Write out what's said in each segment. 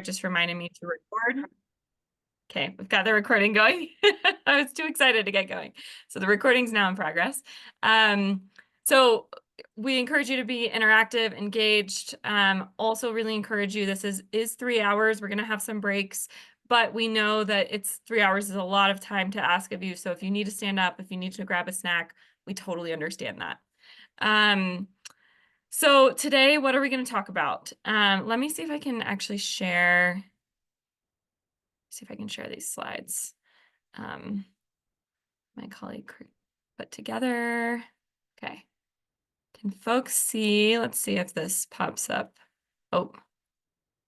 just reminded me to record. Okay, we've got the recording going. I was too excited to get going. So the recording's now in progress. So we encourage you to be interactive, engaged. Also really encourage you, this is 3 hours. We're gonna have some breaks, but we know that 3 hours is a lot of time to ask of you. So if you need to stand up, if you need to grab a snack, we totally understand that. So today, what are we going to talk about? Let me see if I can actually share. See if I can share these slides. My colleague put together. Okay. Can folks see? Let's see if this pops up. Oh,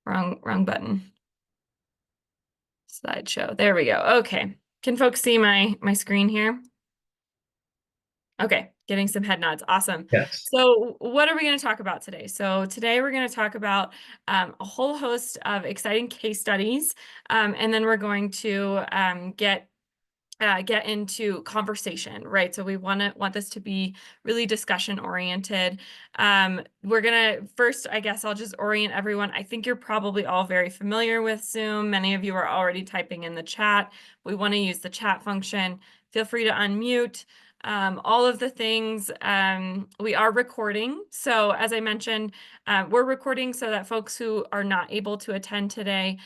wrong button. Slideshow. There we go. Okay. Can folks see my screen here? Okay, getting some head nods. Awesome. Yes. So what are we going to talk about today? So today we're going to talk about a whole host of exciting case studies, and then we're going to get into conversation, right? So we want this to be really discussion oriented. We're gonna first, I guess I'll just orient everyone. I think you're probably all very familiar with Zoom. Many of you are already typing in the chat. We want to use the chat function. Feel free to unmute. All of the things. We are recording. So as I mentioned, we're recording so that folks who are not able to attend today,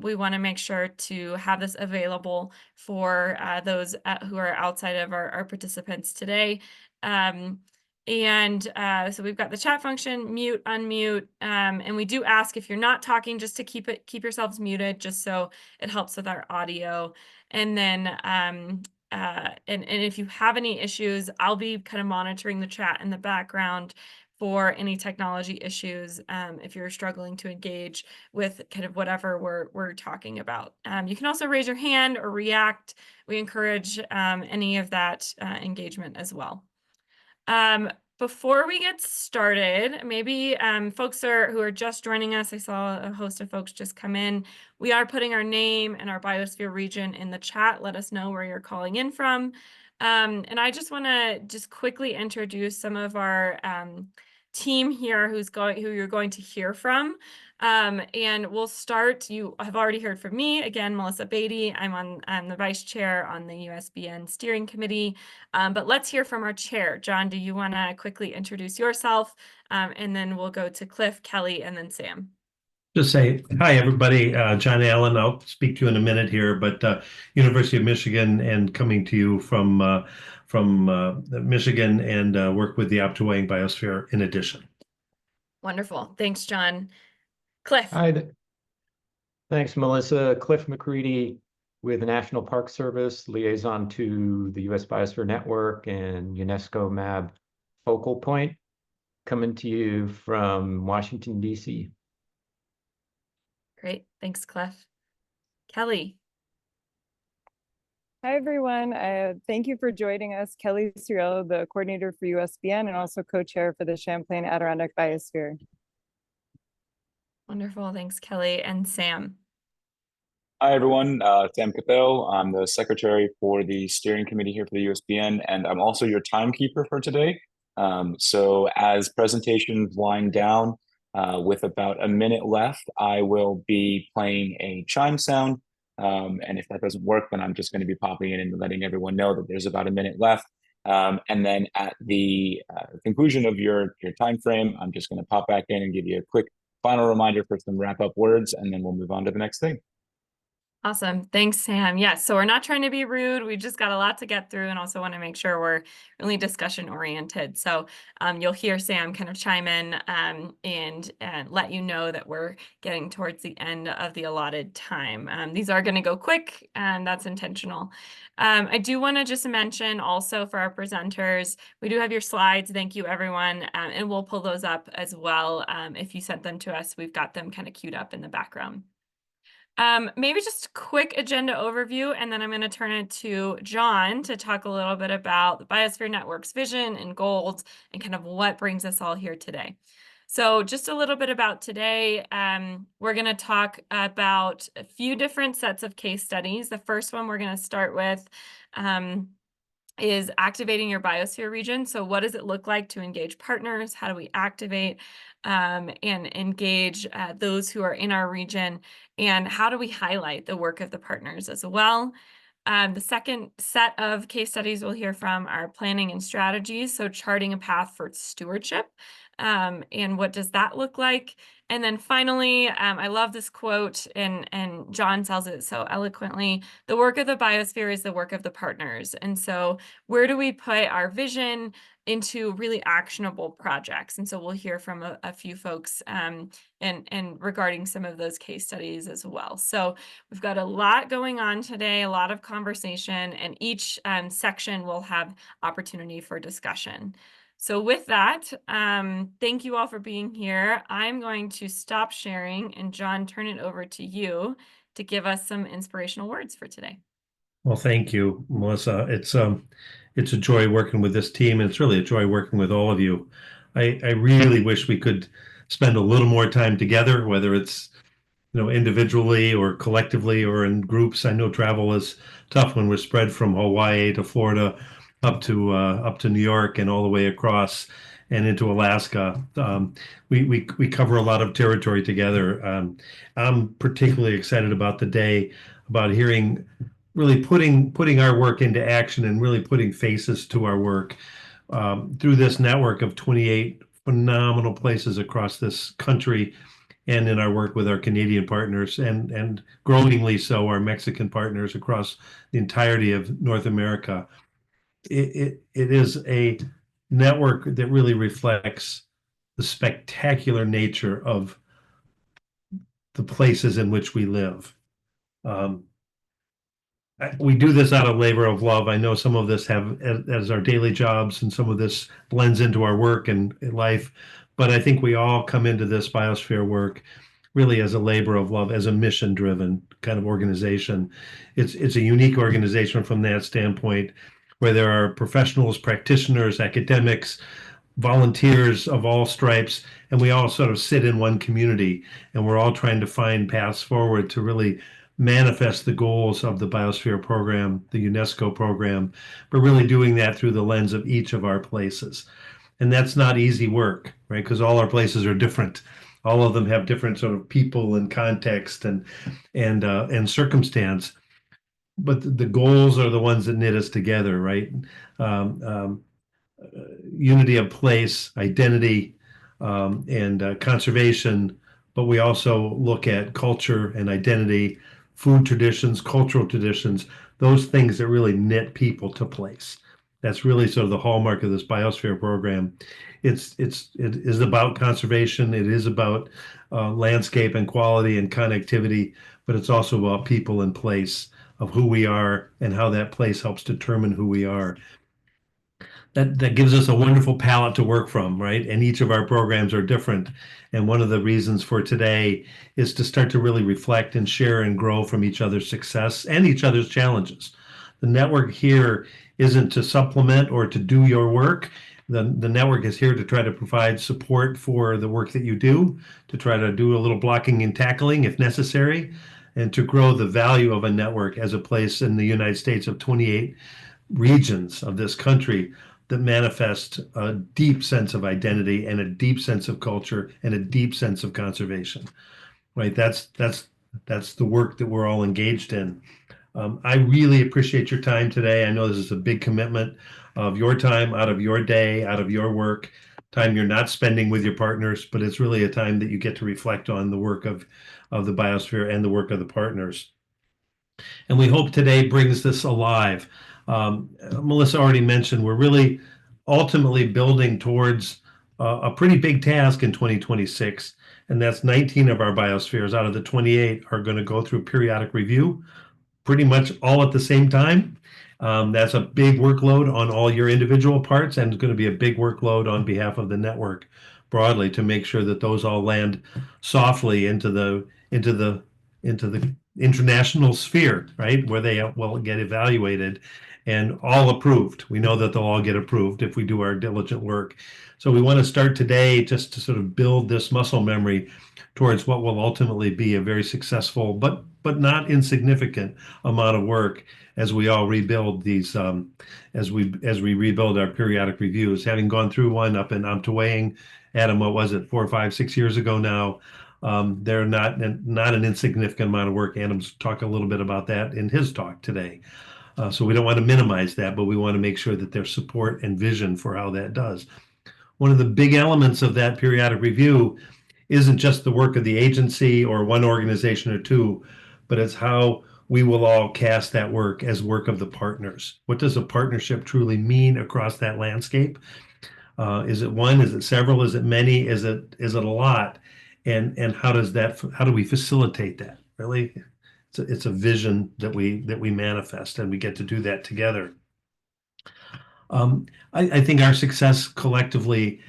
we want to make sure to have this available for those who are outside of our participants today. So we've got the chat function, mute, unmute, and we do ask if you're not talking just to keep yourselves muted, just so it helps with our audio. And then and if you have any issues, I'll be kind of monitoring the chat in the background for any technology issues, if you're struggling to engage with kind of whatever we're talking about. You can also raise your hand or react. We encourage any of that engagement as well. Before we get started, maybe folks who are just joining us, I saw a host of folks just come in. We are putting our name and our Biosphere region in the chat. Let us know where you're calling in from. And I just want to just quickly introduce some of our team here who you're going to hear from. And we'll start. You have already heard from me. Again, Melissa Beatty. I'm the vice chair on the USBN steering committee. But let's hear from our chair. John, do you want to quickly introduce yourself? And then we'll go to Cliff, Kelly, and then Sam. Just say hi, everybody. John Allen. I'll speak to you in a minute here, but University of Michigan, and coming to you from Michigan, and work with the Optowaying Biosphere in addition. Wonderful. Thanks, John. Cliff. Hi. Thanks, Melissa. Cliff McCready with the National Park Service, liaison to the U.S. Biosphere Network and UNESCO MAB focal point, coming to you from Washington, D.C. Great. Thanks, Cliff. Kelly. Hi, everyone. Thank you for joining us. Kelly Cirillo, the coordinator for USBN and also co-chair for the Champlain Adirondack Biosphere. Wonderful. Thanks, Kelly. And Sam. Hi, everyone. Sam Capel. I'm the secretary for the steering committee here for the USBN, and I'm also your timekeeper for today. So as presentations wind down, with about a minute left, I will be playing a chime sound. And if that doesn't work, then I'm just going to be popping in and letting everyone know that there's about a minute left. And then at the conclusion of your time frame, I'm just going to pop back in and give you a quick final reminder for some wrap-up words, and then we'll move on to the next thing. Awesome. Thanks, Sam. Yes, so we're not trying to be rude. We just got a lot to get through and also want to make sure we're really discussion oriented. So you'll hear Sam kind of chime in and let you know that we're getting towards the end of the allotted time. These are going to go quick, and that's intentional. I do want to just mention also for our presenters, we do have your slides. Thank you, everyone. And we'll pull those up as well. If you sent them to us, we've got them kind of queued up in the background. Maybe just a quick agenda overview, and then I'm going to turn it to John to talk a little bit about the Biosphere Network's vision and goals and kind of what brings us all here today. So just a little bit about today. We're going to talk about a few different sets of case studies. The first one we're going to start with is activating your biosphere region. So what does it look like to engage partners? How do we activate and engage those who are in our region? And how do we highlight the work of the partners as well? The second set of case studies we'll hear from are planning and strategies, so charting a path for stewardship, and what does that look like? And then finally, I love this quote, and John tells it so eloquently, the work of the biosphere is the work of the partners. And so where do we put our vision into really actionable projects? And so we'll hear from a few folks and regarding some of those case studies as well. So we've got a lot going on today, a lot of conversation, and each section will have opportunity for discussion. So with that, thank you all for being here. I'm going to stop sharing and John, turn it over to you to give us some inspirational words for today. Well, thank you, Melissa. It's a joy working with this team, and it's really a joy working with all of you. I really wish we could spend a little more time together, whether it's individually or collectively or in groups. I know travel is tough when we're spread from Hawaii to Florida up to New York and all the way across and into Alaska. We cover a lot of territory together. I'm particularly excited about the day, about hearing, really putting our work into action and really putting faces to our work through this network of 28 phenomenal places across this country, and in our work with our Canadian partners and growingly so our Mexican partners across the entirety of North America. It is a network that really reflects the spectacular nature of the places in which we live. We do this out of labor of love. I know some of this have as our daily jobs, and some of this blends into our work and life. But I think we all come into this biosphere work really as a labor of love, as a mission-driven kind of organization. It's a unique organization from that standpoint, where there are professionals, practitioners, academics, volunteers of all stripes, and we all sort of sit in one community, and we're all trying to find paths forward to really manifest the goals of the Biosphere program, the UNESCO program, but really doing that through the lens of each of our places. And that's not easy work, right? Because all our places are different. All of them have different sort of people and context and circumstance. But the goals are the ones that knit us together, right? Unity of place, identity, and conservation. But we also look at culture and identity, food traditions, cultural traditions, those things that really knit people to place. That's really sort of the hallmark of this Biosphere program. It is about conservation. It is about landscape and quality and connectivity, but it's also about people and place, of who we are and how that place helps determine who we are. That gives us a wonderful palette to work from, right? And each of our programs are different. And one of the reasons for today is to start to really reflect and share and grow from each other's success and each other's challenges. The network here isn't to supplement or to do your work. The network is here to try to provide support for the work that you do, to try to do a little blocking and tackling if necessary, and to grow the value of a network as a place in the United States of 28 regions of this country that manifest a deep sense of identity and a deep sense of culture and a deep sense of conservation, right? That's the work that we're all engaged in. I really appreciate your time today. I know this is a big commitment of your time, out of your day, out of your work, time you're not spending with your partners, but it's really a time that you get to reflect on the work of the Biosphere and the work of the partners. And we hope today brings this alive. Melissa already mentioned we're really ultimately building towards a pretty big task in 2026, and that's 19 of our biospheres out of the 28 are going to go through periodic review pretty much all at the same time. That's a big workload on all your individual parts, and it's going to be a big workload on behalf of the network broadly to make sure that those all land softly into the international sphere, right, where they will get evaluated and all approved. We know that they'll all get approved if we do our diligent work. So we want to start today just to sort of build this muscle memory towards what will ultimately be a very successful, but not insignificant amount of work as we all rebuild these, as we rebuild our periodic reviews. Having gone through one up in Amtwaying, Adam, what was it, 4, 5, 6 years ago now? They're not an insignificant amount of work. Adam's talked a little bit about that in his talk today. So we don't want to minimize that, but we want to make sure that there's support and vision for how that does. One of the big elements of that periodic review isn't just the work of the agency or one organization or two, but it's how we will all cast that work as work of the partners. What does a partnership truly mean across that landscape? Is it one? Is it several? Is it many? Is it a lot? And how do we facilitate that? Really, it's a vision that we manifest, and we get to do that together. I think our success collectively,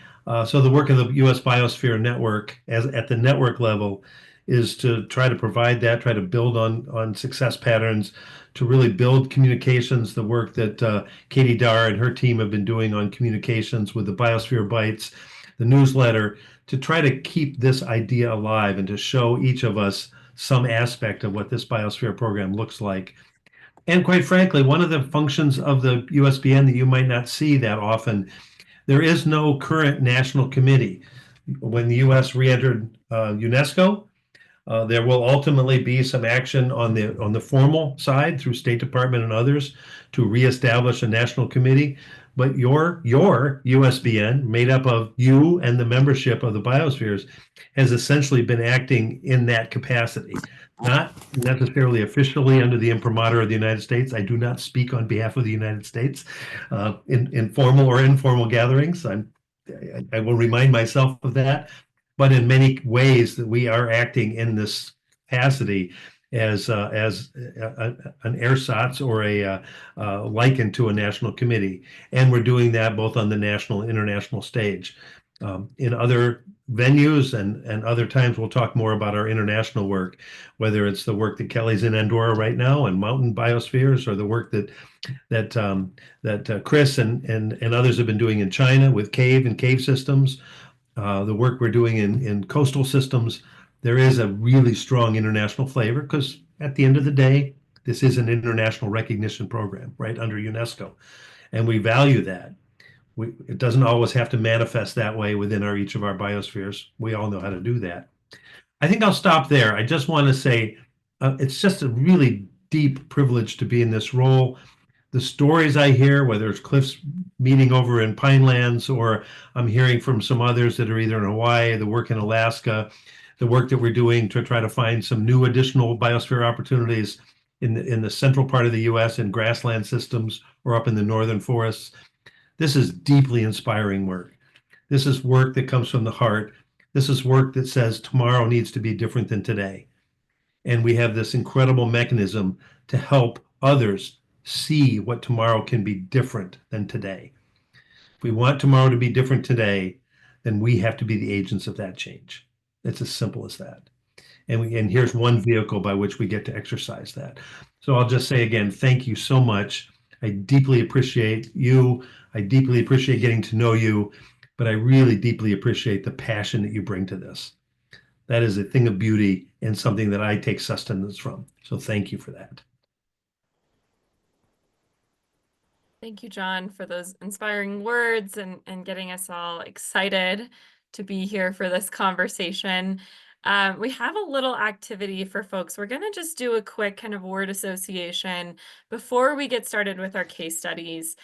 so the work of the U.S. Biosphere Network at the network level is to try to provide that, try to build on success patterns, to really build communications, the work that Katie Darr and her team have been doing on communications with the Biosphere Bites, the newsletter, to try to keep this idea alive and to show each of us some aspect of what this Biosphere program looks like. And quite frankly, one of the functions of the USBN that you might not see that often, there is no current national committee. When the U.S. re-entered UNESCO, there will ultimately be some action on the formal side through State Department and others to reestablish a national committee. But your USBN, made up of you and the membership of the biospheres, has essentially been acting in that capacity. Not necessarily officially under the imprimatur of the United States. I do not speak on behalf of the United States in formal or informal gatherings. I will remind myself of that. But in many ways that we are acting in this capacity as an ersatz or a likened to a national committee. And we're doing that both on the national and international stage. In other venues and other times, we'll talk more about our international work, whether it's the work that Kelly's in Andorra right now and mountain biospheres, or the work that Chris and others have been doing in China with cave systems, the work we're doing in coastal systems. There is a really strong international flavor because at the end of the day, this is an international recognition program, right, under UNESCO, and we value that. It doesn't always have to manifest that way within each of our biospheres. We all know how to do that. I think I'll stop there. I just want to say it's just a really deep privilege to be in this role. The stories I hear, whether it's Cliff's meeting over in Pinelands, or I'm hearing from some others that are either in Hawaii, the work in Alaska, the work that we're doing to try to find some new additional biosphere opportunities in the central part of the U.S. in grassland systems or up in the northern forests. This is deeply inspiring work. This is work that comes from the heart. This is work that says tomorrow needs to be different than today. And we have this incredible mechanism to help others see what tomorrow can be different than today. If we want tomorrow to be different today, then we have to be the agents of that change. It's as simple as that. And here's one vehicle by which we get to exercise that. So I'll just say again, thank you so much. I deeply appreciate you. I deeply appreciate getting to know you, but I really deeply appreciate the passion that you bring to this. That is a thing of beauty and something that I take sustenance from. So thank you for that. Thank you, John, for those inspiring words and getting us all excited to be here for this conversation. We have a little activity for folks. We're going to just do a quick kind of word association before we get started with our case studies.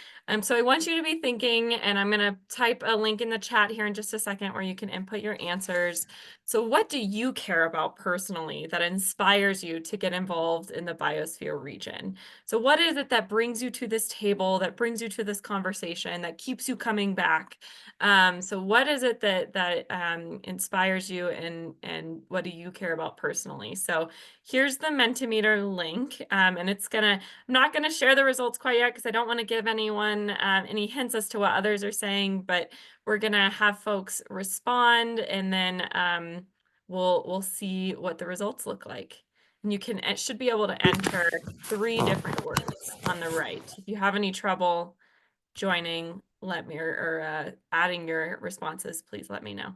So I want you to be thinking, and I'm going to type a link in the chat here in just a second where you can input your answers. So what do you care about personally that inspires you to get involved in the biosphere region? So what is it that brings you to this table, that brings you to this conversation, that keeps you coming back? So what is it that inspires you, and what do you care about personally? So here's the Mentimeter link, and I'm not gonna share the results quite yet because I don't want to give anyone any hints as to what others are saying, but we're gonna have folks respond, and then we'll see what the results look like. And it should be able to enter 3 different words on the right. If you have any trouble joining, let me, or adding your responses, please let me know.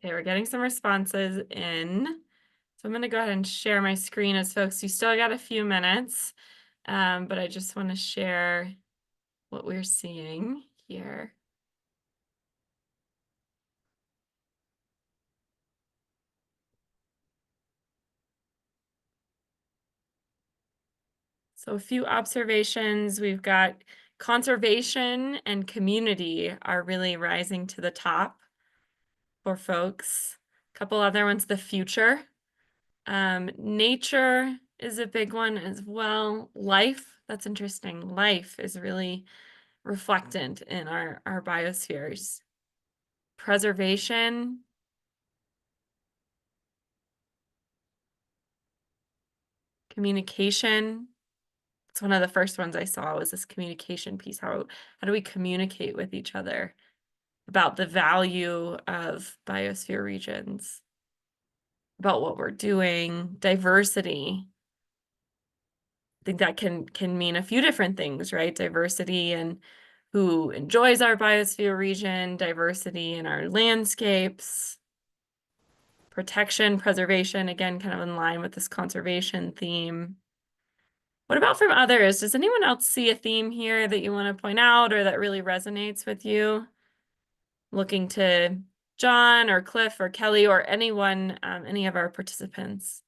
Okay, we're getting some responses in. So I'm going to go ahead and share my screen as folks. You still got a few minutes, but I just want to share what we're seeing here. So a few observations. We've got conservation and community are really rising to the top for folks. A couple other ones, the future. Nature is a big one as well. Life, that's interesting. Life is really reflectant in our biospheres. Preservation. Communication. It's one of the first ones I saw was this communication piece. How do we communicate with each other about the value of biosphere regions, about what we're doing, diversity. I think that can mean a few different things, right? Diversity and who enjoys our biosphere region, diversity in our landscapes, protection, preservation, again, kind of in line with this conservation theme. What about from others? Does anyone else see a theme here that you want to point out or that really resonates with you? Looking to John or Cliff or Kelly or anyone, any of our participants.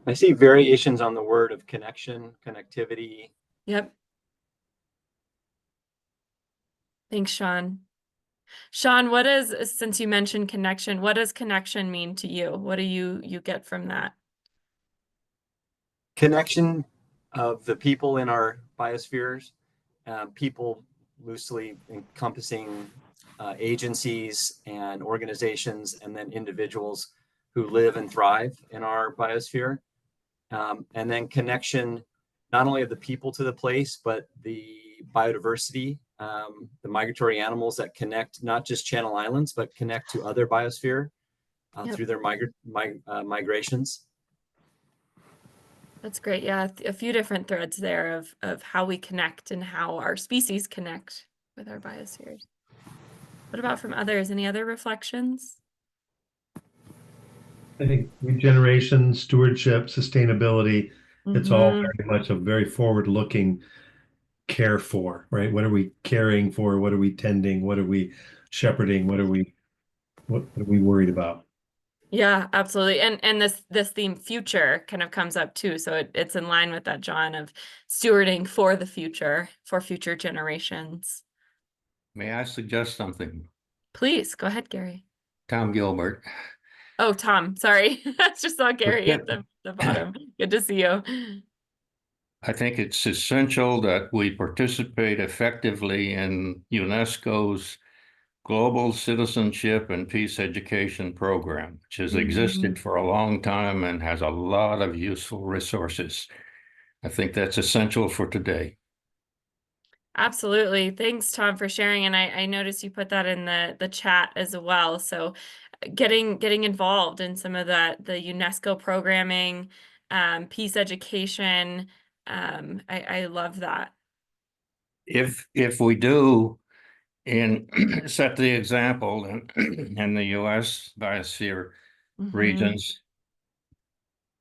I see variations on the word of connection, connectivity. Yep. Thanks, Sean. Sean, what is, since you mentioned connection, what does connection mean to you? What do you get from that? Connection of the people in our biospheres, people loosely encompassing agencies and organizations, and then individuals who live and thrive in our biosphere. And then connection, not only of the people to the place, but the biodiversity, the migratory animals that connect not just Channel Islands, but connect to other biosphere through their migrations. That's great. Yeah, a few different threads there of how we connect and how our species connect with our biospheres. What about from others? Any other reflections? I think regeneration, stewardship, sustainability, it's all very much a very forward-looking care for, right? What are we caring for? What are we tending? What are we shepherding? What are we worried about? Yeah, absolutely. And this theme future kind of comes up too. So it's in line with that, John, of stewarding for the future, for future generations. May I suggest something? Please, go ahead, Gary. Tom Gilbert. Oh, Tom, sorry. I just saw Gary at the bottom. Good to see you. I think it's essential that we participate effectively in UNESCO's Global Citizenship and Peace Education Program, which has existed for a long time and has a lot of useful resources. I think that's essential for today. Absolutely. Thanks, Tom, for sharing. And I noticed you put that in the chat as well. So getting involved in some of the UNESCO programming, peace education. I love that. If we do set the example in the US biosphere regions,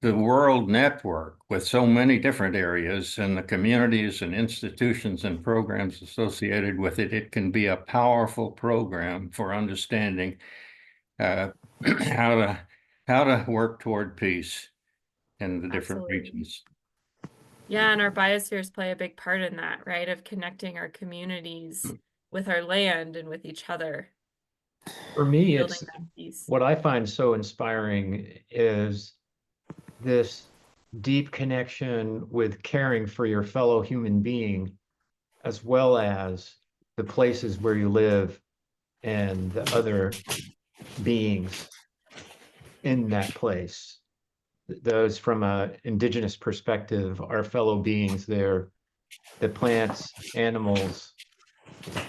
the world network with so many different areas and the communities and institutions and programs associated with it, it can be a powerful program for understanding how to work toward peace in the different regions. Yeah, and our biospheres play a big part in that, right? Of connecting our communities with our land and with each other. For me, Building it's that peace. what I find so inspiring is this deep connection with caring for your fellow human being, as well as the places where you live and the other beings in that place. Those from an indigenous perspective, our fellow beings there, the plants, animals,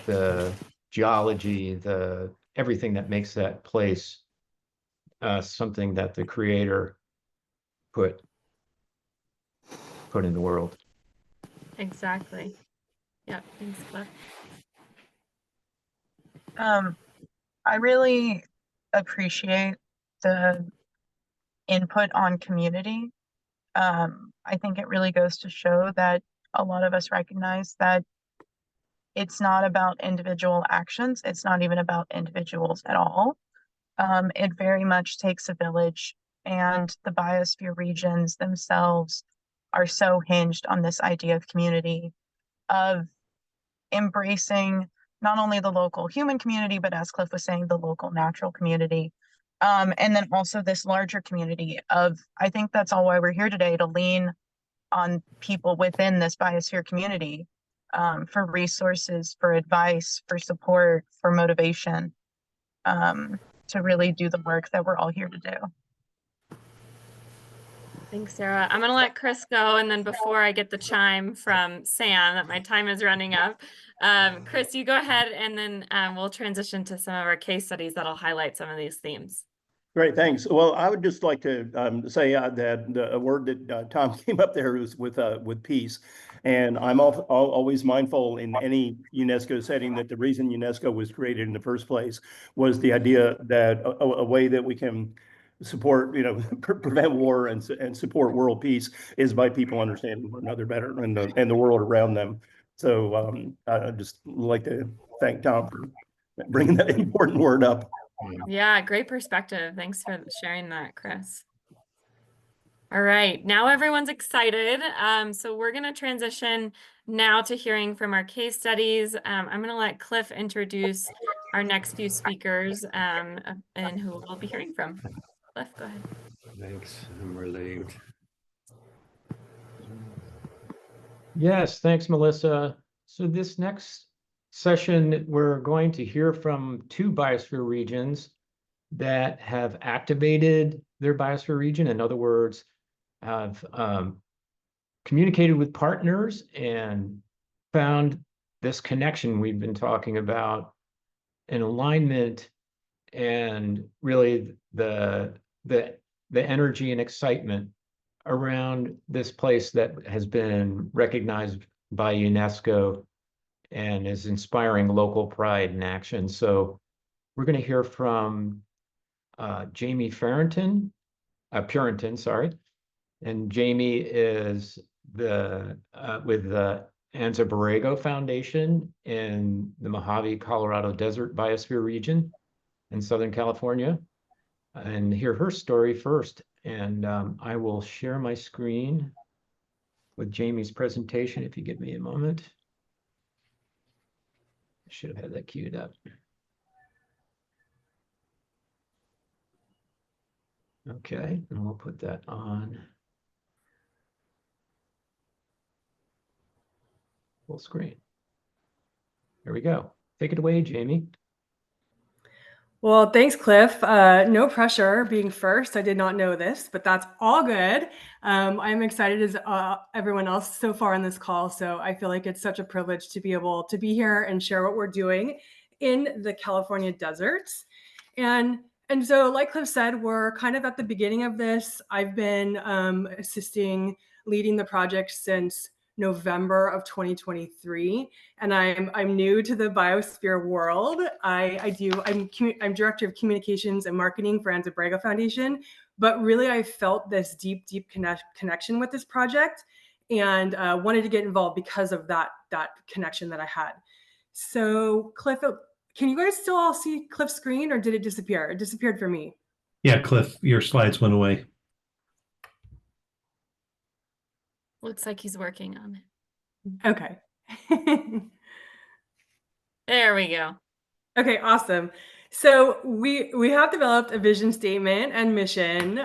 the geology, the everything that makes that place something that the creator put in the world. Exactly. Yep. Thanks, Cliff. I really appreciate the input on community. I think it really goes to show that a lot of us recognize that it's not about individual actions. It's not even about individuals at all. It very much takes a village, and the biosphere regions themselves are so hinged on this idea of community, of embracing not only the local human community, but as Cliff was saying, the local natural community. And then also this larger community of, I think that's all why we're here today, to lean on people within this biosphere community for resources, for advice, for support, for motivation, to really do the work that we're all here to do. Thanks, Sarah. I'm going to let Chris go. And then before I get the chime from Sam that my time is running up, Chris, you go ahead, and then we'll transition to some of our case studies that'll highlight some of these themes. Great, thanks. Well, I would just like to say that a word that Tom came up there was with peace. And I'm always mindful in any UNESCO setting that the reason UNESCO was created in the first place was the idea that a way that we can support, prevent war and support world peace is by people understanding one another better and the world around them. So I'd just like to thank Tom for bringing that important word up. Yeah, great perspective. Thanks for sharing that, Chris. All right, now everyone's excited. So we're going to transition now to hearing from our case studies. I'm going to let Cliff introduce our next few speakers and who we'll be hearing from. Cliff, go ahead. Thanks, I'm relieved. Yes, thanks, Melissa. So this next session, we're going to hear from two biosphere regions that have activated their biosphere region. In other words, have communicated with partners and found this connection we've been talking about, an alignment, and really the energy and excitement around this place that has been recognized by UNESCO and is inspiring local pride and action. So we're going to hear from Jamie Purinton, sorry. And Jamie is with the Anza Borrego Foundation in the Mojave, Colorado Desert Biosphere region in Southern California. And hear her story first. And I will share my screen with Jamie's presentation if you give me a moment. I should have had that queued up. Okay, and we'll put that on full screen. There we go. Take it away, Jamie. Well, thanks, Cliff. No pressure being first. I did not know this, but that's all good. I'm excited as everyone else so far in this call. So I feel like it's such a privilege to be able to be here and share what we're doing in the California deserts. And so, like Cliff said, we're kind of at the beginning of this. I've been leading the project since November of 2023, and I'm new to the biosphere world. I'm director of communications and marketing for Anza Borrego Foundation, but really I felt this deep connection with this project, and wanted to get involved because of that connection that I had. So Cliff, can you guys still all see Cliff's screen, or did it disappear? It disappeared for me. Yeah, Cliff, your slides went away. Looks like he's working on it. Okay. There we go. Okay, awesome. So we have developed a vision statement and mission.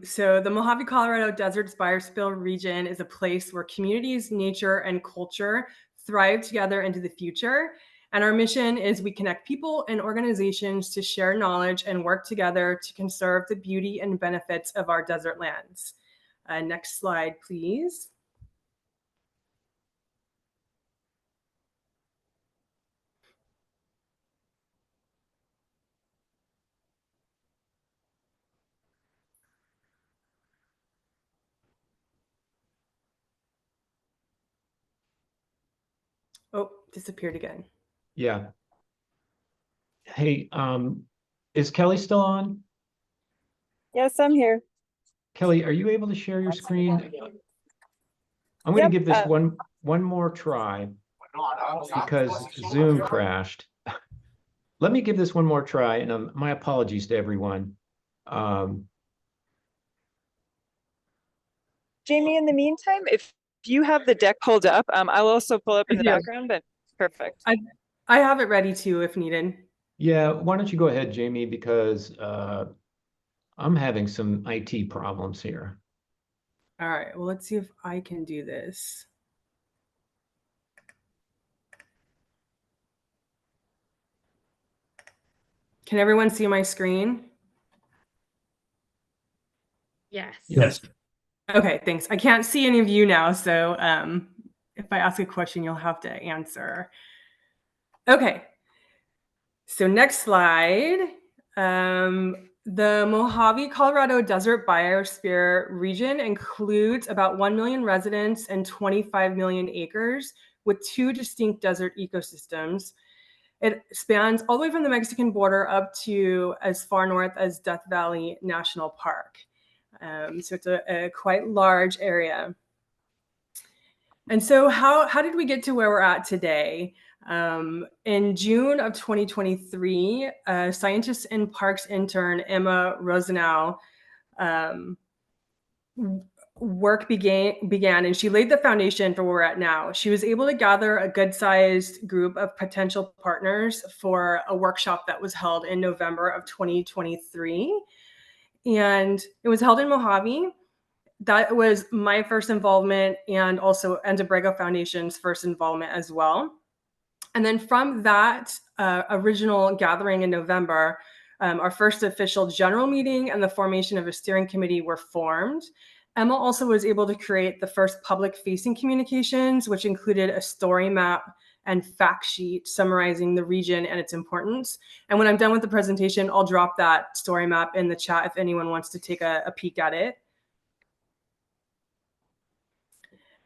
So the Mojave, Colorado Deserts Biosphere region is a place where communities, nature, and culture thrive together into the future. And our mission is we connect people and organizations to share knowledge and work together to conserve the beauty and benefits of our desert lands. Next slide, please. Oh, disappeared again. Yeah. Hey, is Kelly still on? Yes, I'm here. Kelly, are you able to share your screen? I'm going Yep, to give this one more try because Zoom crashed. Let me give this one more try, and my apologies to everyone. Jamie, in the meantime, if you have the deck pulled up, I'll also pull up in the background, but perfect. I have it ready too if needed. Yeah, why don't you go ahead, Jamie, because I'm having some IT problems here. All right, well, let's see if I can do this. Can everyone see my screen? Yes. Yes. Okay, thanks. I can't see any of you now, so if I ask a question, you'll have to answer. Okay, so next slide. The Mojave, Colorado Desert Biosphere region includes about 1 million residents and 25 million acres with 2 distinct desert ecosystems. It spans all the way from the Mexican border up to as far north as Death Valley National Park. So it's a quite large area. And so how did we get to where we're at today? In June of 2023, scientist and parks intern Emma Rosenau work began, and she laid the foundation for where we're at now. She was able to gather a good-sized group of potential partners for a workshop that was held in November of 2023. And it was held in Mojave. That was my first involvement and also Anza-Borrego Foundation's first involvement as well. And then from that original gathering in November, our first official general meeting and the formation of a steering committee were formed. Emma also was able to create the first public-facing communications, which included a story map and fact sheet summarizing the region and its importance. And when I'm done with the presentation, I'll drop that story map in the chat if anyone wants to take a peek at it.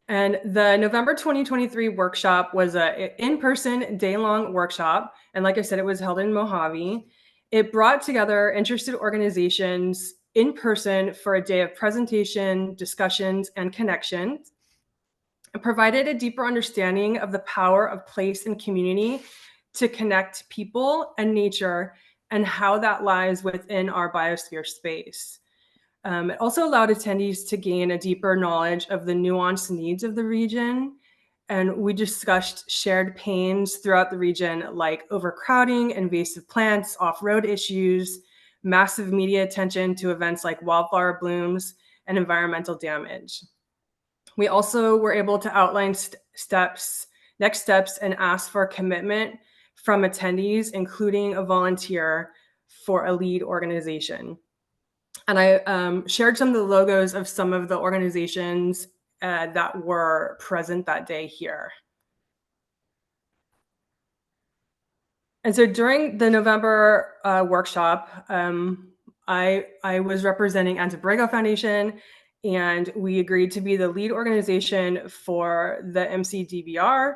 And the November 2023 workshop was an in-person day-long workshop. And like I said, it was held in Mojave. It brought together interested organizations in person for a day of presentation, discussions, and connections. It provided a deeper understanding of the power of place and community to connect people and nature and how that lies within our biosphere space. It also allowed attendees to gain a deeper knowledge of the nuanced needs of the region. And we discussed shared pains throughout the region, like overcrowding, invasive plants, off-road issues, massive media attention to events like wildflower blooms, and environmental damage. We also were able to outline next steps, and ask for a commitment from attendees, including a volunteer for a lead organization. And I shared some of the logos of some of the organizations that were present that day here. And so during the November workshop, I was representing Anza-Borrego Foundation, and we agreed to be the lead organization for the MCDBR.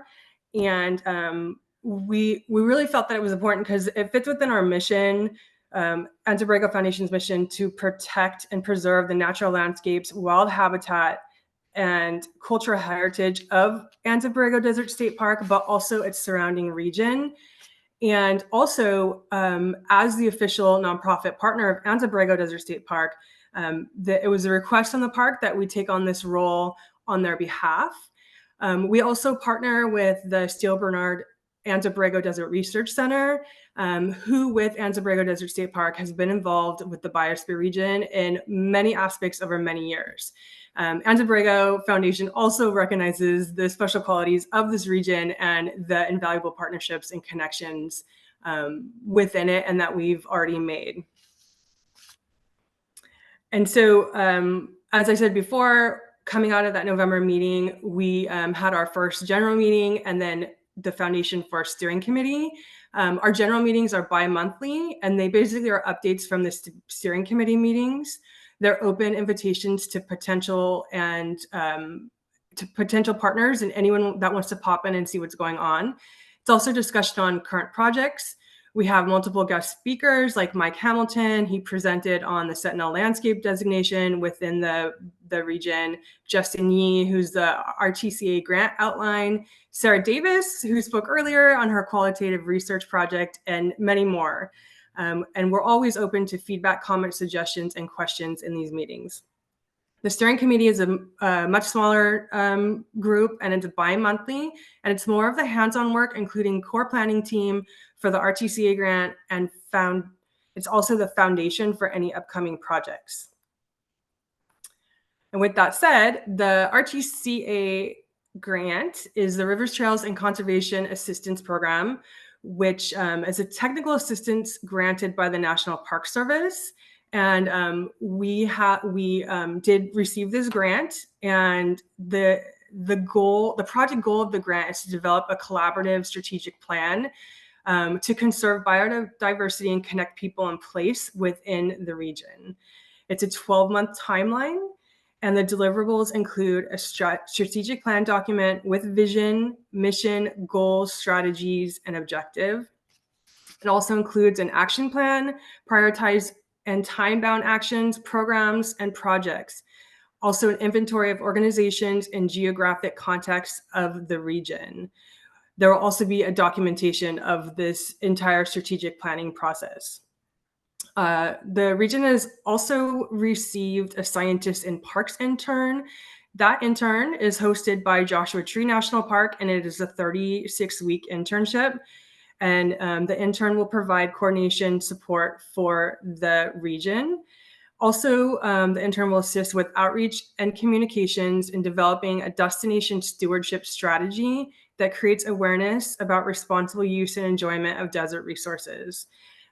And we really felt that it was important because it fits within our mission, Anza-Borrego Foundation's mission to protect and preserve the natural landscapes, wild habitat, and cultural heritage of Anza-Borrego Desert State Park, but also its surrounding region. And also, as the official nonprofit partner of Anza-Borrego Desert State Park, it was a request on the park that we take on this role on their behalf. We also partner with the Steele Bernard Anza-Borrego Desert Research Center, who with Anza-Borrego Desert State Park has been involved with the Biosphere region in many aspects over many years. Anza-Borrego Foundation also recognizes the special qualities of this region and the invaluable partnerships and connections within it and that we've already made. And so, as I said before, coming out of that November meeting, we had our first general meeting and then the Foundation for Steering Committee. Our general meetings are bi-monthly, and they basically are updates from the steering committee meetings. They're open invitations to potential partners and anyone that wants to pop in and see what's going on. It's also discussion on current projects. We have multiple guest speakers like Mike Hamilton. He presented on the Sentinel landscape designation within the region. Justin Yee, who's the RTCA grant outline. Sarah Davis, who spoke earlier on her qualitative research project, and many more. And we're always open to feedback, comments, suggestions, and questions in these meetings. The steering committee is a much smaller group, and it's bi-monthly, and it's more of the hands-on work, including core planning team for the RTCA grant, and it's also the foundation for any upcoming projects. And with that said, the RTCA grant is the Rivers, Trails, and Conservation Assistance Program, which is a technical assistance granted by the National Park Service. And we did receive this grant, and the project goal of the grant is to develop a collaborative strategic plan to conserve biodiversity and connect people and place within the region. It's a 12-month timeline, and the deliverables include a strategic plan document with vision, mission, goals, strategies, and objective. It also includes an action plan, prioritize and time-bound actions, programs, and projects. Also an inventory of organizations and geographic context of the region. There will also be a documentation of this entire strategic planning process. The region has also received a Scientists in Parks intern. That intern is hosted by Joshua Tree National Park, and it is a 36-week internship. And the intern will provide coordination support for the region. Also, the intern will assist with outreach and communications in developing a destination stewardship strategy that creates awareness about responsible use and enjoyment of desert resources.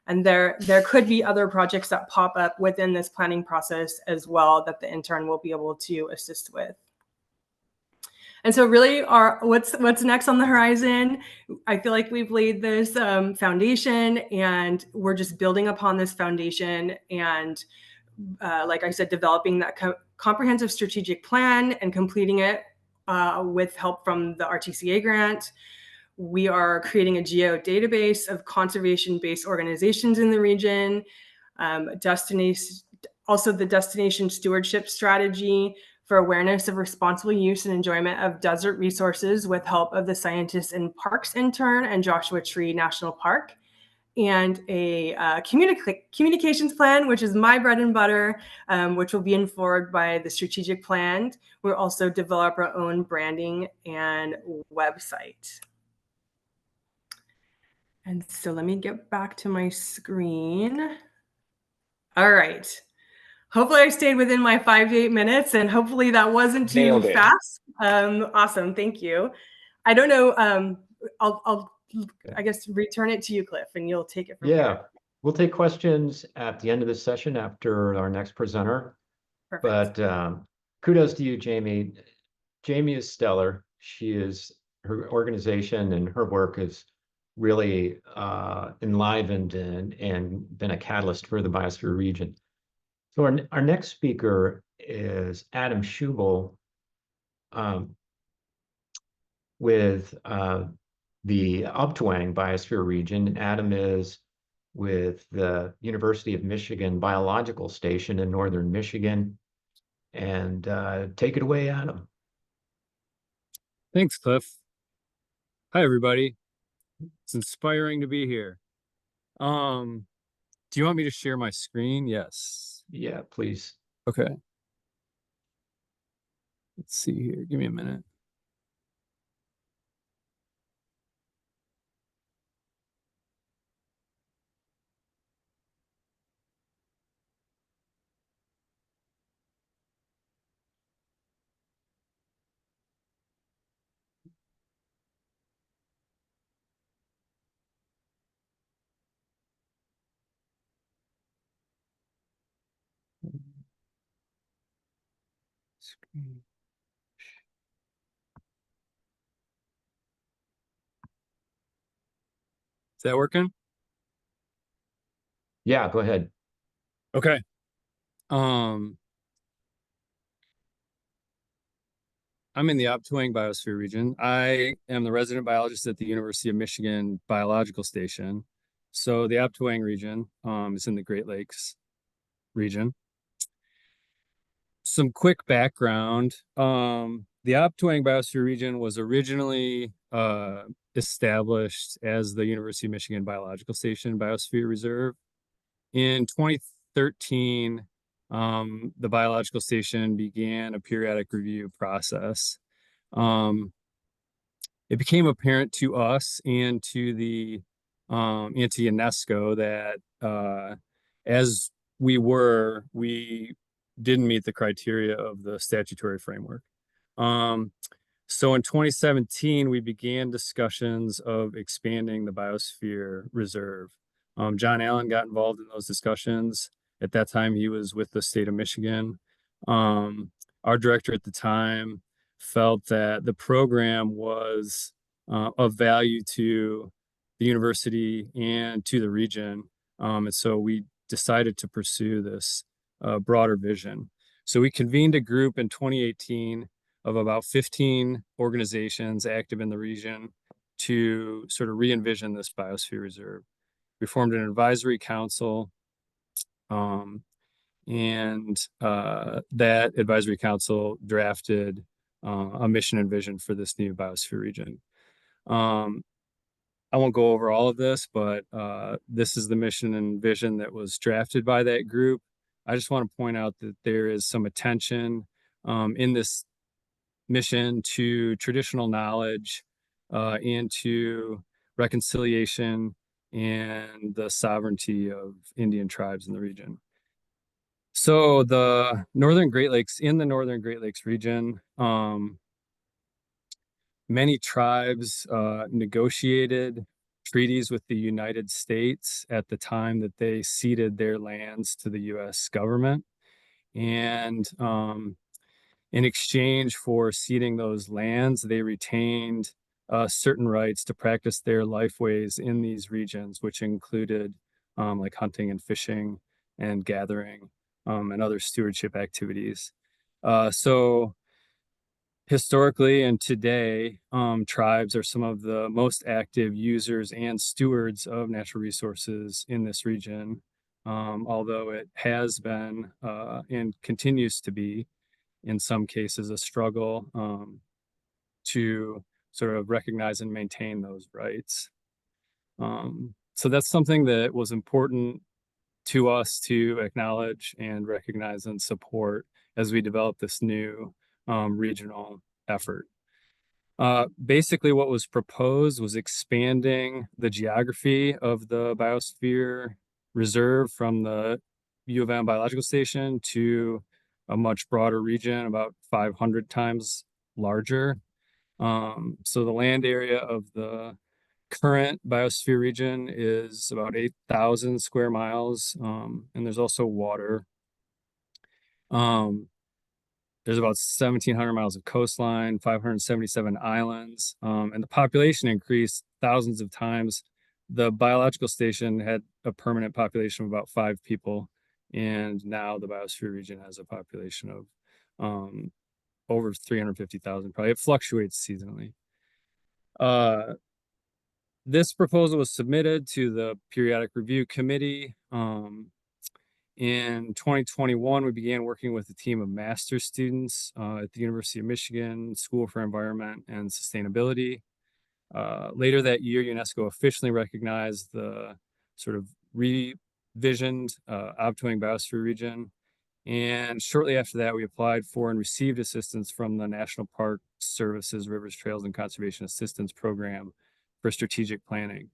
And there could be other projects that pop up within this planning process as well that the intern will be able to assist with. And so really what's next on the horizon, I feel like we've laid this foundation, and we're just building upon this foundation and like I said, developing that comprehensive strategic plan and completing it with help from the RTCA grant. We are creating a geo database of conservation-based organizations in the region, also the destination stewardship strategy for awareness of responsible use and enjoyment of desert resources with help of the Scientists in Parks intern and Joshua Tree National Park, and a communications plan, which is my bread and butter, which will be informed by the strategic plan. We'll also develop our own branding and website. And so let me get back to my screen. All right. Hopefully I stayed within my 5 to 8 minutes, and hopefully that wasn't too fast. Awesome, thank you. I don't know, I'll I guess return it to you, Cliff, and you'll take it from here. We'll take questions at the end of the session after our next presenter. Perfect. But kudos to you, Jamie. Jamie is stellar. Her organization and her work is really enlivened and been a catalyst for the Biosphere region. So our next speaker is Adam Schubel with the Uptwang Biosphere region. And Adam is with the University of Michigan Biological Station in northern Michigan. And take it away, Adam. Thanks, Cliff. Hi, everybody. It's inspiring to be here. Do you want me to share my screen? Yes. Yeah, please. Okay. Let's see here. Give me a minute. Is that working? Yeah, go ahead. Okay. I'm in the Optwang Biosphere region. I am the resident biologist at the University of Michigan Biological Station. So the Optwang region is in the Great Lakes region. Some quick background. The Optwang Biosphere region was originally established as the University of Michigan Biological Station Biosphere Reserve. In 2013, the biological station began a periodic review process. It became apparent to us and to the and to UNESCO that as we didn't meet the criteria of the statutory framework. So in 2017, we began discussions of expanding the Biosphere Reserve. John Allen got involved in those discussions. At that time, he was with the state of Michigan. Our director at the time felt that the program was of value to the university and to the region. And so we decided to pursue this broader vision. So we convened a group in 2018 of about 15 organizations active in the region to sort of re-envision this Biosphere Reserve. We formed an advisory council, and that advisory council drafted a mission and vision for this new Biosphere region. I won't go over all of this, but this is the mission and vision that was drafted by that group. I just want to point out that there is some attention in this mission to traditional knowledge and to reconciliation and the sovereignty of Indian tribes in the region. So the Northern Great Lakes, in the Northern Great Lakes region, many tribes negotiated treaties with the United States at the time that they ceded their lands to the U.S. government. And in exchange for ceding those lands, they retained certain rights to practice their lifeways in these regions, which included like hunting and fishing and gathering and other stewardship activities. So historically and today, tribes are some of the most active users and stewards of natural resources in this region, although it has been and continues to be, in some cases, a struggle to sort of recognize and maintain those rights. So that's something that was important to us to acknowledge and recognize and support as we develop this new regional effort. Basically, what was proposed was expanding the geography of the Biosphere Reserve from the U of M Biological Station to a much broader region, about 500 times larger. So the land area of the current Biosphere region is about 8,000 square miles, and there's also water. There's about 1,700 miles of coastline, 577 islands, and the population increased thousands of times. The biological station had a permanent population of about 5 people, and now the Biosphere region has a population of over 350,000. Probably it fluctuates seasonally. This proposal was submitted to the Periodic Review Committee. In 2021, we began working with a team of master's students at the University of Michigan School for Environment and Sustainability. Later that year, UNESCO officially recognized the sort of revisioned Optwang Biosphere region. And shortly after that, we applied for and received assistance from the National Park Service's Rivers, Trails, and Conservation Assistance Program for strategic planning.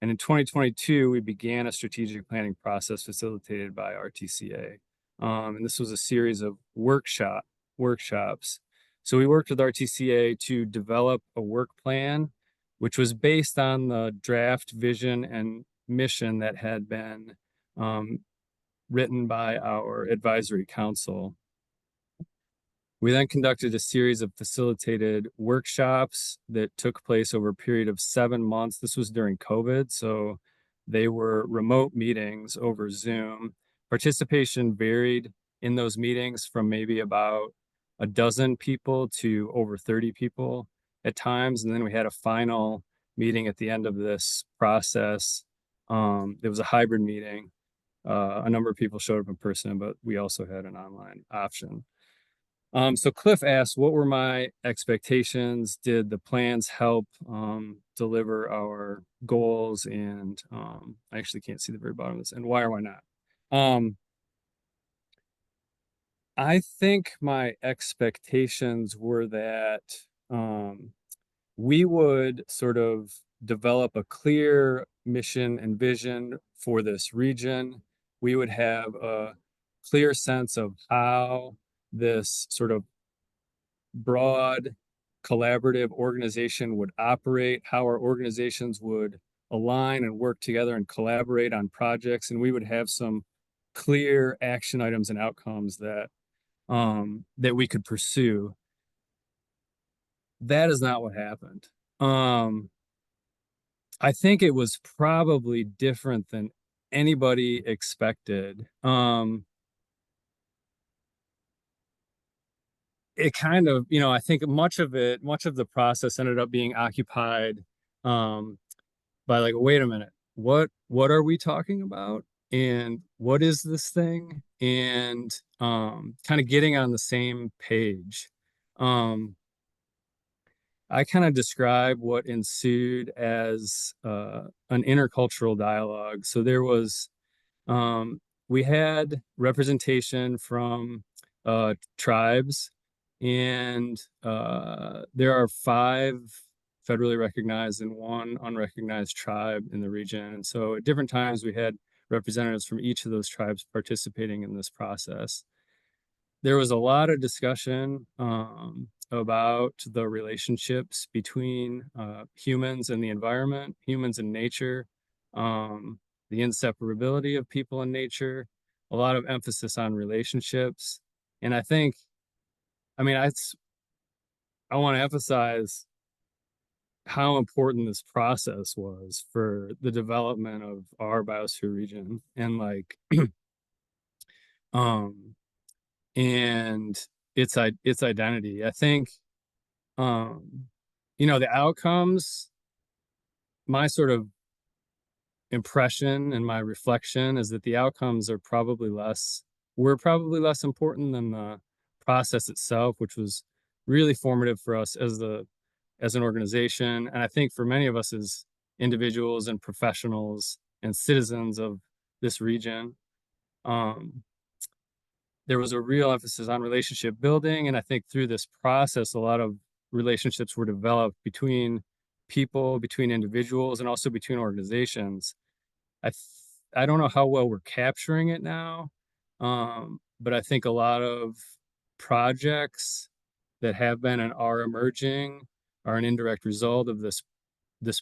And in 2022, we began a strategic planning process facilitated by RTCA. And this was a series of workshops. So we worked with RTCA to develop a work plan, which was based on the draft vision and mission that had been written by our advisory council. We then conducted a series of facilitated workshops that took place over a period of 7 months. This was during COVID, so they were remote meetings over Zoom. Participation varied in those meetings from maybe about a dozen people to over 30 people at times. And then we had a final meeting at the end of this process. It was a hybrid meeting. A number of people showed up in person, but we also had an online option. So Cliff asked, what were my expectations? Did the plans help deliver our goals? And I actually can't see the very bottom of this. And why or why not? I think my expectations were that we would sort of develop a clear mission and vision for this region. We would have a clear sense of how this sort of broad collaborative organization would operate, how our organizations would align and work together and collaborate on projects, and we would have some clear action items and outcomes that that we could pursue. That is not what happened. I think it was probably different than anybody expected. It kind of, I think much of the process ended up being occupied by like, wait a minute, what are we talking about? And what is this thing? And kind of getting on the same page. I kind of describe what ensued as an intercultural dialogue. So there was, we had representation from tribes, and there are 5 federally recognized and 1 unrecognized tribe in the region. And so at different times, we had representatives from each of those tribes participating in this process. There was a lot of discussion about the relationships between humans and the environment, humans and nature, the inseparability of people and nature, a lot of emphasis on relationships. And I think, I want to emphasize how important this process was for the development of our biosphere region, and like, and its identity. I think, the outcomes, my sort of impression and my reflection is that the outcomes were probably less important than the process itself, which was really formative for us as an organization. And I think for many of us as individuals and professionals and citizens of this region, there was a real emphasis on relationship building. And I think through this process, a lot of relationships were developed between people, between individuals, and also between organizations. I don't know how well we're capturing it now, but I think a lot of projects that have been and are emerging are an indirect result of this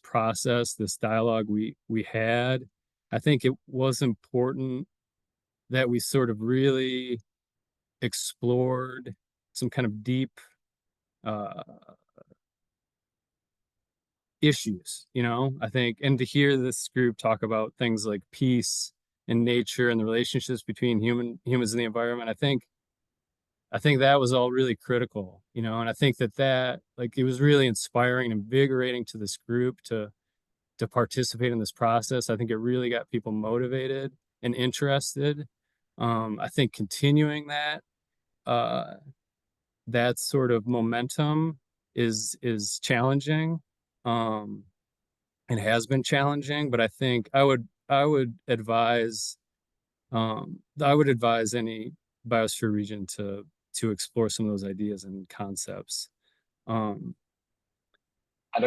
process, this dialogue we had. I think it was important that we sort of really explored some kind of deep issues, I think, and to hear this group talk about things like peace and nature and the relationships between humans and the environment, I think that was all really critical, and I think that like, it was really inspiring and invigorating to this group to participate in this process. I think it really got people motivated and interested. I think continuing that sort of momentum is challenging, and has been challenging, but I think I would advise any biosphere region to explore some of those ideas and concepts. Adam,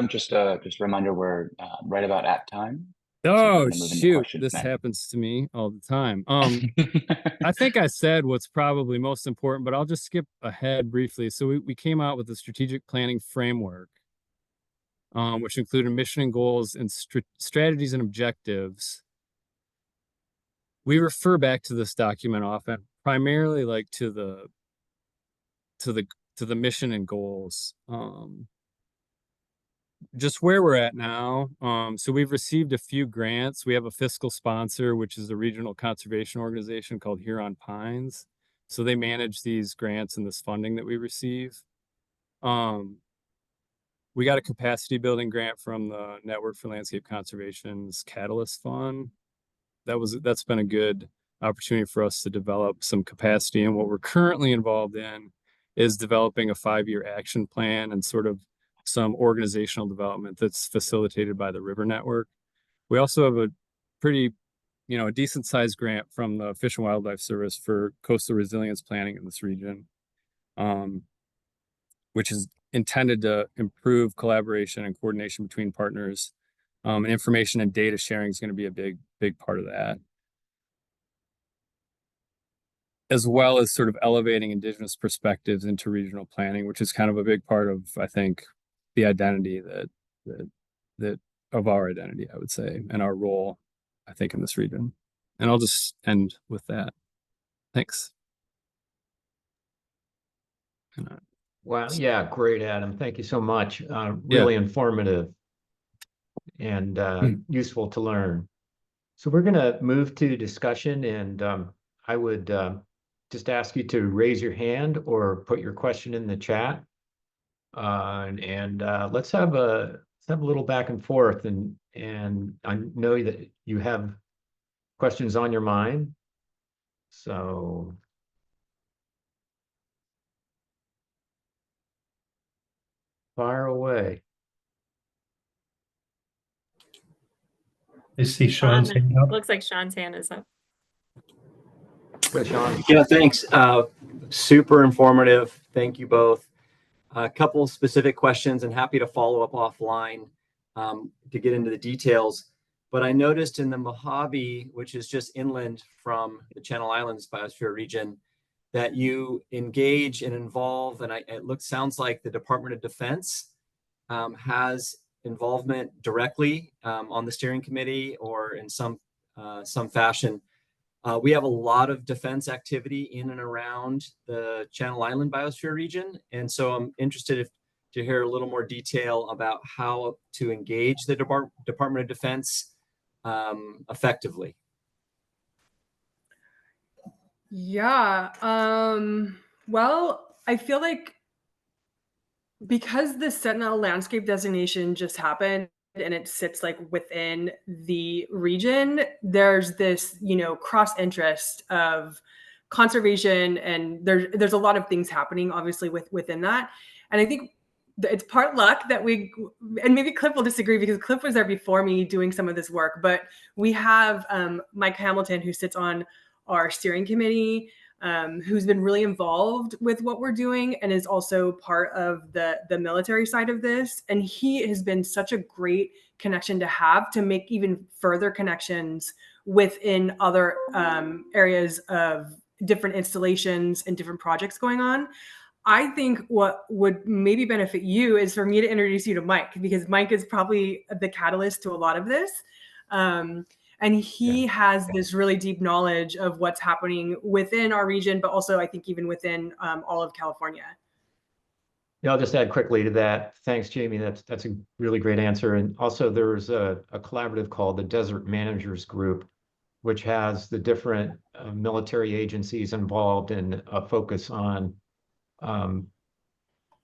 just a reminder, we're right about at time. Oh, shoot, this happens to me all the time. I think I said what's probably most important, but I'll just skip ahead briefly. So we came out with a strategic planning framework, which included mission and goals and strategies and objectives. We refer back to this document often, primarily like to the the mission and goals. Just where we're at now. So we've received a few grants. We have a fiscal sponsor, which is a regional conservation organization called Huron Pines. So they manage these grants and this funding that we receive. We got a capacity building grant from the Network for Landscape Conservation's Catalyst Fund. That's been a good opportunity for us to develop some capacity. And what we're currently involved in is developing a 5-year action plan and sort of some organizational development that's facilitated by the River Network. We also have a pretty, a decent sized grant from the Fish and Wildlife Service for coastal resilience planning in this region, which is intended to improve collaboration and coordination between partners. And information and data sharing is going to be a big part of that, as well as sort of elevating Indigenous perspectives into regional planning, which is kind of a big part of, I think, the identity that of our identity, I would say, and our role, I think, in this region. And I'll just end with that. Thanks. Wow. Yeah, great, Adam. Thank you so much. Really informative and useful to learn. So we're going to move to discussion, and I would just ask you to raise your hand or put your question in the chat. Let's have a little back and forth, and I know that you have questions on your mind, so fire away. I see Sean's hand up. Looks like Sean's hand is up. Go, Sean. Yeah, thanks. Super informative. Thank you both. A couple specific questions, and happy to follow up offline to get into the details. But I noticed in the Mojave, which is just inland from the Channel Islands Biosphere region, that you engage and involve, and sounds like the Department of Defense has involvement directly on the steering committee or in some fashion. We have a lot of defense activity in and around the Channel Island Biosphere region. And so I'm interested to hear a little more detail about how to engage the Department of Defense effectively. Yeah. Well, I feel like because the Sentinel landscape designation just happened and it sits like within the region, there's this, cross interest of conservation, and there's a lot of things happening obviously within that. And I think it's part luck that and maybe Cliff will disagree because Cliff was there before me doing some of this work, but we have Mike Hamilton, who sits on our steering committee, who's been really involved with what we're doing and is also part of the military side of this. And he has been such a great connection to have to make even further connections within other areas of different installations and different projects going on. I think what would maybe benefit you is for me to introduce you to Mike, because Mike is probably the catalyst to a lot of this. And he has this really deep knowledge of what's happening within our region, but also I think even within all of California. Yeah, I'll just add quickly to that. Thanks, Jamie. That's a really great answer. And also there's a collaborative called the Desert Managers Group, which has the different military agencies involved in a focus on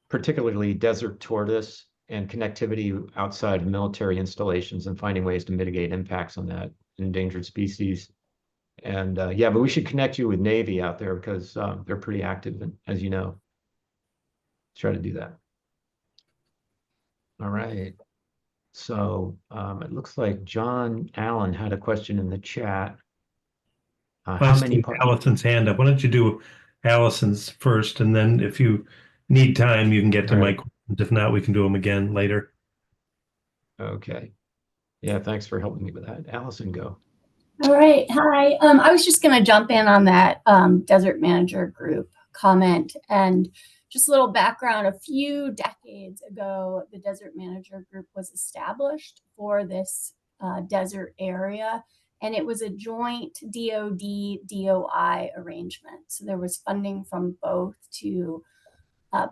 particularly desert tortoise and connectivity outside of military installations and finding ways to mitigate impacts on that endangered species. And but we should connect you with Navy out there because they're pretty active, and as you know, let's try to do that. All right. So it looks like John Allen had a question in the chat. How many? Allison's hand up. Why don't you do Allison's first, and then if you need time, you can get to my questions. If not, we can do them again later. Okay. Yeah, thanks for helping me with that. Allison, go. All right. Hi. I was just going to jump in on that Desert Manager Group comment, and just a little background. A few decades ago, the Desert Manager Group was established for this desert area, and it was a joint DoD-DOI arrangement. So there was funding from both to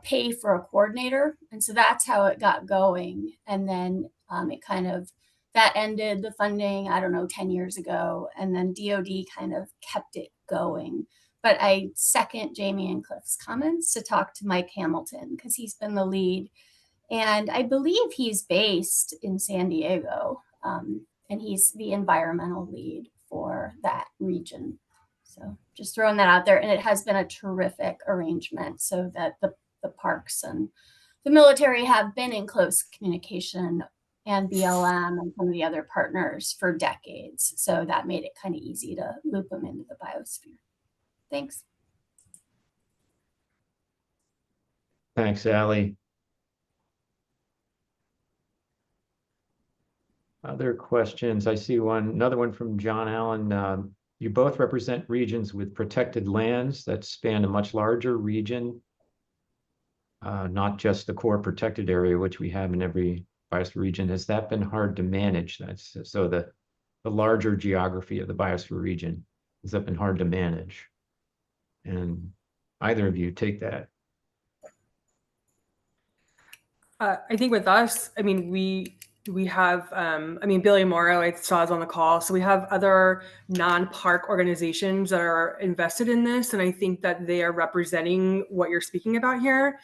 pay for a coordinator. And so that's how it got going. And then it kind of, that ended the funding, I don't know, 10 years ago. And then DOD kind of kept it going. But I second Jamie and Cliff's comments to talk to Mike Hamilton, because he's been the lead. And I believe he's based in San Diego, and he's the environmental lead for that region. So just throwing that out there. And it has been a terrific arrangement, so that the parks and the military have been in close communication, and BLM and some of the other partners for decades. So that made it kind of easy to loop them into the biosphere. Thanks. Thanks, Allie. Other questions? I see another one from John Allen. You both represent regions with protected lands that span a much larger region, not just the core protected area, which we have in every biosphere region. Has that been hard to manage? That's so the larger geography of the biosphere region, has that been hard to manage? And either of you take that. I think with us, I mean, we have, I mean, Billy Morrow, I saw is on the call. So we have other non-park organizations that are invested in this. And I think that they are representing what you're speaking about here.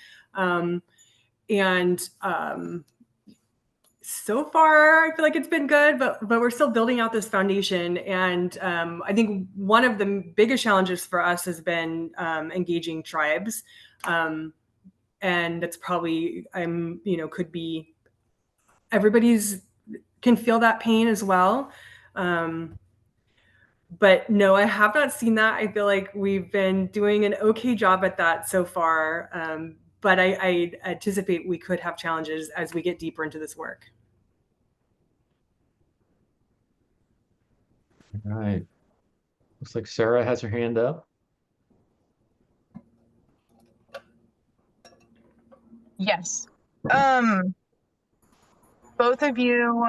So far, I feel like it's been good, but we're still building out this foundation. And I think one of the biggest challenges for us has been engaging tribes. And that's probably, could be, everybody's can feel that pain as well. But no, I have not seen that. I feel like we've been doing an okay job at that so far. But I anticipate we could have challenges as we get deeper into this work. All right. Looks like Sarah has her hand up. Yes. Both of you,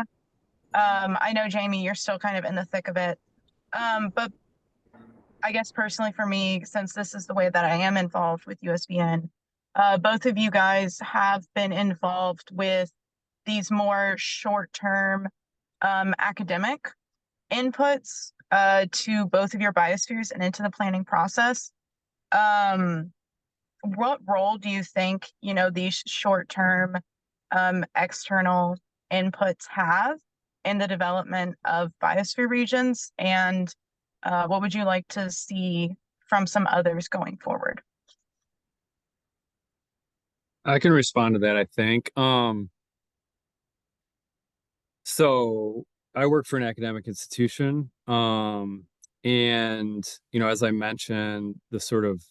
I know, Jamie, you're still kind of in the thick of it. But I guess personally for me, since this is the way that I am involved with USBN, both of you guys have been involved with these more short-term academic inputs to both of your biospheres and into the planning process. What role do you think, these short-term external inputs have in the development of biosphere regions? And what would you like to see from some others going forward? I can respond to that, I think. So I work for an academic institution. And, as I mentioned, the sort of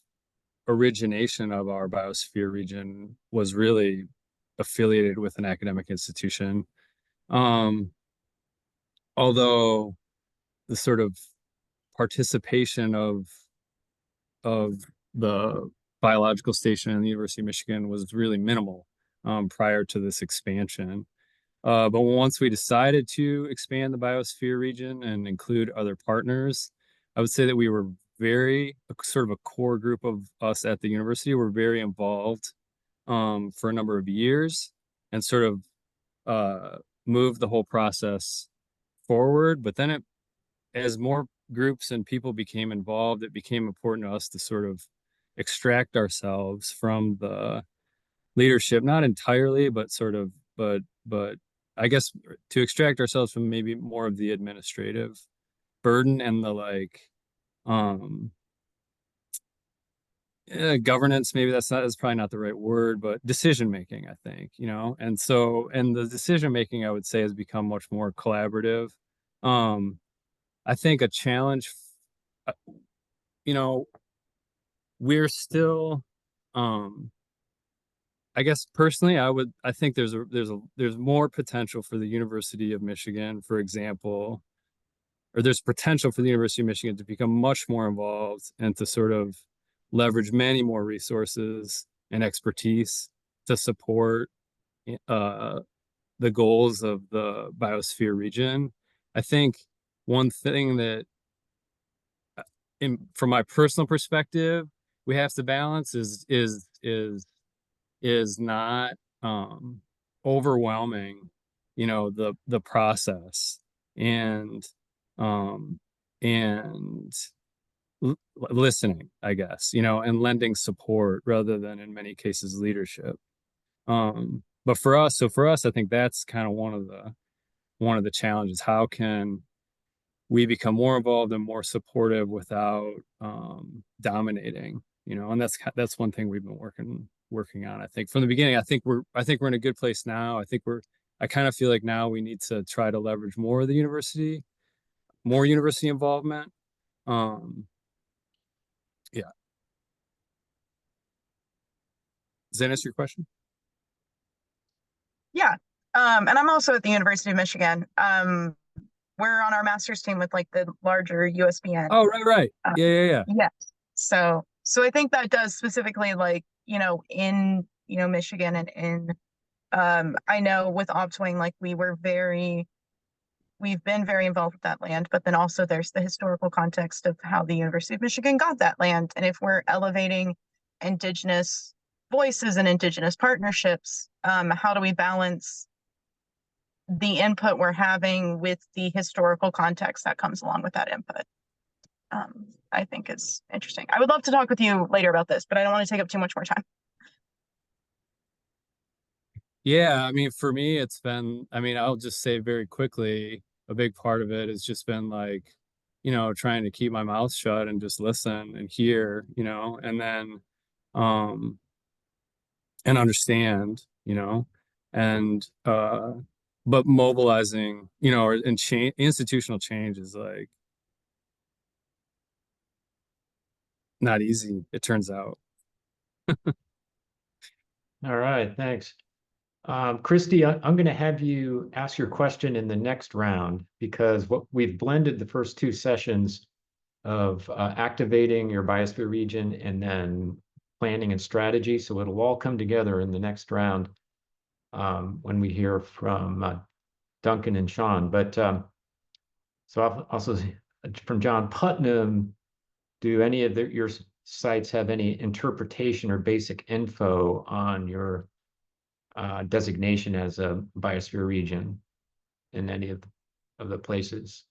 origination of our biosphere region was really affiliated with an academic institution. Although the sort of participation of the biological station in the University of Michigan was really minimal prior to this expansion. But once we decided to expand the biosphere region and include other partners, I would say that we were sort of a core group of us at the university were very involved for a number of years and sort of moved the whole process forward. But then as more groups and people became involved, it became important to us to sort of extract ourselves from the leadership, not entirely, but sort of, but I guess to extract ourselves from maybe more of the administrative burden and the governance, maybe that's probably not the right word, but decision making, I think, and the decision making, I would say, has become much more collaborative. I think a challenge, we're still, I guess personally, I think there's more potential for the University of Michigan, for example, or there's potential for the University of Michigan to become much more involved and to sort of leverage many more resources and expertise to support the goals of the biosphere region. I think one thing that, from my personal perspective, we have to balance is is not overwhelming, you know, the process and and listening, I guess, you know, and lending support rather than in many cases leadership. But for us, I think that's kind of one of the challenges. How can we become more involved and more supportive without dominating, you know? And that's one thing we've been working on. I think from the beginning, I think we're in a good place now. I kind of feel like now we need to try to leverage more of the university involvement. Yeah. Does that answer your question? Yeah. And I'm also at the University of Michigan. We're on our master's team with like the larger USBN. Oh, right. Yeah. Yeah. So I think that does specifically like, you know, in, you know, Michigan and in, I know with Opswing, like we've been very involved with that land, but then also there's the historical context of how the University of Michigan got that land. And if we're elevating Indigenous voices and Indigenous partnerships, how do we balance the input we're having with the historical context that comes along with that input? I think is interesting. I would love to talk with you later about this, but I don't want to take up too much more time. Yeah, I mean, for me, I'll just say very quickly, a big part of it has just been like, you know, trying to keep my mouth shut and just listen and hear, you know, and then, and understand, you know, and, but mobilizing, you know, and institutional change is like not easy, it turns out. All right, thanks. Christy, I'm going to have you ask your question in the next round because we've blended the first two sessions of activating your biosphere region and then planning and strategy. So it'll all come together in the next round when we hear from Duncan and Sean. But so I'll also from John Putnam, do any of your sites have any interpretation or basic info on your designation as a biosphere region in any of the places?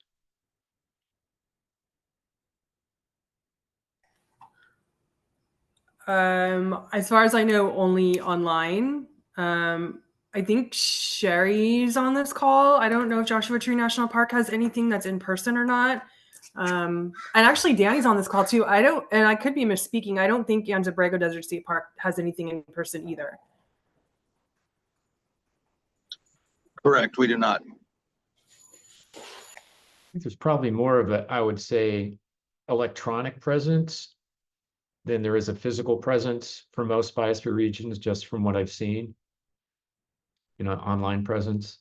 As far as I know, only online. I think Sherry's on this call. I don't know if Joshua Tree National Park has anything that's in person or not. And actually Danny's on this call too. And I could be misspeaking. I don't think Anza-Borrego Desert State Park has anything in person either. Correct, we do not. I think there's probably more of a, I would say, electronic presence than there is a physical presence for most biosphere regions, just from what I've seen. You know, online presence,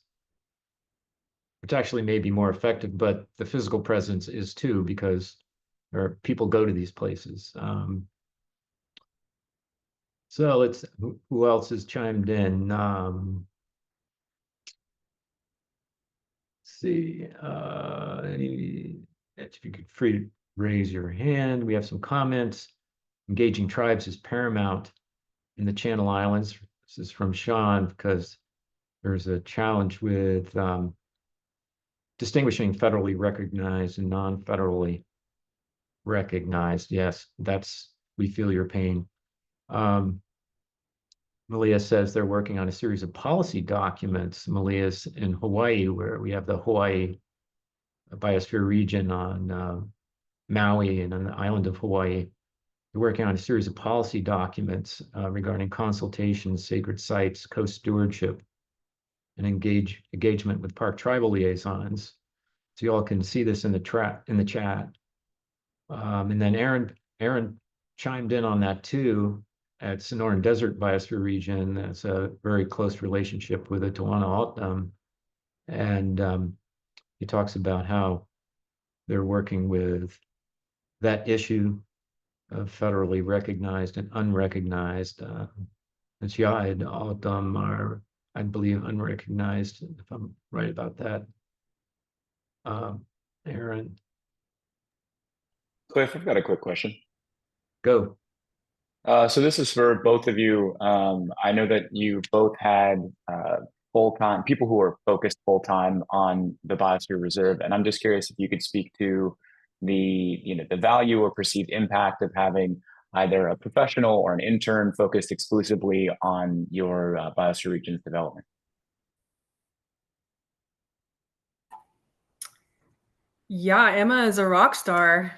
which actually may be more effective, but the physical presence is too, because people go to these places. So who else has chimed in? Let's see, if you could free to raise your hand. We have some comments. Engaging tribes is paramount in the Channel Islands. This is from Sean, because there's a challenge with distinguishing federally recognized and non-federally recognized. Yes, we feel your pain. Malia says they're working on a series of policy documents. Malia's in Hawaii, where we have the Hawaii Biosphere region on Maui and on the island of Hawaii. They're working on a series of policy documents regarding consultations, sacred sites, co-stewardship, and engagement with park tribal liaisons. So you all can see this in the chat. And then Aaron chimed in on that too. At Sonoran Desert Biosphere region, that's a very close relationship with the Tawana O'odham. And he talks about how they're working with that issue of federally recognized and unrecognized. The Chiaid O'odham are, I believe, unrecognized, if I'm right about that. Aaron. Cliff, I've got a quick question. Go. So this is for both of you. I know that you both had full-time people who are focused full-time on the Biosphere Reserve, and I'm just curious if you could speak to the value or perceived impact of having either a professional or an intern focused exclusively on your Biosphere region's development. Yeah, Emma is a rock star.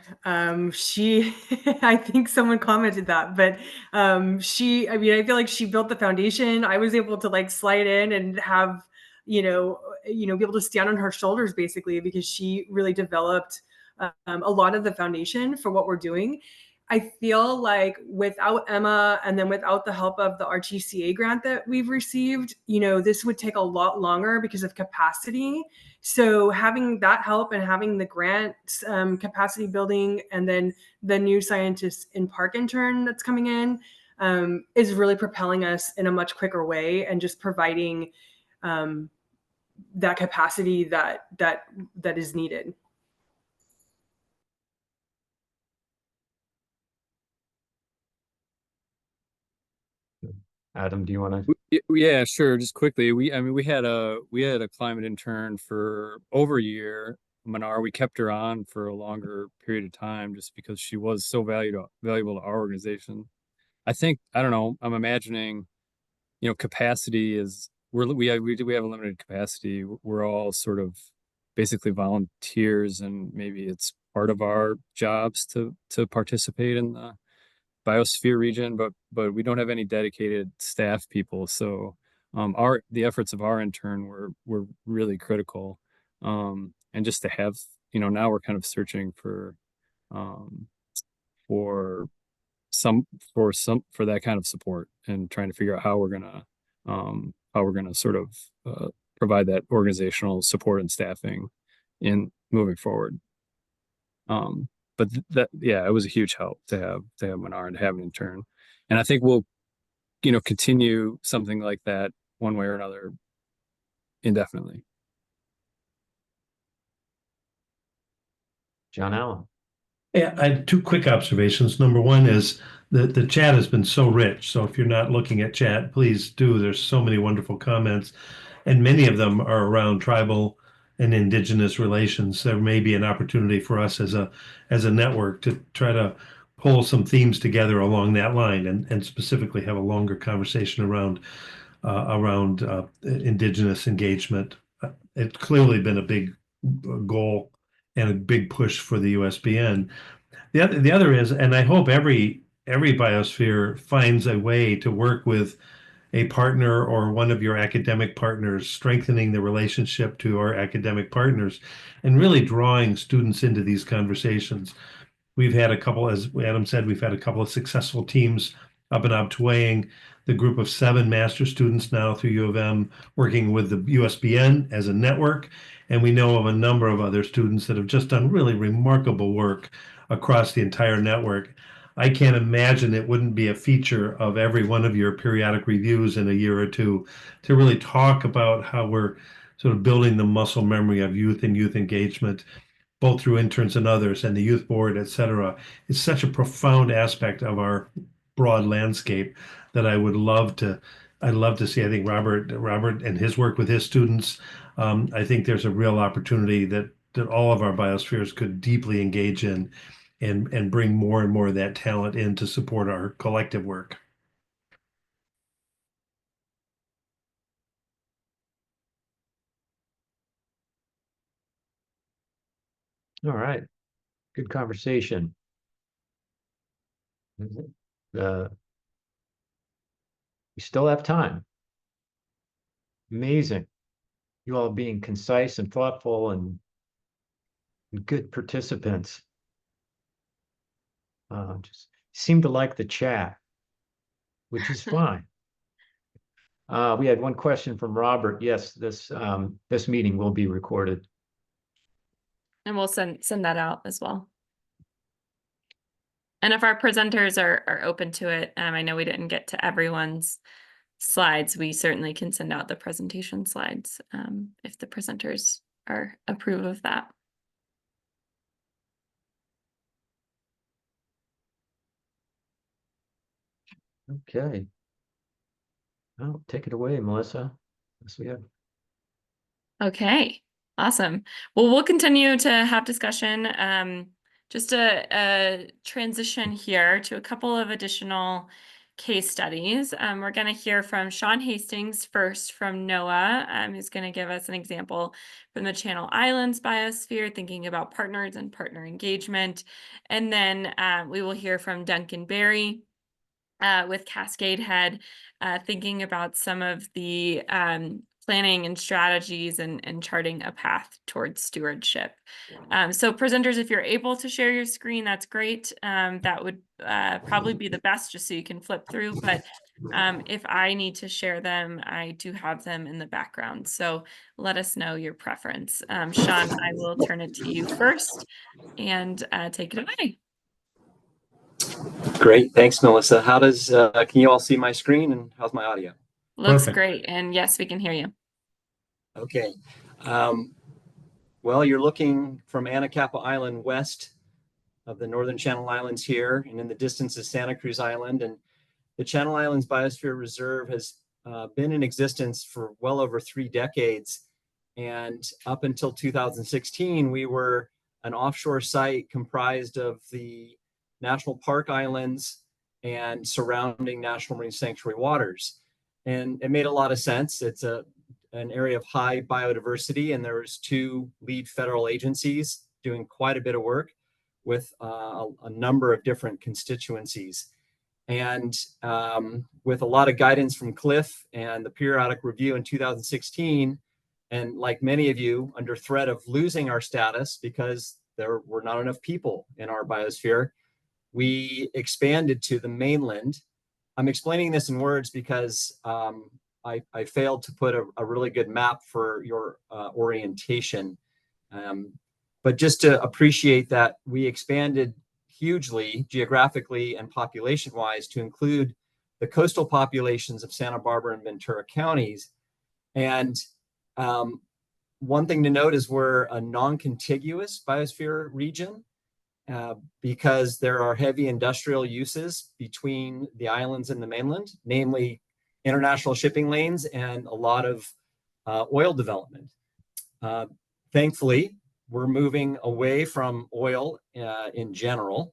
She, I think someone commented that, but I mean, I feel like she built the foundation. I was able to like slide in and have, be able to stand on her shoulders basically because she really developed a lot of the foundation for what we're doing. I feel like without Emma and then without the help of the RTCA grant that we've received, this would take a lot longer because of capacity. So having that help and having the grant capacity building and then the new scientist in park intern that's coming in is really propelling us in a much quicker way and just providing that capacity that is needed. Adam, do you want to? Yeah, sure. Just quickly, we had a climate intern for over a year. Manar, we kept her on for a longer period of time just because she was so valuable to our organization. I don't know, I'm imagining, capacity is we have a limited capacity. We're all sort of basically volunteers, and maybe it's part of our jobs to participate in the Biosphere region, but we don't have any dedicated staff people. So the efforts of our intern were really critical. And just to have, now we're kind of searching for that kind of support and trying to figure out how we're gonna sort of provide that organizational support and staffing in moving forward. But it was a huge help to have Manar and to have an intern, and I think we'll continue something like that one way or another indefinitely. John Allen. Yeah, I had two quick observations. Number one is the chat has been so rich. So if you're not looking at chat, please do. There's so many wonderful comments, and many of them are around tribal and indigenous relations. There may be an opportunity for us as a network to try to pull some themes together along that line and specifically have a longer conversation around indigenous engagement. It's clearly been a big goal and a big push for the USBN. The other is, and I hope every biosphere finds a way to work with a partner or one of your academic partners, strengthening the relationship to our academic partners and really drawing students into these conversations. We've had a couple, as Adam said, we've had a couple of successful teams up in Abtwaying, the group of 7 master students now through U of M working with the USBN as a network. And we know of a number of other students that have just done really remarkable work across the entire network. I can't imagine it wouldn't be a feature of every one of your periodic reviews in a year or two to really talk about how we're sort of building the muscle memory of youth and youth engagement, both through interns and others and the youth board, et cetera. It's such a profound aspect of our broad landscape that I'd love to see. I think Robert and his work with his students, I think there's a real opportunity that all of our biospheres could deeply engage in and bring more and more of that talent in to support our collective work. All right. Good conversation. We still have time. Amazing. You all being concise and thoughtful and good participants. Just seem to like the chat, which is fine. We had one question from Robert. Yes, this meeting will be recorded. And we'll send that out as well. And if our presenters are open to it, I know we didn't get to everyone's slides. We certainly can send out the presentation slides if the presenters approve of that. Okay. Oh, take it away, Melissa. Yes, we have. Okay, awesome. Well, we'll continue to have discussion. Just a transition here to a couple of additional case studies. We're going to hear from Sean Hastings first from NOAA, who's going to give us an example from the Channel Islands Biosphere, thinking about partners and partner engagement. And then we will hear from Duncan Berry with Cascade Head, thinking about some of the planning and strategies and charting a path towards stewardship. So presenters, if you're able to share your screen, that's great. That would probably be the best just so you can flip through. But if I need to share them, I do have them in the background. So let us know your preference. Sean, I will turn it to you first and take it away. Great. Thanks, Melissa. How does, can you all see my screen and how's my audio? Looks Perfect. great. And yes, we can hear you. Okay. Well, you're looking from Anacapa Island west of the Northern Channel Islands here, and in the distance is Santa Cruz Island. And the Channel Islands Biosphere Reserve has been in existence for well over 3 decades. And up until 2016, we were an offshore site comprised of the National Park Islands and surrounding National Marine Sanctuary waters. And it made a lot of sense. It's an area of high biodiversity, and there was 2 lead federal agencies doing quite a bit of work with a number of different constituencies. And with a lot of guidance from Cliff and the periodic review in 2016, and like many of you, under threat of losing our status because there were not enough people in our biosphere, we expanded to the mainland. I'm explaining this in words because I failed to put a really good map for your orientation. But just to appreciate that we expanded hugely geographically and population-wise to include the coastal populations of Santa Barbara and Ventura counties. And one thing to note is we're a non-contiguous biosphere region because there are heavy industrial uses between the islands and the mainland, namely international shipping lanes and a lot of oil development. Thankfully, we're moving away from oil in general,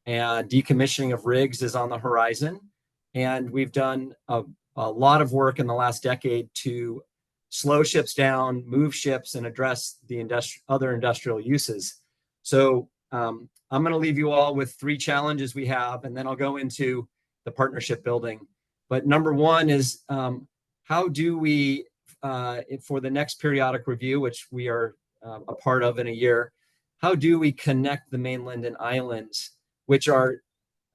and decommissioning of rigs is on the horizon. And we've done a lot of work in the last decade to slow ships down, move ships, and address the other industrial uses. So I'm going to leave you all with 3 challenges we have, and then I'll go into the partnership building. But number 1 is how do we, for the next periodic review, which we are a part of in a year, how do we connect the mainland and islands, which are,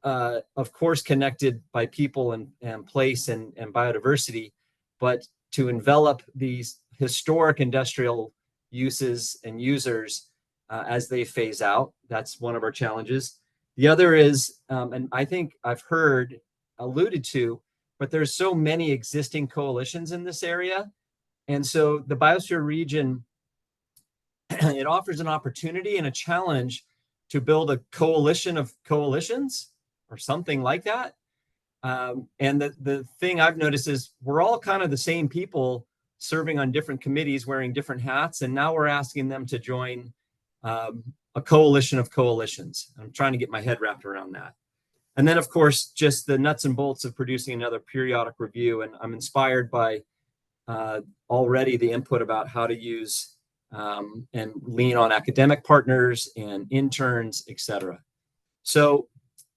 of course, connected by people and place and biodiversity, but to envelop these historic industrial uses and users as they phase out? That's one of our challenges. The other is, and I think I've heard alluded to, but there's so many existing coalitions in this area. And so the biosphere region, it offers an opportunity and a challenge to build a coalition of coalitions or something like that. And the thing I've noticed is we're all kind of the same people serving on different committees, wearing different hats. And now we're asking them to join a coalition of coalitions. I'm trying to get my head wrapped around that. And then, of course, just the nuts and bolts of producing another periodic review. And I'm inspired by already the input about how to use and lean on academic partners and interns, etc. So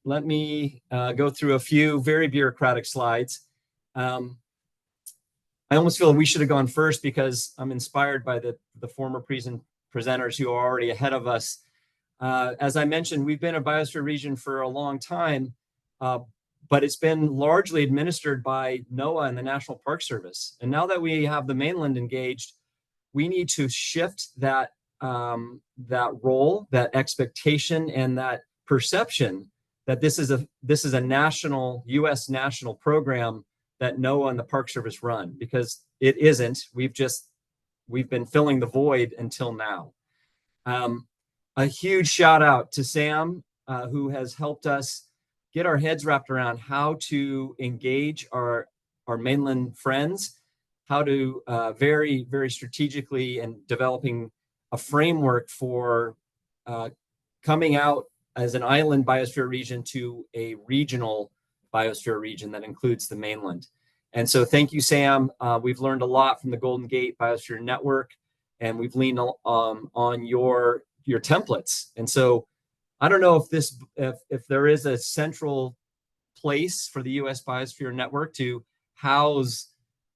let me go through a few very bureaucratic slides. I almost feel we should have gone first because I'm inspired by the former presenters who are already ahead of us. As I mentioned, we've been a biosphere region for a long time, but it's been largely administered by NOAA and the National Park Service. And now that we have the mainland engaged, we need to shift that role, that expectation, and that perception that this is a national, U.S. national program that NOAA and the Park Service run, because it isn't. We've been filling the void until now. A huge shout out to Sam, who has helped us get our heads wrapped around how to engage our mainland friends, how to very, very strategically and developing a framework for coming out as an island biosphere region to a regional biosphere region that includes the mainland. And so thank you, Sam. We've learned a lot from the Golden Gate Biosphere Network, and we've leaned on your templates. And so I don't know if there is a central place for the US Biosphere Network to house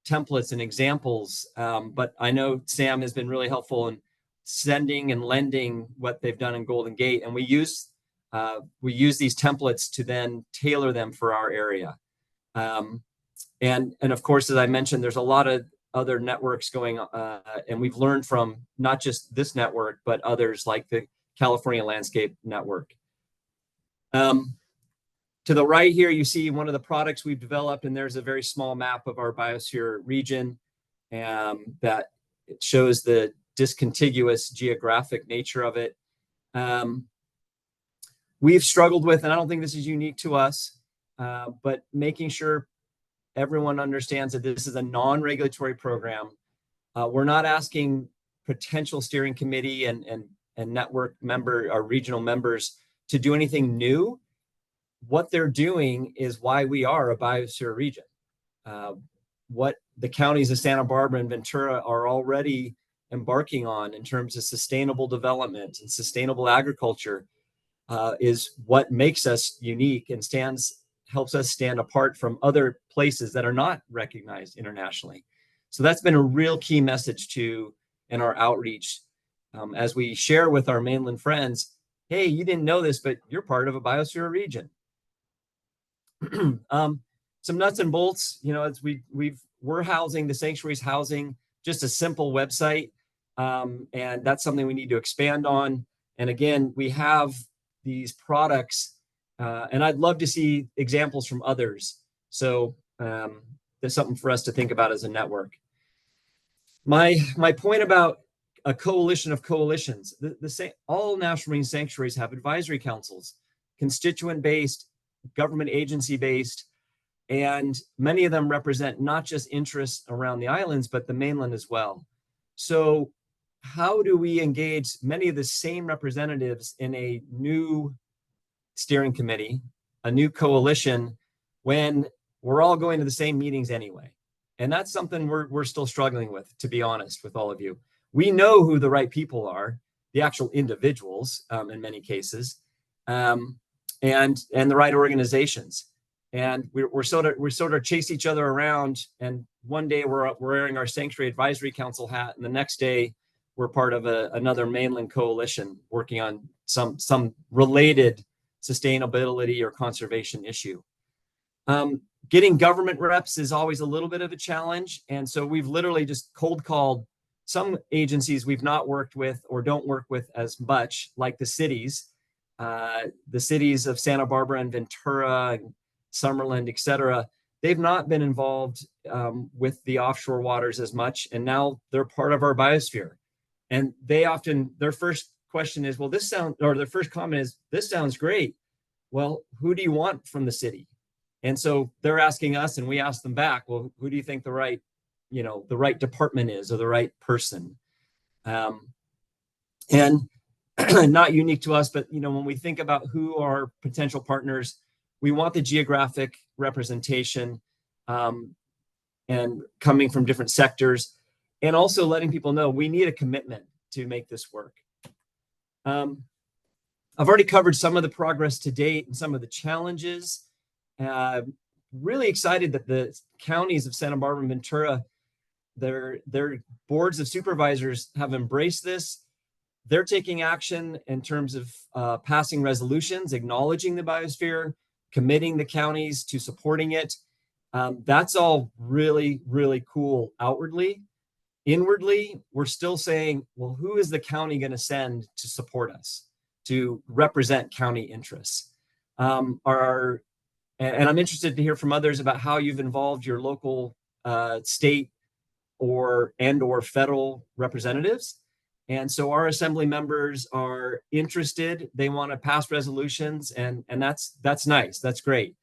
templates and examples, but I know Sam has been really helpful in sending and lending what they've done in Golden Gate, and we use these templates to then tailor them for our area. And of course, as I mentioned, there's a lot of other networks going on, and we've learned from not just this network, but others like the California Landscape Network. To the right here, you see one of the products we've developed, and there's a very small map of our biosphere region that it shows the discontiguous geographic nature of it. We've struggled with, and I don't think this is unique to us, but making sure everyone understands that this is a non-regulatory program. We're not asking potential steering committee and network member or regional members to do anything new. What they're doing is why we are a biosphere region. What the counties of Santa Barbara and Ventura are already embarking on in terms of sustainable development and sustainable agriculture is what makes us unique and helps us stand apart from other places that are not recognized internationally. So that's been a real key message in our outreach as we share with our mainland friends, hey, you didn't know this, but you're part of a biosphere region. Some nuts and bolts, as we're housing, the sanctuary's housing just a simple website, and that's something we need to expand on. And again, we have these products, and I'd love to see examples from others. So there's something for us to think about as a network. My point about a coalition of coalitions, all national marine sanctuaries have advisory councils, constituent-based, government agency-based, and many of them represent not just interests around the islands, but the mainland as well. So how do we engage many of the same representatives in a new steering committee, a new coalition, when we're all going to the same meetings anyway? And that's something we're still struggling with, to be honest with all of you. We know who the right people are, the actual individuals in many cases, and the right organizations. And we're sort of chase each other around. And one day we're wearing our Sanctuary Advisory Council hat, and the next day we're part of another mainland coalition working on some related sustainability or conservation issue. Getting government reps is always a little bit of a challenge. And so we've literally just cold called some agencies we've not worked with or don't work with as much, like the cities of Santa Barbara and Ventura, and Summerland, et cetera. They've not been involved with the offshore waters as much, and now they're part of our biosphere. And their first question is, well, their first comment is, this sounds great. Well, who do you want from the city? And so they're asking us, and we ask them back, well, who do you think the right department is, or the right person? And not unique to us, but when we think about who are potential partners, we want the geographic representation and coming from different sectors, and also letting people know we need a commitment to make this work. I've already covered some of the progress to date and some of the challenges. Really excited that the counties of Santa Barbara and Ventura, their boards of supervisors have embraced this. They're taking action in terms of passing resolutions, acknowledging the biosphere, committing the counties to supporting it. That's all really, really cool outwardly. Inwardly, we're still saying, well, who is the county going to send to support us, to represent county interests? And I'm interested to hear from others about how you've involved your local, state, or federal representatives. And so our assembly members are interested. They want to pass resolutions, and that's nice. That's great.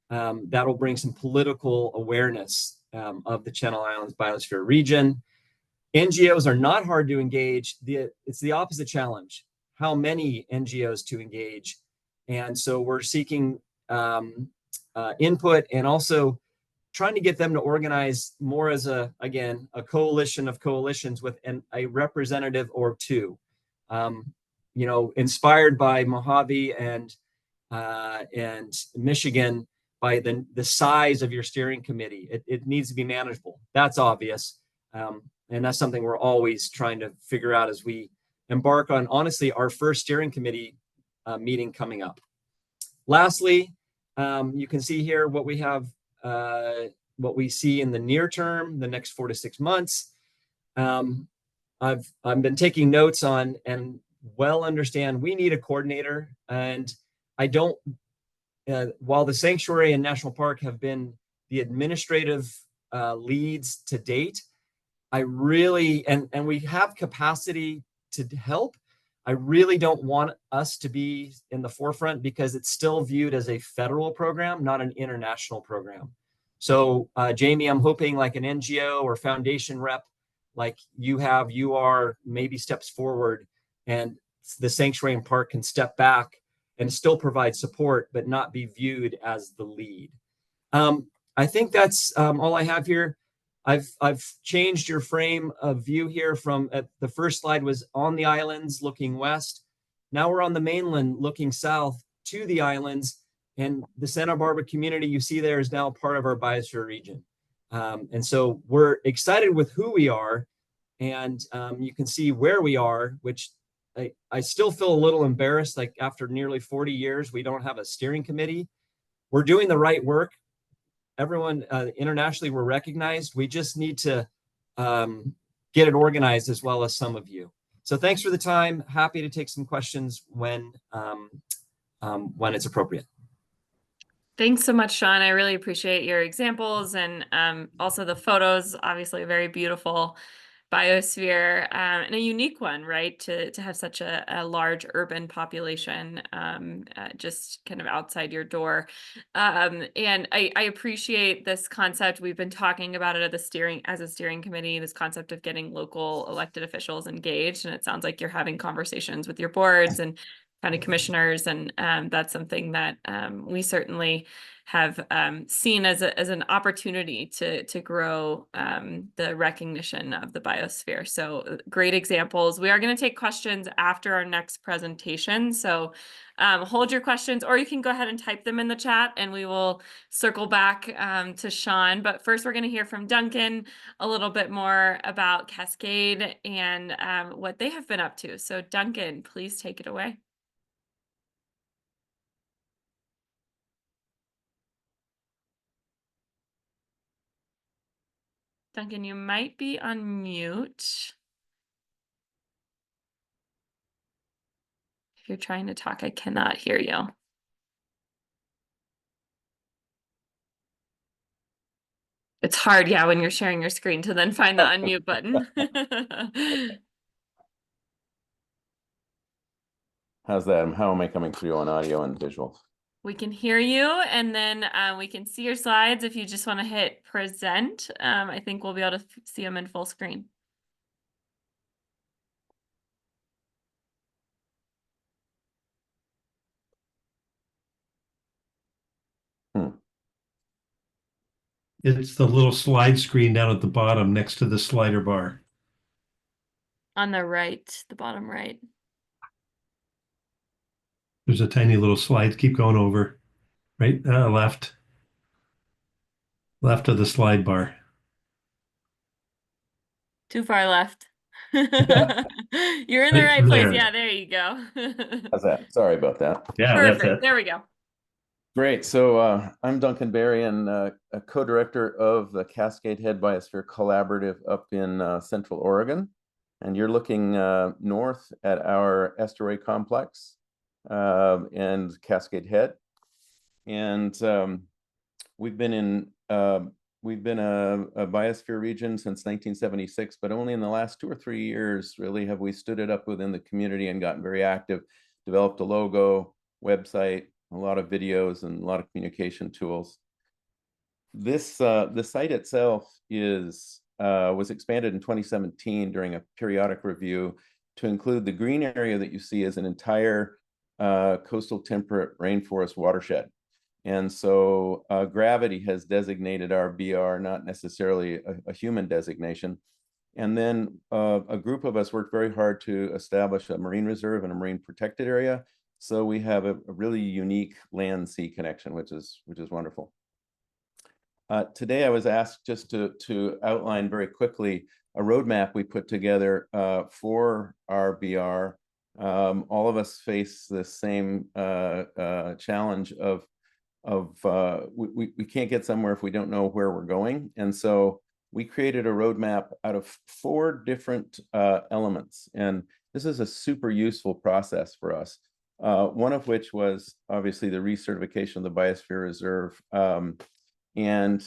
That'll bring some political awareness of the Channel Islands Biosphere region. NGOs are not hard to engage. It's the opposite challenge. How many NGOs to engage? And so we're seeking input and also trying to get them to organize more as a coalition of coalitions with a representative or two. Inspired by Mojave and Michigan, by the size of your steering committee. It needs to be manageable. That's obvious. And that's something we're always trying to figure out as we embark on, honestly, our first steering committee meeting coming up. Lastly, you can see here what we have, what we see in the near term, the next 4 to 6 months. I've been taking notes on and well understand we need a coordinator. And I don't, while the sanctuary and national park have been the administrative leads to date, I really, and we have capacity to help. I really don't want us to be in the forefront because it's still viewed as a federal program, not an international program. So Jamie, I'm hoping like an NGO or foundation rep like you are maybe steps forward, and the sanctuary and park can step back and still provide support, but not be viewed as the lead. I think that's all I have here. I've changed your frame of view here from the first slide was on the islands looking west. Now we're on the mainland looking south to the islands, and the Santa Barbara community you see there is now part of our biosphere region. And so we're excited with who we are, and you can see where we are, which I still feel a little embarrassed, like after nearly 40 years, we don't have a steering committee. We're doing the right work. Everyone internationally, we're recognized. We just need to get it organized as well as some of you. So thanks for the time. Happy to take some questions when it's appropriate. Thanks so much, Sean. I really appreciate your examples and also the photos, obviously a very beautiful biosphere and a unique one, right? To have such a large urban population just kind of outside your door. And I appreciate this concept. We've been talking about it at as a steering committee, this concept of getting local elected officials engaged. And it sounds like you're having conversations with your boards and county commissioners, and that's something that we certainly have seen as an opportunity to grow the recognition of the biosphere. So great examples. We are going to take questions after our next presentation. So hold your questions, or you can go ahead and type them in the chat and we will circle back to Sean. But first we're going to hear from Duncan a little bit more about Cascade and what they have been up to. So Duncan, please take it away. Duncan, you might be on mute. If you're trying to talk, I cannot hear you. It's hard, yeah, when you're sharing your screen to then find the unmute button. How's that? How am I coming through on audio and visuals? We can hear you, and then we can see your slides. If you just want to hit present, I think we'll be able to see them in full screen. It's the little slide screen down at the bottom next to the slider bar. On the right, the bottom right. There's a tiny little slide. Keep going over. Right, left of the slide bar. Too far left. You're in the right place. Yeah, there you go. How's that? Sorry about that. Yeah, perfect. that's it. There we go. Great. So I'm Duncan Berry, and a co-director of the Cascade Head Biosphere Collaborative up in Central Oregon. And you're looking north at our estuary complex and Cascade Head. And we've been in we've been a biosphere region since 1976, but only in the last 2 or 3 years really have we stood it up within the community and gotten very active, developed a logo, website, a lot of videos, and a lot of communication tools. This the site itself was expanded in 2017 during a periodic review to include the green area that you see as an entire coastal temperate rainforest watershed. And so Gravity has designated our BR, not necessarily a human designation. And then a group of us worked very hard to establish a marine reserve and a marine protected area. So we have a really unique land-sea connection, which is wonderful. Today I was asked just to outline very quickly a roadmap we put together for our BR. All of us face the same challenge of we can't get somewhere if we don't know where we're going. And so we created a roadmap out of 4 different elements. And this is a super useful process for us. One of which was obviously the recertification of the Biosphere Reserve. And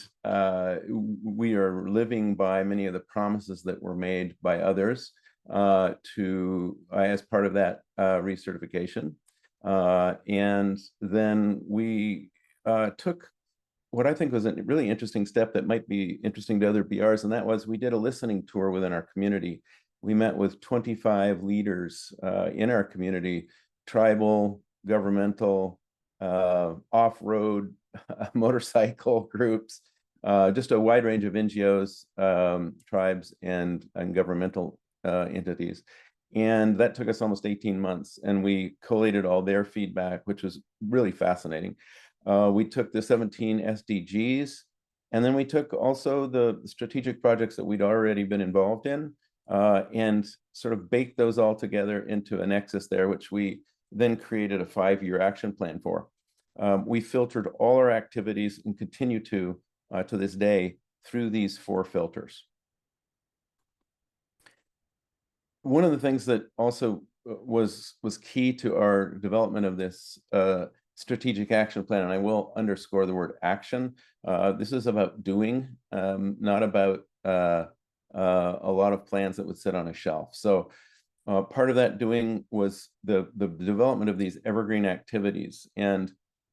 we are living by many of the promises that were made by others as part of that recertification. And then we took what I think was a really interesting step that might be interesting to other BRs, and that was we did a listening tour within our community. We met with 25 leaders in our community, tribal, governmental, off-road, motorcycle groups, just a wide range of NGOs, tribes, and governmental entities. And that took us almost 18 months, and we collated all their feedback, which was really fascinating. We took the 17 SDGs, and then we took also the strategic projects that we'd already been involved in, and sort of baked those all together into a nexus there, which we then created a 5-year action plan for. We filtered all our activities and continue to this day through these 4 filters. One of the things that also was key to our development of this strategic action plan, and I will underscore the word action. This is about doing, not about a lot of plans that would sit on a shelf. So part of that doing was the development of these evergreen activities. And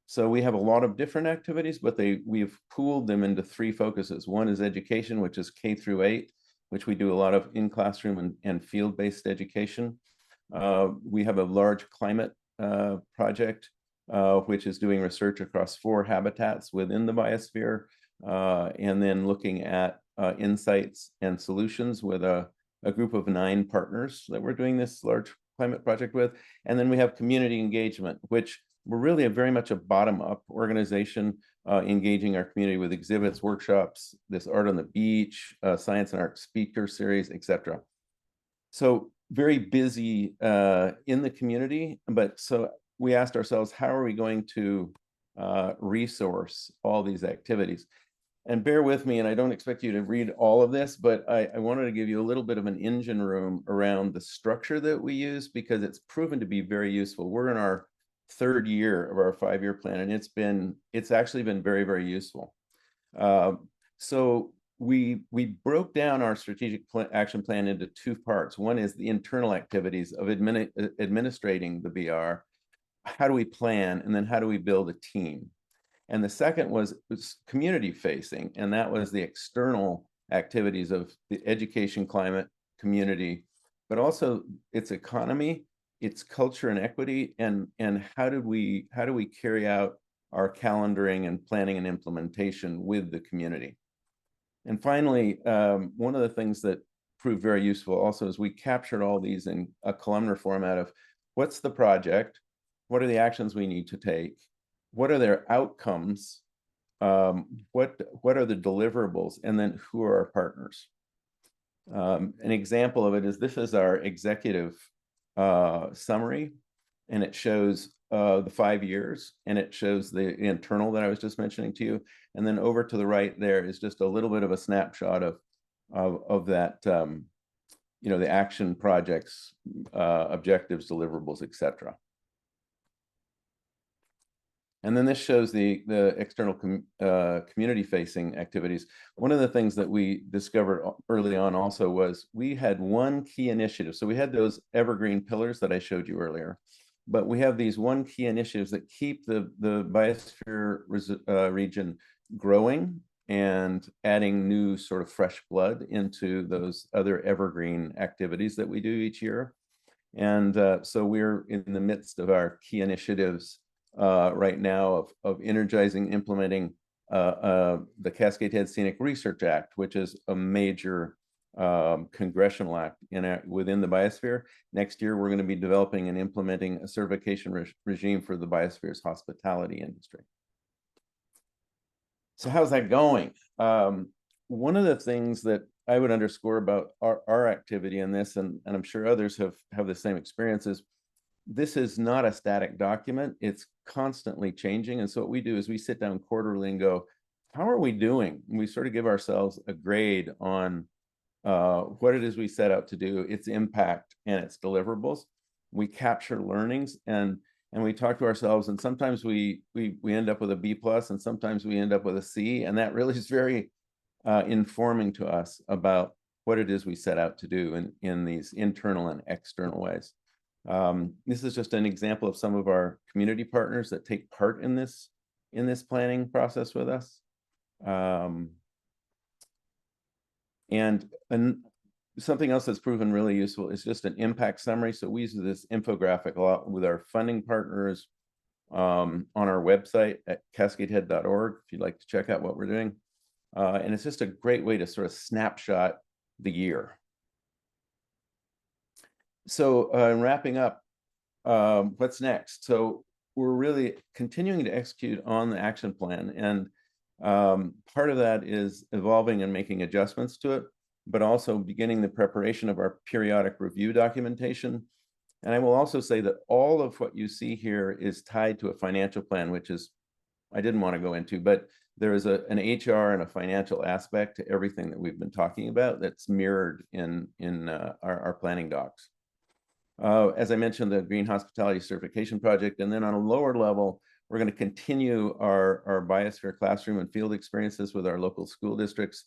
so we have a lot of different activities, but we've pooled them into 3 focuses. One is education, which is K through 8, which we do a lot of in-classroom and field-based education. We have a large climate project, which is doing research across 4 habitats within the biosphere, and then looking at insights and solutions with a group of 9 partners that we're doing this large climate project with. And then we have community engagement, which we're really very much a bottom-up organization, engaging our community with exhibits, workshops, this art on the beach, science and art speaker series, etc. So very busy in the community, but so we asked ourselves, how are we going to resource all these activities? And bear with me, and I don't expect you to read all of this, but I wanted to give you a little bit of an engine room around the structure that we use, because it's proven to be very useful. We're in our 3rd year of our 5-year plan, and it's actually been very, very useful. So we broke down our strategic action plan into 2 parts. One is the internal activities of administrating the BR. How do we plan, and then how do we build a team? And the second was community facing, and that was the external activities of the education, climate, community, but also its economy, its culture and equity, and how do we carry out our calendaring and planning and implementation with the community. And finally, one of the things that proved very useful also is we captured all these in a columnar format of what's the project, what are the actions we need to take, what are their outcomes, what are the deliverables, and then who are our partners. An example of it is this is our executive summary, and it shows the 5 years, and it shows the internal that I was just mentioning to you, and then over to the right there is just a little bit of a snapshot of that, the action projects, objectives, deliverables, etc. And then this shows the external community facing activities. One of the things that we discovered early on also was we had one key initiative. So we had those evergreen pillars that I showed you earlier, but we have these one key initiatives that keep the biosphere region growing and adding new sort of fresh blood into those other evergreen activities that we do each year. And so we're in the midst of our key initiatives right now of energizing, implementing the Cascade Head Scenic Research Act, which is a major congressional act within the biosphere. Next year, we're going to be developing and implementing a certification regime for the biosphere's hospitality industry. So how's that going? One of the things that I would underscore about our activity in this, and I'm sure others have the same experiences, this is not a static document. It's constantly changing. And so what we do is we sit down quarterly and go, how are we doing? And we sort of give ourselves a grade on what it is we set out to do, its impact and its deliverables. We capture learnings and we talk to ourselves, and sometimes we end up with a B+, and sometimes we end up with a C, and that really is very informing to us about what it is we set out to do in these internal and external ways. This is just an example of some of our community partners that take part in this planning process with us. And something else that's proven really useful is just an impact summary. So we use this infographic a lot with our funding partners on our website at cascadehead.org if you'd like to check out what we're doing. And it's just a great way to sort of snapshot the year. So wrapping up, what's next? So we're really continuing to execute on the action plan. And part of that is evolving and making adjustments to it, but also beginning the preparation of our periodic review documentation. And I will also say that all of what you see here is tied to a financial plan, which is, I didn't want to go into, but there is an HR and a financial aspect to everything that we've been talking about that's mirrored in our planning docs. As I mentioned, the Green Hospitality Certification Project, and then on a lower level, we're going to continue our Biosphere classroom and field experiences with our local school districts.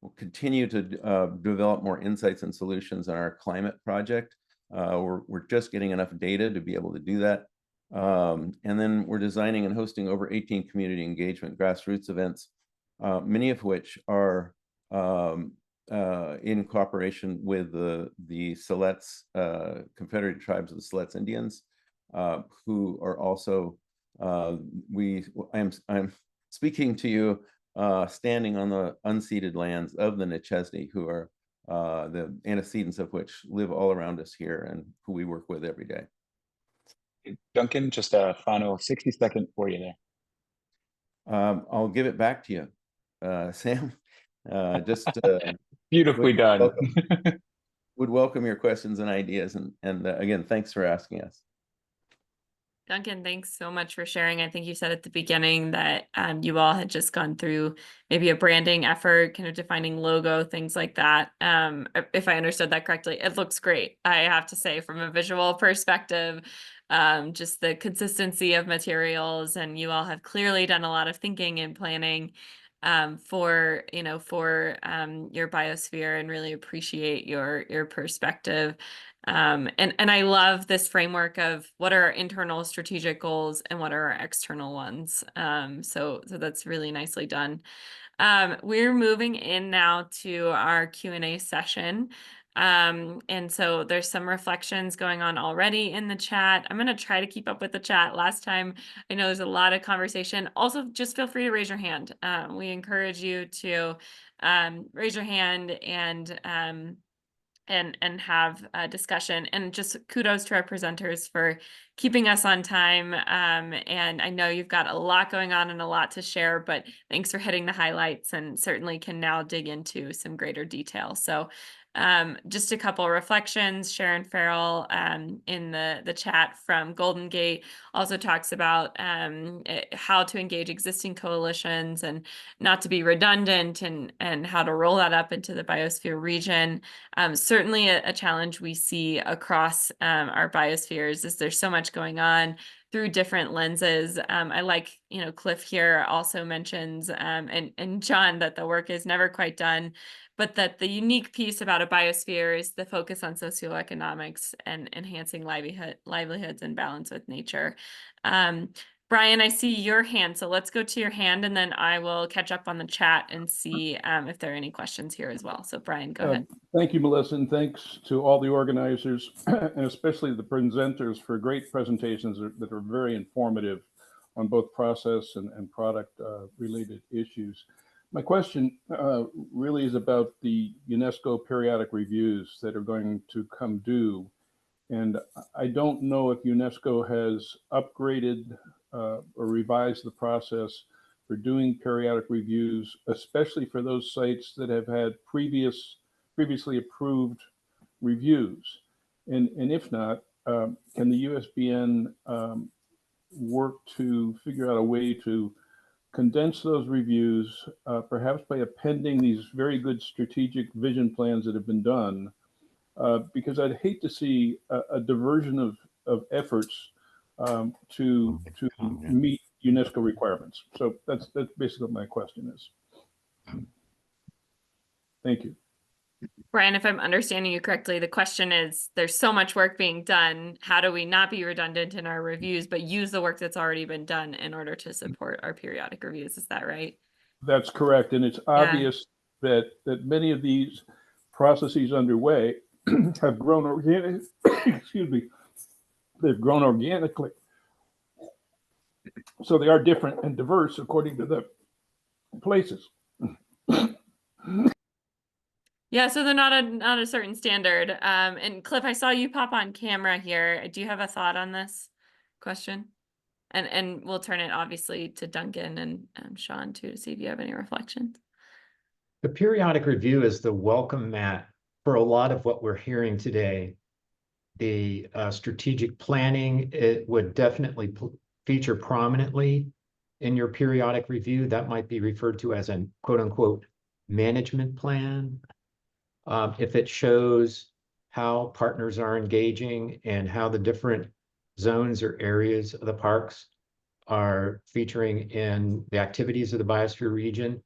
We'll continue to develop more insights and solutions on our climate project. We're just getting enough data to be able to do that. And then we're designing and hosting over 18 community engagement grassroots events, many of which are in cooperation with the Siletz, Confederated Tribes of the Siletz Indians, who are also, I'm speaking to you standing on the unceded lands of the Nechesney, who are the antecedents of which live all around us here and who we work with every day. Duncan, just a final 60-second for you there. I'll give it back to you, Sam. Just beautifully done. Would welcome your questions and ideas, and again, thanks for asking us. Duncan, thanks so much for sharing. I think you said at the beginning that you all had just gone through maybe a branding effort, kind of defining logo, things like that. If I understood that correctly, it looks great. I have to say, from a visual perspective, just the consistency of materials, and you all have clearly done a lot of thinking and planning for your biosphere, and really appreciate your perspective. And I love this framework of what are our internal strategic goals and what are our external ones. So that's really nicely done. We're moving in now to our Q&A session. And so there's some reflections going on already in the chat. I'm going to try to keep up with the chat. Last time, I know there's a lot of conversation. Also, just feel free to raise your hand. We encourage you to raise your hand and have a discussion. And just kudos to our presenters for keeping us on time. And I know you've got a lot going on and a lot to share, but thanks for hitting the highlights, and certainly can now dig into some greater detail. So just a couple of reflections. Sharon Farrell in the chat from Golden Gate also talks about how to engage existing coalitions and not to be redundant, and how to roll that up into the biosphere region. Certainly a challenge we see across our biospheres is there's so much going on. through different lenses. I like, Cliff here also mentions, and John, that the work is never quite done, but that the unique piece about a biosphere is the focus on socioeconomics and enhancing livelihoods and balance with nature. Brian, I see your hand, so let's go to your hand, and then I will catch up on the chat and see if there are any questions here as well. So Brian, go ahead. Thank you, Melissa, and thanks to all the organizers and especially the presenters for great presentations that are very informative on both process and product related issues. My question really is about the UNESCO periodic reviews that are going to come due. And I don't know if UNESCO has upgraded or revised the process for doing periodic reviews, especially for those sites that have had previously approved reviews. And if not, can the USBN work to figure out a way to condense those reviews, perhaps by appending these very good strategic vision plans that have been done, because I'd hate to see a diversion of efforts to meet UNESCO requirements. So that's basically what my question is. Thank you. Brian, if I'm understanding you correctly, the question is, there's so much work being done. How do we not be redundant in our reviews, but use the work that's already been done in order to support our periodic reviews? Is that right? That's correct. And it's obvious that many of these processes underway have grown organically. Excuse me. They've grown organically. So they are different and diverse according to the places. Yeah, so they're not a certain standard. And Cliff, I saw you pop on camera here. Do you have a thought on this question? And we'll turn it obviously to Duncan and Sean too, to see if you have any reflections. The periodic review is the welcome mat for a lot of what we're hearing today. The strategic planning, it would definitely feature prominently in your periodic review. That might be referred to as a quote unquote management plan. If it shows how partners are engaging and how the different zones or areas of the parks are featuring in the activities of the biosphere region.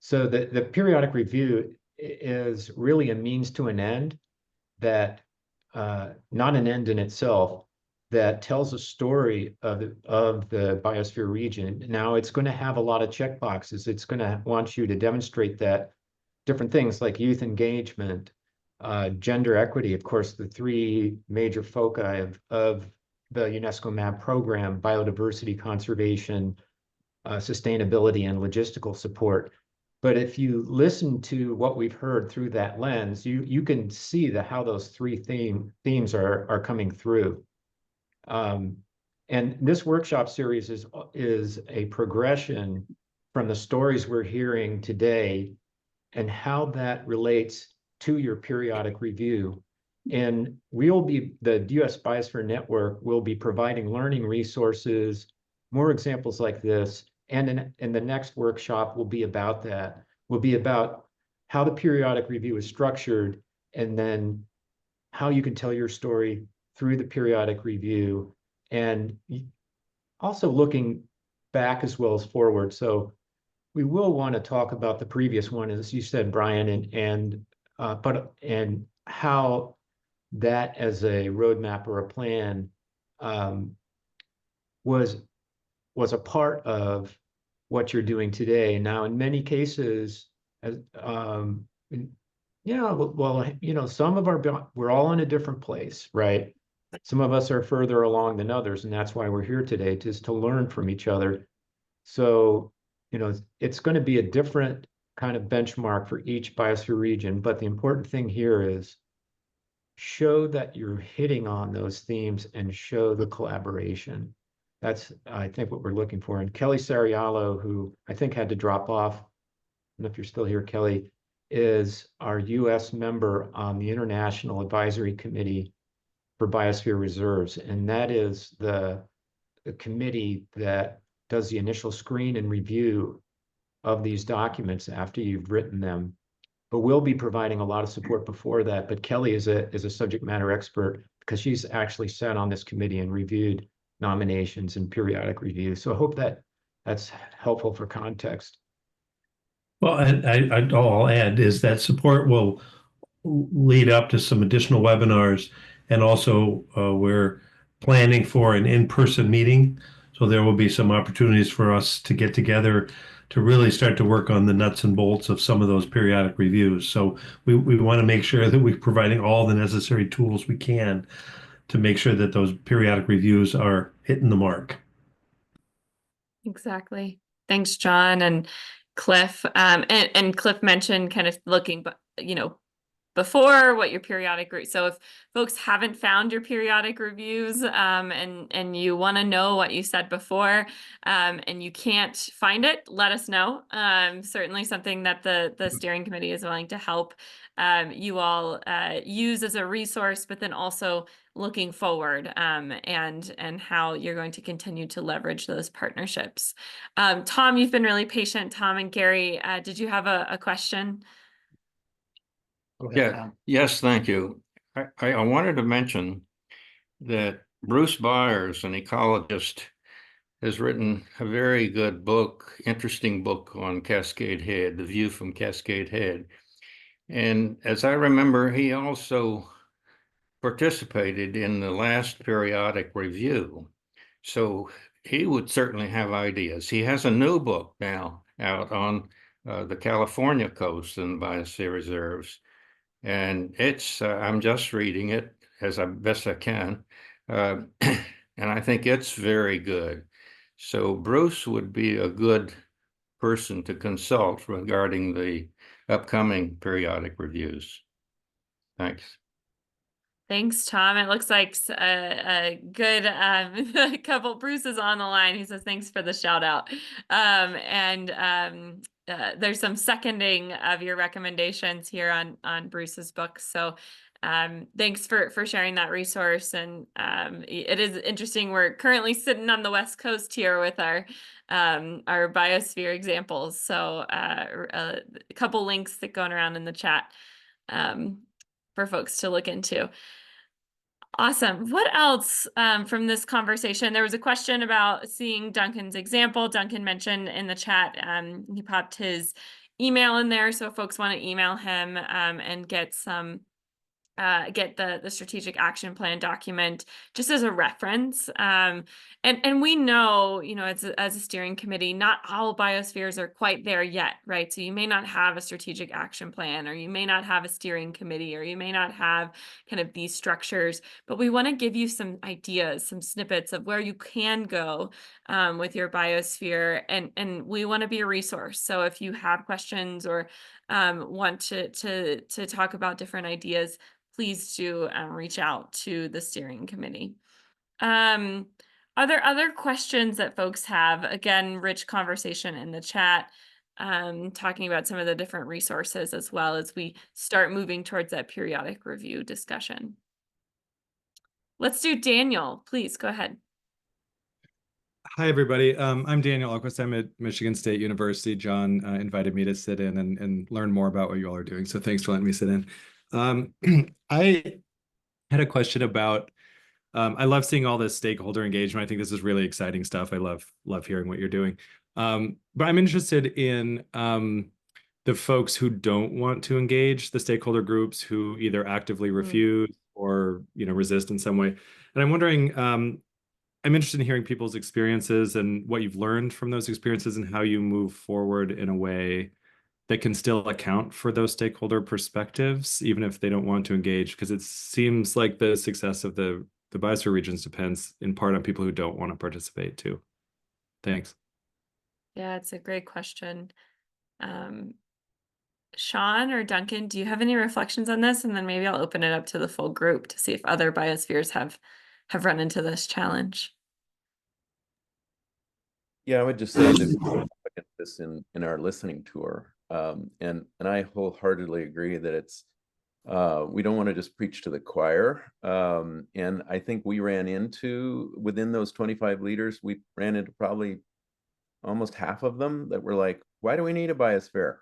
So the periodic review is really a means to an end, that not an end in itself, that tells a story of the biosphere region. Now it's going to have a lot of check boxes. It's going to want you to demonstrate that different things like youth engagement, gender equity, of course, the three major foci of the UNESCO MAB program: biodiversity, conservation, sustainability, and logistical support. But if you listen to what we've heard through that lens, you can see how those three themes are coming through. And this workshop series is a progression from the stories we're hearing today and how that relates to your periodic review. And the US Biosphere Network will be providing learning resources, more examples like this. And in the next workshop will be about that. Will be about how the periodic review is structured, and then how you can tell your story through the periodic review, and also looking back as well as forward. So we will want to talk about the previous one, as you said, Brian, and how that as a roadmap or a plan was a part of what you're doing today. Now, in many cases, some of we're all in a different place, right? Some of us are further along than others, and that's why we're here today, just to learn from each other. So, it's going to be a different kind of benchmark for each biosphere region, but the important thing here is show that you're hitting on those themes and show the collaboration. That's, I think, what we're looking for. And Kelly Sariallo, who I think had to drop off, I don't know if you're still here, Kelly, is our US member on the International Advisory Committee for Biosphere Reserves. And that is the committee that does the initial screen and review of these documents after you've written them. But we'll be providing a lot of support before that. But Kelly is a subject matter expert, because she's actually sat on this committee and reviewed nominations and periodic reviews. So I hope that that's helpful for context. Well, and all I'll add is that support will lead up to some additional webinars, and also we're planning for an in-person meeting. So there will be some opportunities for us to get together to really start to work on the nuts and bolts of some of those periodic reviews. So we want to make sure that we're providing all the necessary tools we can to make sure that those periodic reviews are hitting the mark. Exactly. Thanks, John and Cliff. And Cliff mentioned kind of looking, but before what your periodic so if folks haven't found your periodic reviews and you want to know what you said before and you can't find it, let us know. Certainly something that the steering committee is willing to help you all use as a resource, but then also looking forward and how you're going to continue to leverage those partnerships. Tom, you've been really patient. Tom and Gary, did you have a question? Yeah, yes, thank you. I wanted to mention that Bruce Byers, an ecologist, has written a very good book, interesting book on Cascade Head, the view from Cascade Head. And as I remember, he also participated in the last periodic review. So he would certainly have ideas. He has a new book now out on the California coast and biosphere reserves. And it's, I'm just reading it as best I can. And I think it's very good. So Bruce would be a good person to consult regarding the upcoming periodic reviews. Thanks. Thanks, Tom. It looks like a good couple. Bruce is on the line. He says, thanks for the shout out. There's some seconding of your recommendations here on Bruce's book. So thanks for sharing that resource. And it is interesting. We're currently sitting on the West Coast here with our biosphere examples. So a couple links that going around in the chat for folks to look into. Awesome. What else from this conversation? There was a question about seeing Duncan's example. Duncan mentioned in the chat, he popped his email in there. So if folks want to email him and get some get the strategic action plan document just as a reference. And we know, as a steering committee, not all biospheres are quite there yet, right? So you may not have a strategic action plan, or you may not have a steering committee, or you may not have kind of these structures, but we want to give you some ideas, some snippets of where you can go with your biosphere. And we want to be a resource. So if you have questions or want to talk about different ideas, please do reach out to the steering committee. Are there other questions that folks have? Again, rich conversation in the chat, talking about some of the different resources as well as we start moving towards that periodic review discussion. Let's do Daniel, please go ahead. Hi, everybody. I'm Daniel Alquist. I'm at Michigan State University. John invited me to sit in and learn more about what you all are doing. So thanks for letting me sit in. I had a question about, I love seeing all this stakeholder engagement. I think this is really exciting stuff. I love hearing what you're doing. But I'm interested in the folks who don't want to engage, the stakeholder groups who either actively refuse or resist in some way. And I'm wondering, I'm interested in hearing people's experiences and what you've learned from those experiences and how you move forward in a way that can still account for those stakeholder perspectives, even if they don't want to engage, because it seems like the success of the biosphere regions depends in part on people who don't want to participate too. Thanks. Yeah, it's a great question. Sean or Duncan, do you have any reflections on this? And then maybe I'll open it up to the full group to see if other biospheres have run into this challenge. Yeah, I would just say that we look at this in our listening tour. And I wholeheartedly agree that it's we don't want to just preach to the choir. And I think we ran into, within those 25 leaders, we ran into probably almost half of them that were like, why do we need a biosphere?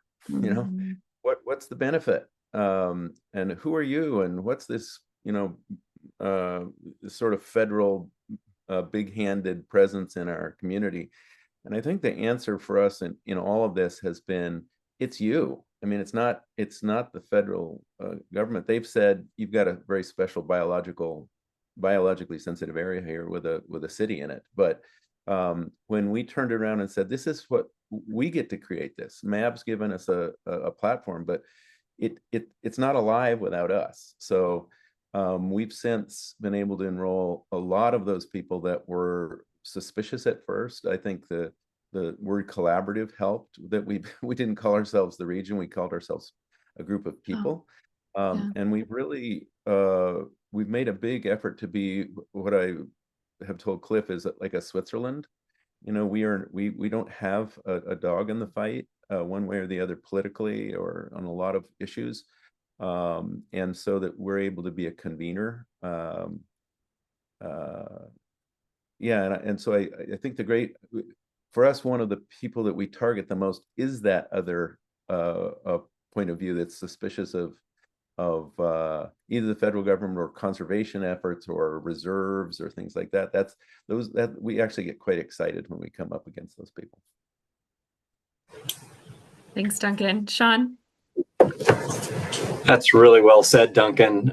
What's the benefit? And who are you? And what's this, sort of federal big-handed presence in our community. And I think the answer for us in all of this has been, it's you. I mean, it's not the federal government. They've said you've got a very special biologically sensitive area here with a city in it. But when we turned around and said, this is what we get to create, this MAB's given us a platform, but it's not alive without us. So we've since been able to enroll a lot of those people that were suspicious at first. I think the word collaborative helped, that we didn't call ourselves the region, we called ourselves a group of people. And we've really we've made a big effort to be what I have told Cliff is like a Switzerland. You know, we don't have a dog in the fight one way or the other politically or on a lot of issues. And so that we're able to be a convener. And so I think for us, one of the people that we target the most is that other point of view that's suspicious of either the federal government or conservation efforts or reserves or things like that. That we actually get quite excited when we come up against those people. Thanks, Duncan. Sean? That's really well said, Duncan.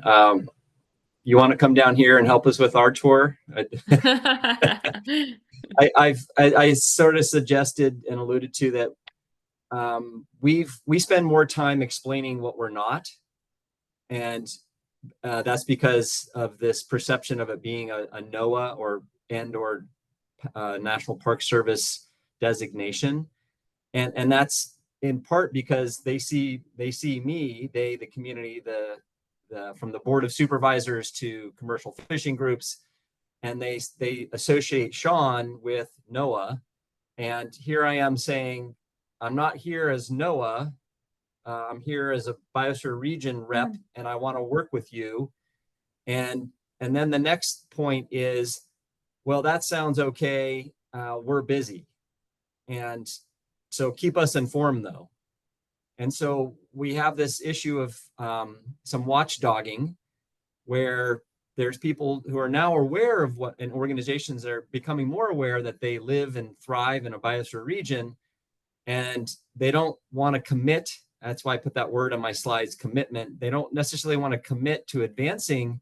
You want to come down here and help us with our tour? I sort of suggested and alluded to that we spend more time explaining what we're not, and that's because of this perception of it being a NOAA or National Park Service designation, and that's in part because they see me, the community, from the board of supervisors to commercial fishing groups, and they associate Sean with NOAA. And here I am saying, I'm not here as NOAA, I'm here as a Biosphere region rep, and I want to work with you. And then the next point is, well, that sounds okay, we're busy. And so keep us informed though. And so we have this issue of some watchdogging, where there's people who are now aware of what, and organizations are becoming more aware that they live and thrive in a biosphere region, and they don't want to commit. That's why I put that word on my slides, commitment. They don't necessarily want to commit to advancing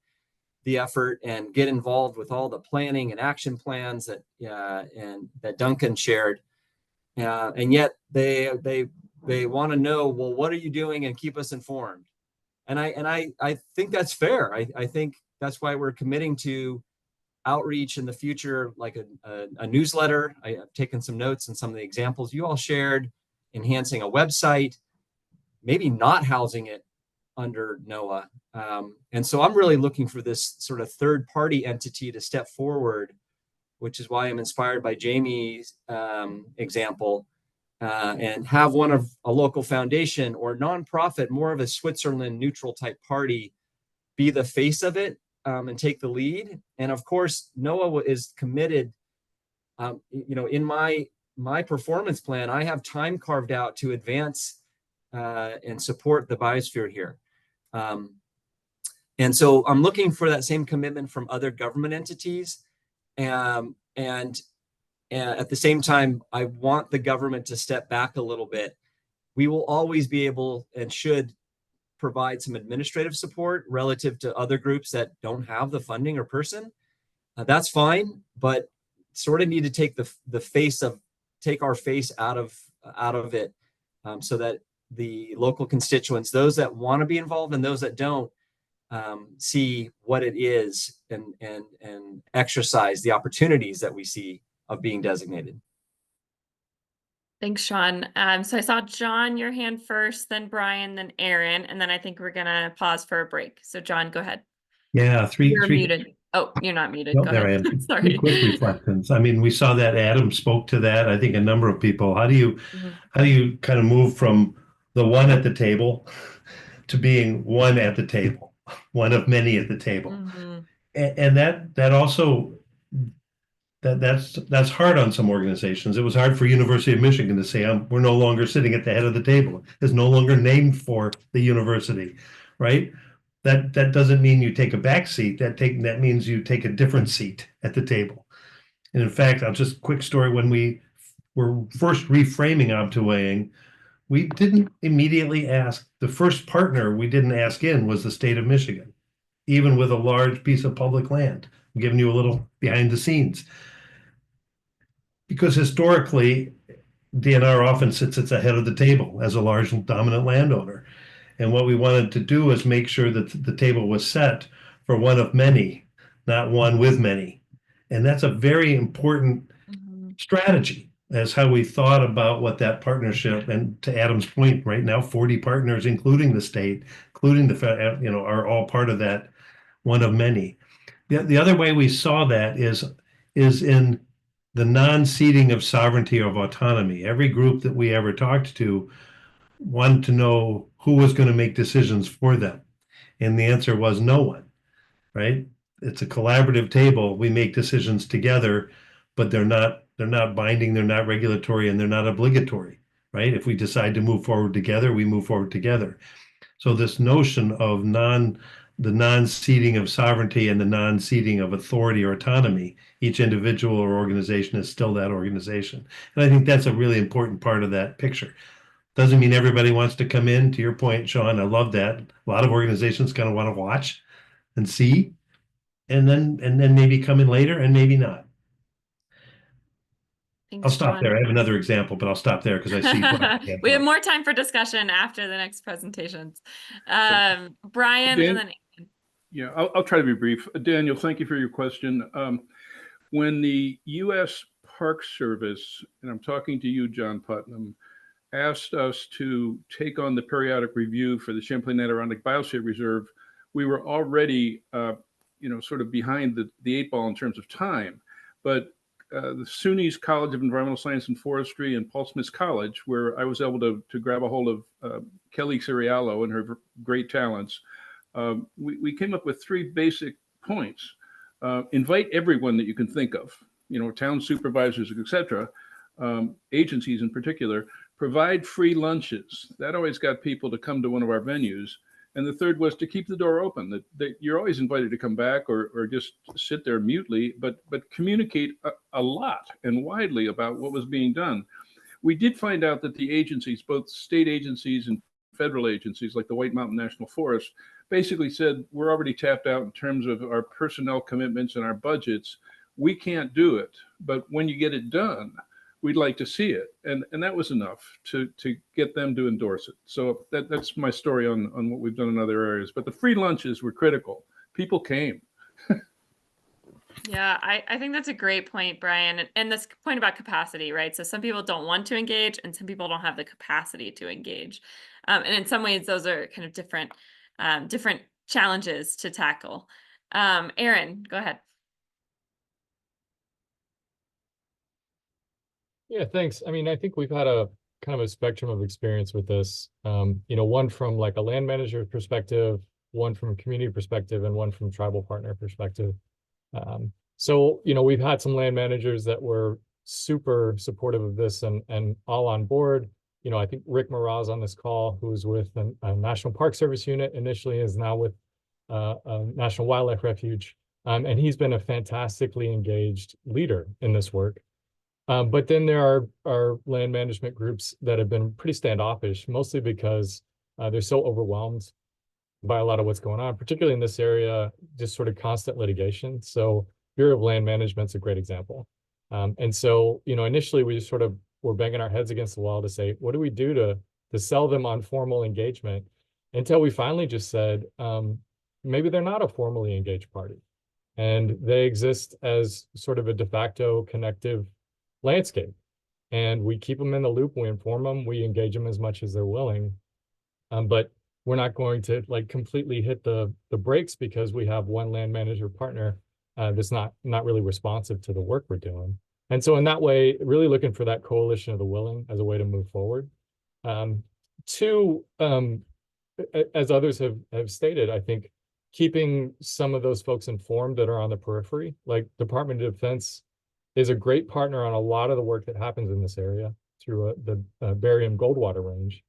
the effort and get involved with all the planning and action plans that Duncan shared. And yet they want to know, well, what are you doing, and keep us informed. And I think that's fair. I think that's why we're committing to outreach in the future, like a newsletter. I've taken some notes and some of the examples you all shared, enhancing a website, maybe not housing it under NOAA. And so I'm really looking for this sort of third-party entity to step forward, which is why I'm inspired by Jamie's example, and have one of a local foundation or nonprofit, more of a Switzerland neutral type party, be the face of it, and take the lead. And of course, NOAA is committed. In my performance plan, I have time carved out to advance and support the biosphere here. And so I'm looking for that same commitment from other government entities. And at the same time, I want the government to step back a little bit. We will always be able and should provide some administrative support relative to other groups that don't have the funding or person. That's fine, but sort of need to take take our face out of it, so that the local constituents, those that want to be involved and those that don't, see what it is and exercise the opportunities that we see of being designated. Thanks, Sean. So I saw John, your hand first, then Brian, then Aaron, and then I think we're gonna pause for a break. So John, go ahead. Yeah, You're muted. Oh, you're not muted. No, go there ahead. I am. Sorry. Three quick reflections. I mean, we saw that Adam spoke to that. I think a number of people. How do you kind of move from the one at the table to being one at the table, one of many at the table? And that also that's hard on some organizations. It was hard for University of Michigan to say, we're no longer sitting at the head of the table. It's no longer named for the university, right? That doesn't mean you take a back seat. That means you take a different seat at the table. And in fact, I'll just quick story, when we were first reframing obtuaing, we didn't immediately ask, the first partner we didn't ask in was the state of Michigan, even with a large piece of public land. I'm giving you a little behind the scenes. Because historically, DNR often sits at the head of the table as a large dominant landowner. And what we wanted to do is make sure that the table was set for one of many, not one with many. And that's a very important strategy, as how we thought about what that partnership, and to Adam's point, right now, 40 partners, including the state, including the Fed, are all part of that one of many. The other way we saw that is in the non-ceding of sovereignty or of autonomy. Every group that we ever talked to wanted to know who was going to make decisions for them. And the answer was no one, right? It's a collaborative table. We make decisions together, but they're not binding, they're not regulatory, and they're not obligatory, right? If we decide to move forward together, we move forward together. So this notion of the non-ceding of sovereignty and the non-ceding of authority or autonomy, each individual or organization is still that organization. And I think that's a really important part of that picture. Doesn't mean everybody wants to come in. To your point, Sean, I love that. A lot of organizations kind of want to watch and see, and then maybe come in later and maybe not. Thanks, I'll stop Sean. there. I have another example, but I'll stop there because I see. We have more time for discussion after the next presentations. Brian, and then yeah, I'll try to be brief. Daniel, thank you for your question. When the U.S. Park Service, and I'm talking to you, John Putnam, asked us to take on the periodic review for the Champlain Adirondack Biosphere Reserve, we were already, sort of behind the eight ball in terms of time. But the SUNY's College of Environmental Science and Forestry and Paul Smith's College, where I was able to grab a hold of Kelly Ciriallo and her great talents, we came up with three basic points. Invite everyone that you can think of, town supervisors, etc., agencies in particular. Provide free lunches. That always got people to come to one of our venues. And the third was to keep the door open, that you're always invited to come back or just sit there mutely, but communicate a lot and widely about what was being done. We did find out that the agencies, both state agencies and federal agencies like the White Mountain National Forest, basically said, we're already tapped out in terms of our personnel commitments and our budgets. We can't do it, but when you get it done, we'd like to see it. And that was enough to get them to endorse it. So that's my story on what we've done in other areas. But the free lunches were critical. People came. Yeah, I think that's a great point, Brian. And this point about capacity, right? So some people don't want to engage and some people don't have the capacity to engage. And in some ways, those are kind of different challenges to tackle. Aaron, go ahead. Yeah, thanks. I mean, I think we've had a kind of a spectrum of experience with this. One from like a land manager perspective, one from a community perspective, and one from tribal partner perspective. So we've had some land managers that were super supportive of this and all on board. I think Rick Moraz on this call, who's with a National Park Service unit initially, is now with a National Wildlife Refuge. And he's been a fantastically engaged leader in this work. But then there are land management groups that have been pretty standoffish, mostly because they're so overwhelmed by a lot of what's going on, particularly in this area, just sort of constant litigation. So Bureau of Land Management's a great example. And so, initially we just sort of were banging our heads against the wall to say, what do we do to sell them on formal engagement? Until we finally just said, maybe they're not a formally engaged party. And they exist as sort of a de facto connective landscape. And we keep them in the loop, we inform them, we engage them as much as they're willing. But we're not going to completely hit the brakes because we have one land manager partner that's not really responsive to the work we're doing. And so in that way, really looking for that coalition of the willing as a way to move forward. Two, as others have stated, I think keeping some of those folks informed that are on the periphery, like Department of Defense is a great partner on a lot of the work that happens in this area through the Barium Goldwater Range.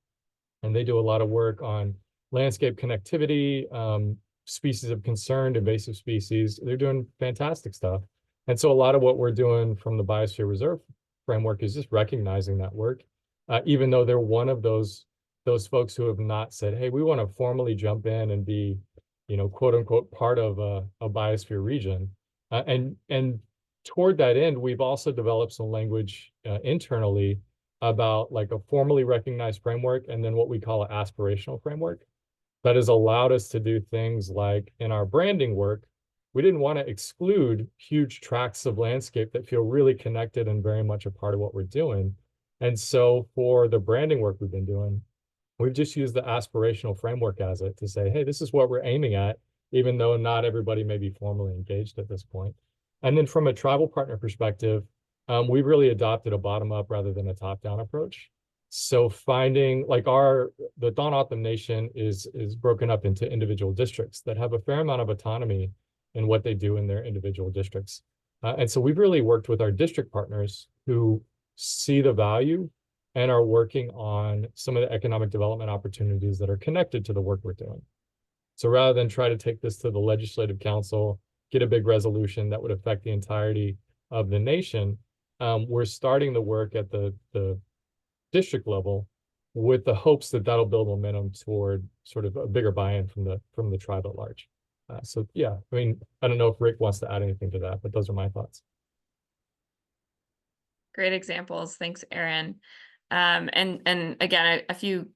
And they do a lot of work on landscape connectivity, species of concern, invasive species. They're doing fantastic stuff. And so a lot of what we're doing from the Biosphere Reserve framework is just recognizing that work, even though they're one of those folks who have not said, hey, we want to formally jump in and be, quote unquote, part of a biosphere region. And toward that end, we've also developed some language internally about like a formally recognized framework and then what we call an aspirational framework that has allowed us to do things like in our branding work, we didn't want to exclude huge tracts of landscape that feel really connected and very much a part of what we're doing. And so for the branding work we've been doing, we've just used the aspirational framework as it to say, hey, this is what we're aiming at, even though not everybody may be formally engaged at this point. And then from a tribal partner perspective, we've really adopted a bottom-up rather than a top-down approach. So finding like the Don Otham Nation is broken up into individual districts that have a fair amount of autonomy in what they do in their individual districts. And so we've really worked with our district partners who see the value and are working on some of the economic development opportunities that are connected to the work we're doing. So rather than try to take this to the legislative council, get a big resolution that would affect the entirety of the nation, we're starting the work at the district level with the hopes that that'll build momentum toward sort of a bigger buy-in from the tribe at large. So yeah, I mean, I don't know if Rick wants to add anything to that, but those are my thoughts. Great examples. Thanks, Aaron. And again, a few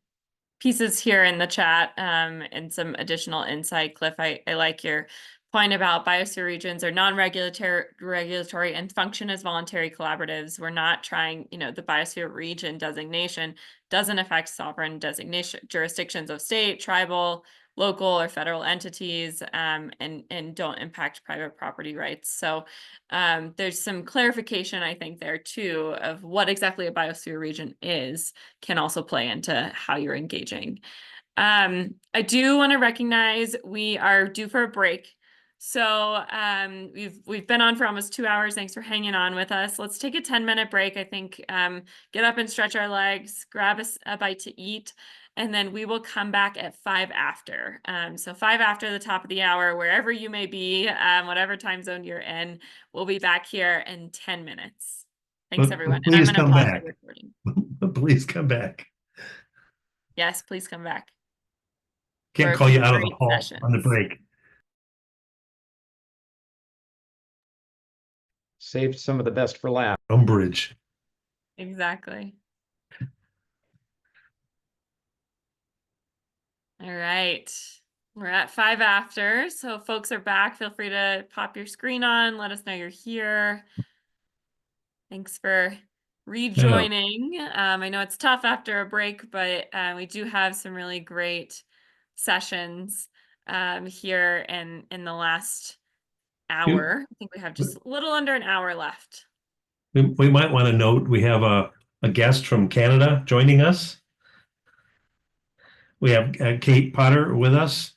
pieces here in the chat and some additional insight. Cliff, I like your point about biosphere regions are non-regulatory and function as voluntary collaboratives. We're not trying, the biosphere region designation doesn't affect sovereign designation jurisdictions of state, tribal, local or federal entities, and don't impact private property rights. So there's some clarification, I think, there too, of what exactly a biosphere region is, can also play into how you're engaging. I do want to recognize we are due for a break. So we've been on for almost 2 hours. Thanks for hanging on with us. Let's take a 10-minute break. I think get up and stretch our legs, grab a bite to eat, and then we will come back at 5 after. So 5 after the top of the hour, wherever you may be, whatever time zone you're in, we'll be back here in 10 minutes. Thanks, everyone. And I'm Please going to come pause back. the recording. Please come back. Yes, please come back. Can't For a call you few out of the great hall on the sessions. break. Saved some of the best for last. Umbrage. Exactly. All right. We're at 5 after. So folks are back. Feel free to pop your screen on. Let us know you're here. Thanks for rejoining. I know it's tough after a break, but we do have some really great sessions here in the last hour. I think we have just a little under an hour left. We might want to note we have a guest from Canada joining us. We have Kate Potter with us.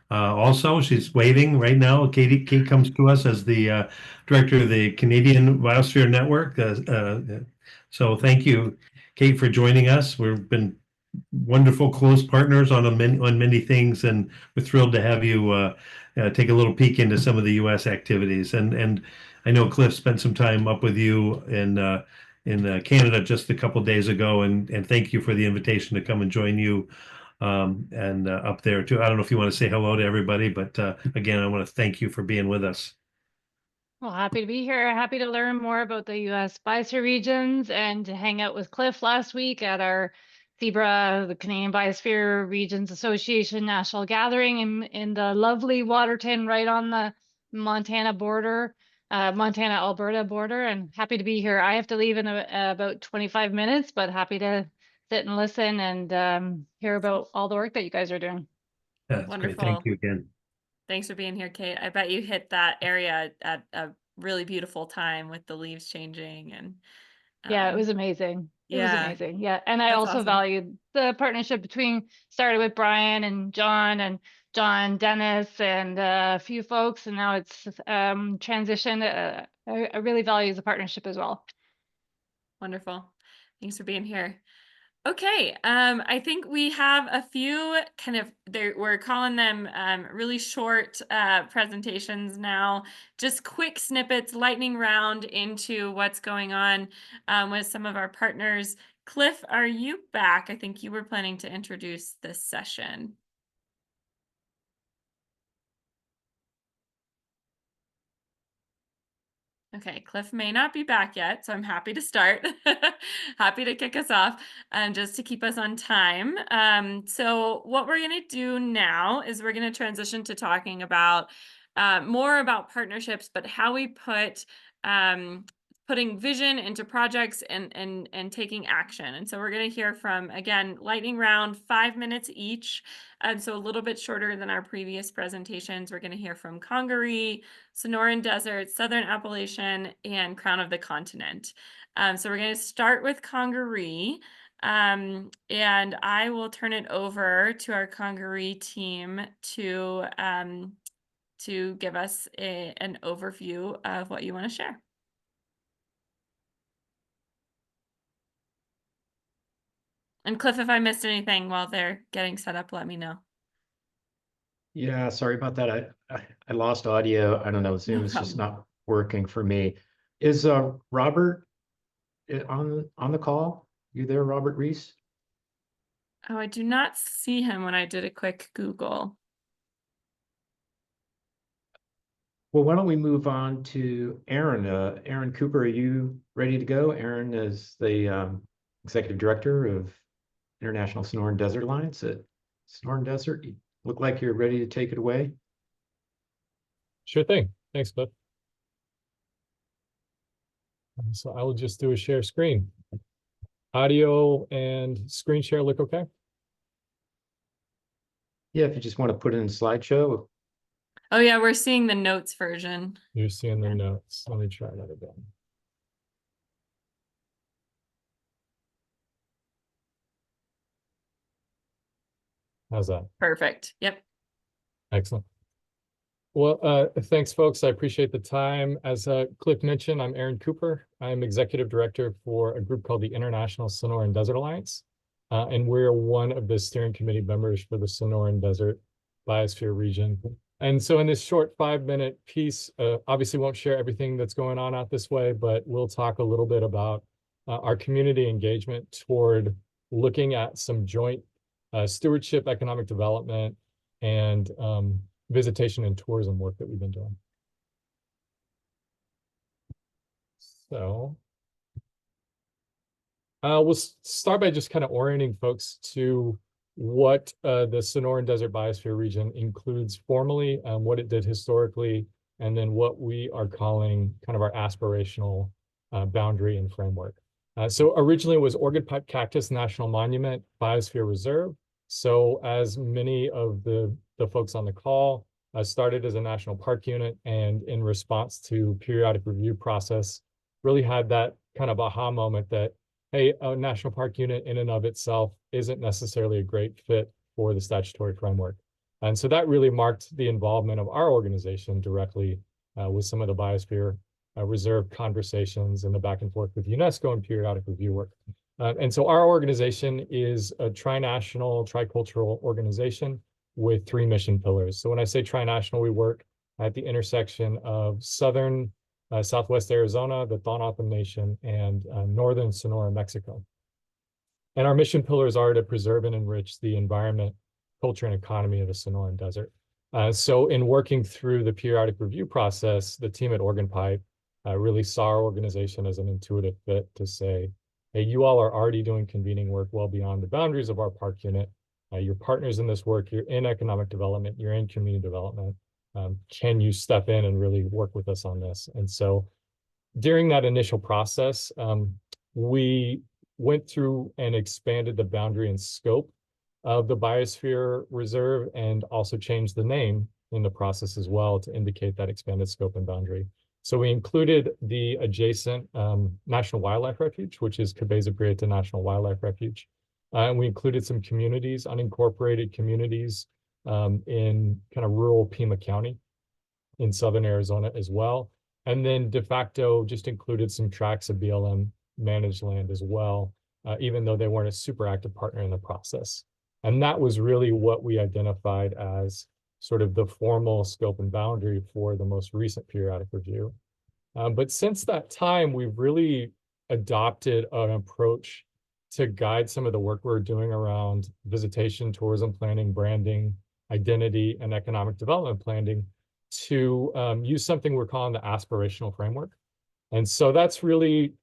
Also, she's waving right now. Kate comes to us as the director of the Canadian Biosphere Network. So thank you, Kate, for joining us. We've been wonderful close partners on many things, and we're thrilled to have you take a little peek into some of the U.S. activities. And I know Cliff spent some time up with you in Canada just a couple days ago, and thank you for the invitation to come and join you. And up there too. I don't know if you want to say hello to everybody, but again, I want to thank you for being with us. Well, happy to be here. Happy to learn more about the U.S. Biosphere regions and to hang out with Cliff last week at our CBRA, the Canadian Biosphere Regions Association National Gathering in the lovely Waterton, right on the Montana border, Montana-Alberta border. And happy to be here. I have to leave in about 25 minutes, but happy to sit and listen and hear about all the work that you guys are doing. That's Wonderful. great. Thank you again. Thanks for being here, Kate. I bet you hit that area at a really beautiful time with the leaves changing and yeah, it was amazing. It was amazing. Yeah. And I That's also awesome. valued the partnership started with Brian and John Dennis and a few folks, and now it's transitioned. I really value the partnership as well. Wonderful. Thanks for being here. Okay, I think we have a few kind of we're calling them really short presentations now, just quick snippets, lightning round into what's going on with some of our partners. Cliff, are you back? I think you were planning to introduce this session. Okay, Cliff may not be back yet, so I'm happy to start. Happy to kick us off just to keep us on time. So what we're going to do now is we're going to transition to talking about more about partnerships, but how we put putting vision into projects and taking action. And so we're going to hear from, again, lightning round, 5 minutes each. So a little bit shorter than our previous presentations. We're going to hear from Congaree, Sonoran Desert, Southern Appalachian, and Crown of the Continent. So we're going to start with Congaree. And I will turn it over to our Congaree team to give us an overview of what you want to share. And Cliff, if I missed anything while they're getting set up, let me know. Yeah, sorry about that. I lost audio. I don't know, Zoom is just not working for me. Is Robert on the call? You there, Robert Reese? Oh, I do not see him when I did a quick Google. Well, why don't we move on to Aaron? Aaron Cooper, are you ready to go? Aaron is the Executive Director of International Sonoran Desert Alliance at Sonoran Desert. You look like you're ready to take it away. Sure thing. Thanks, Cliff. So I will just do a share screen. Audio and screen share look okay? Yeah, if you just want to put it in slideshow. Oh yeah, we're seeing the notes version. You're seeing the notes. Let me try that again. How's that? Perfect. Yep. Excellent. Well, thanks, folks. I appreciate the time. As Cliff mentioned, I'm Aaron Cooper. I'm Executive Director for a group called the International Sonoran Desert Alliance. And we're one of the steering committee members for the Sonoran Desert Biosphere region. And so in this short 5-minute piece, obviously won't share everything that's going on out this way, but we'll talk a little bit about our community engagement toward looking at some joint stewardship, economic development, and visitation and tourism work that we've been doing. So we'll start by just kind of orienting folks to what the Sonoran Desert Biosphere region includes formally, what it did historically, and then what we are calling kind of our aspirational boundary and framework. So originally it was Orchid Pipe Cactus National Monument Biosphere Reserve. So as many of the folks on the call started as a national park unit, and in response to periodic review process, really had that kind of aha moment that, hey, a national park unit in and of itself isn't necessarily a great fit for the statutory framework. And so that really marked the involvement of our organization directly with some of the Biosphere Reserve conversations and the back and forth with UNESCO and periodic review work. And so our organization is a trinational, tricultural organization with 3 mission pillars. So when I say trinational, we work at the intersection of southern Southwest Arizona, the Tohono Nation, and northern Sonora, Mexico. And our mission pillars are to preserve and enrich the environment, culture, and economy of the Sonoran Desert. So in working through the periodic review process, the team at Organ Pipe really saw our organization as an intuitive fit to say, hey, you all are already doing convening work well beyond the boundaries of our park unit. You're partners in this work, you're in economic development, you're in community development. Can you step in and really work with us on this? And so during that initial process, we went through and expanded the boundary and scope of the Biosphere Reserve, and also changed the name in the process as well to indicate that expanded scope and boundary. So we included the adjacent National Wildlife Refuge, which is Cabeza Prieta National Wildlife Refuge. And we included some communities, unincorporated communities in kind of rural Pima County in southern Arizona as well. And then de facto just included some tracts of BLM managed land as well, even though they weren't a super active partner in the process. And that was really what we identified as sort of the formal scope and boundary for the most recent periodic review. But since that time, we've really adopted an approach to guide some of the work we're doing around visitation, tourism planning, branding, identity, and economic development planning to use something we're calling the aspirational framework. And so that's really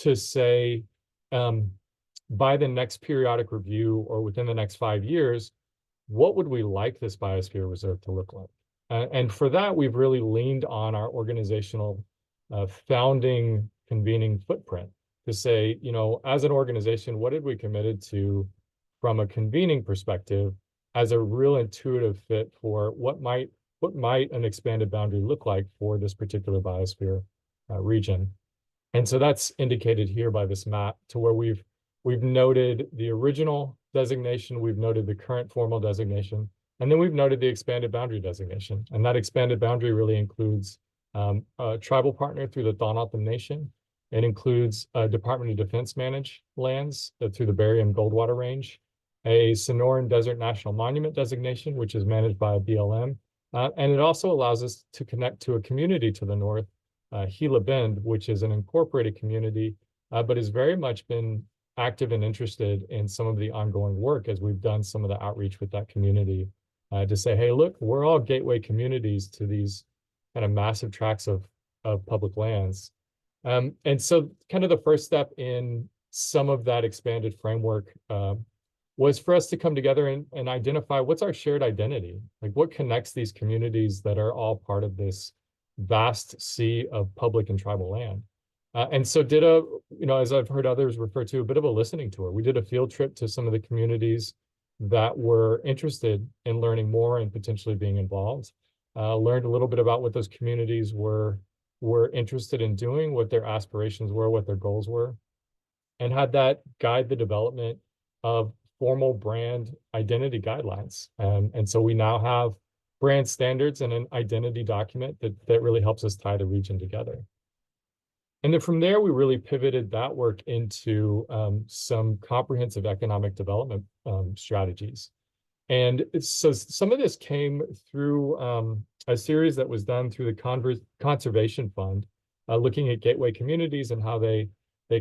to say, by the next periodic review or within the next 5 years, what would we like this biosphere reserve to look like? And for that, we've really leaned on our organizational founding convening footprint to say, you know, as an organization, what did we committed to from a convening perspective as a real intuitive fit for what might an expanded boundary look like for this particular biosphere region? And so that's indicated here by this map, to where we've noted the original designation, we've noted the current formal designation, and then we've noted the expanded boundary designation. And that expanded boundary really includes a tribal partner through the Thanatham Nation. It includes Department of Defense managed lands through the Barium Goldwater Range, a Sonoran Desert National Monument designation, which is managed by BLM. And it also allows us to connect to a community to the north, Gila Bend, which is an incorporated community, but has very much been active and interested in some of the ongoing work as we've done some of the outreach with that community to say, hey, look, we're all gateway communities to these kind of massive tracts of public lands. And so kind of the first step in some of that expanded framework was for us to come together and identify what's our shared identity, like what connects these communities that are all part of this vast sea of public and tribal land. And so did as I've heard others refer to, a bit of a listening tour. We did a field trip to some of the communities that were interested in learning more and potentially being involved. Learned a little bit about what those communities were interested in doing, what their aspirations were, what their goals were, and had that guide the development of formal brand identity guidelines. And so we now have brand standards and an identity document that really helps us tie the region together. And then from there, we really pivoted that work into some comprehensive economic development strategies. And so some of this came through a series that was done through the Conservation Fund, looking at gateway communities and how they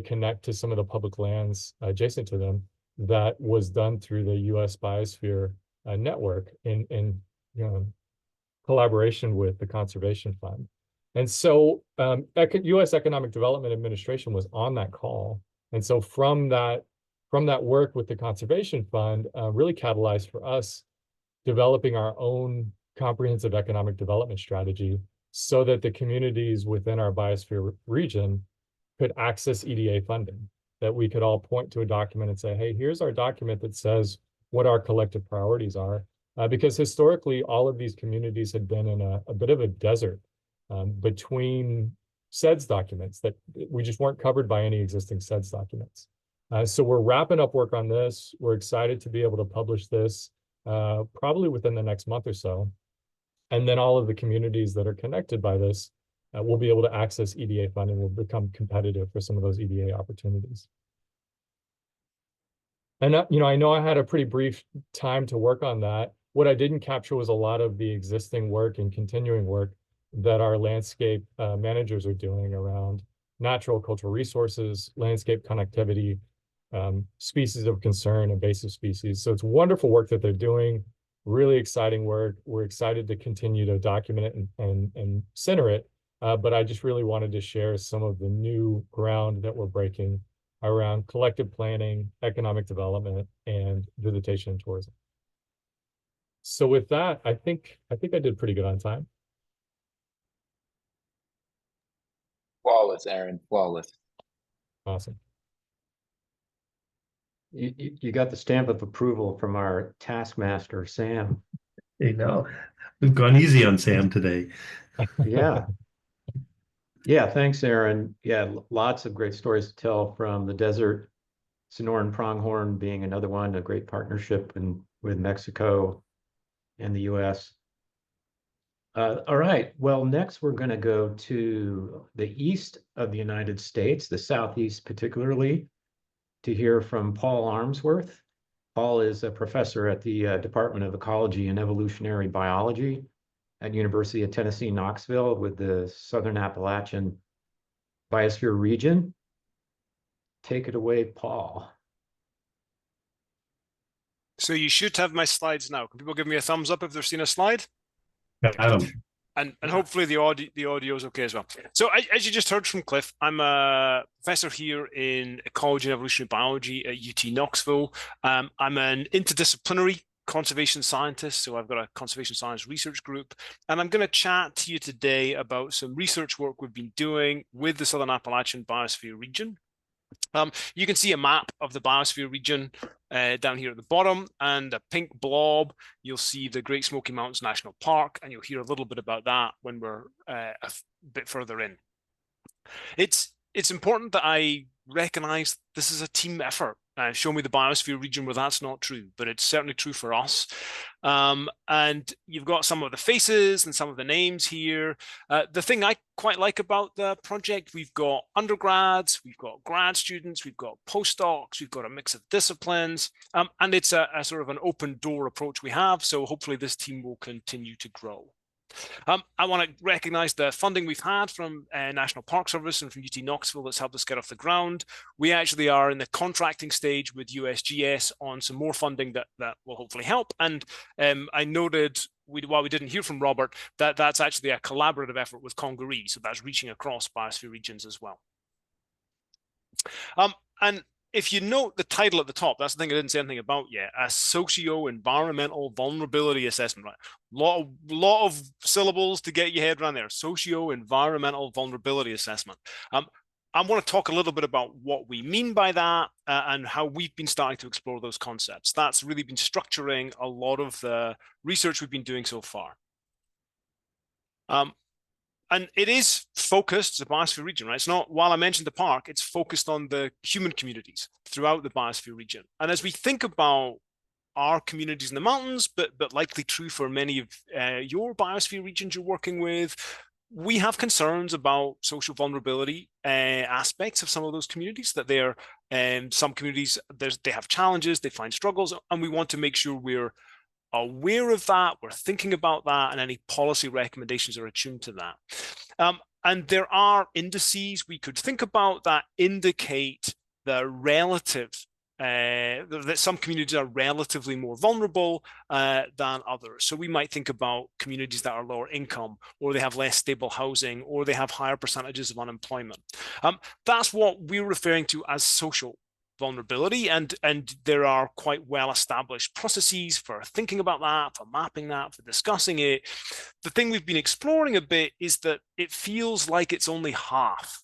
connect to some of the public lands adjacent to them. That was done through the US Biosphere network in collaboration with the Conservation Fund. And so US Economic Development Administration was on that call. And so from that work with the Conservation Fund, really catalyzed for us developing our own comprehensive economic development strategy so that the communities within our biosphere region could access EDA funding, that we could all point to a document and say, hey, here's our document that says what our collective priorities are. Because historically, all of these communities had been in a bit of a desert between SEDS documents that we just weren't covered by any existing SEDS documents. So we're wrapping up work on this. We're excited to be able to publish this probably within the next month or so. And then all of the communities that are connected by this will be able to access EDA funding, will become competitive for some of those EDA opportunities. And I know I had a pretty brief time to work on that. What I didn't capture was a lot of the existing work and continuing work that our landscape managers are doing around natural cultural resources, landscape connectivity, species of concern, invasive species. So it's wonderful work that they're doing, really exciting work. We're excited to continue to document it and center it. But I just really wanted to share some of the new ground that we're breaking around collective planning, economic development, and visitation and tourism. So with that, I think I did pretty good on time. Flawless, Aaron, flawless. Awesome. You got the stamp of approval from our taskmaster, Sam. Hey, no, we've gone easy on Sam today. Yeah. Yeah, thanks, Aaron. Yeah, lots of great stories to tell from the desert. Sonoran Pronghorn being another one, a great partnership with Mexico and the US. All right, well, next we're going to go to the east of the United States, the southeast particularly, to hear from Paul Armsworth. Paul is a professor at the Department of Ecology and Evolutionary Biology at University of Tennessee, Knoxville, with the Southern Appalachian Biosphere region. Take it away, Paul. So you should have my slides now. Can people give me a thumbs up if they've seen a slide? Got 'em. And hopefully the audio is okay as well. So as you just heard from Cliff, I'm a professor here in ecology and evolutionary biology at UT Knoxville. I'm an interdisciplinary conservation scientist, so I've got a conservation science research group, and I'm going to chat to you today about some research work we've been doing with the Southern Appalachian Biosphere region. You can see a map of the Biosphere region down here at the bottom, and a pink blob. You'll see the Great Smoky Mountains National Park, and you'll hear a little bit about that when we're a bit further in. It's important that I recognize this is a team effort. Show me the Biosphere region where that's not true, but it's certainly true for us. And you've got some of the faces and some of the names here. The thing I quite like about the project, we've got undergrads, we've got grad students, we've got postdocs, we've got a mix of disciplines, and it's a sort of an open door approach we have. So hopefully this team will continue to grow. I want to recognize the funding we've had from National Park Service and from UT Knoxville that's helped us get off the ground. We actually are in the contracting stage with USGS on some more funding that will hopefully help. And I noted, while we didn't hear from Robert, that's actually a collaborative effort with Congaree. So that's reaching across biosphere regions as well. And if you note the title at the top, that's the thing I didn't say anything about yet, a socio-environmental vulnerability assessment, right? Lot of syllables to get your head around there. Socio-environmental vulnerability assessment. I want to talk a little bit about what we mean by that and how we've been starting to explore those concepts. That's really been structuring a lot of the research we've been doing so far. And it is focused, the biosphere region, right? It's not, while I mentioned the park, it's focused on the human communities throughout the biosphere region. And as we think about our communities in the mountains, but likely true for many of your biosphere regions you're working with, we have concerns about social vulnerability aspects of some of those communities, that they're, some communities, they have challenges, they find struggles, and we want to make sure we're aware of that, we're thinking about that, and any policy recommendations are attuned to that. And there are indices we could think about that indicate the relative, that some communities are relatively more vulnerable than others. So we might think about communities that are lower income, or they have less stable housing, or they have higher percentages of unemployment. That's what we're referring to as social vulnerability, and there are quite well-established processes for thinking about that, for mapping that, for discussing it. The thing we've been exploring a bit is that it feels like it's only half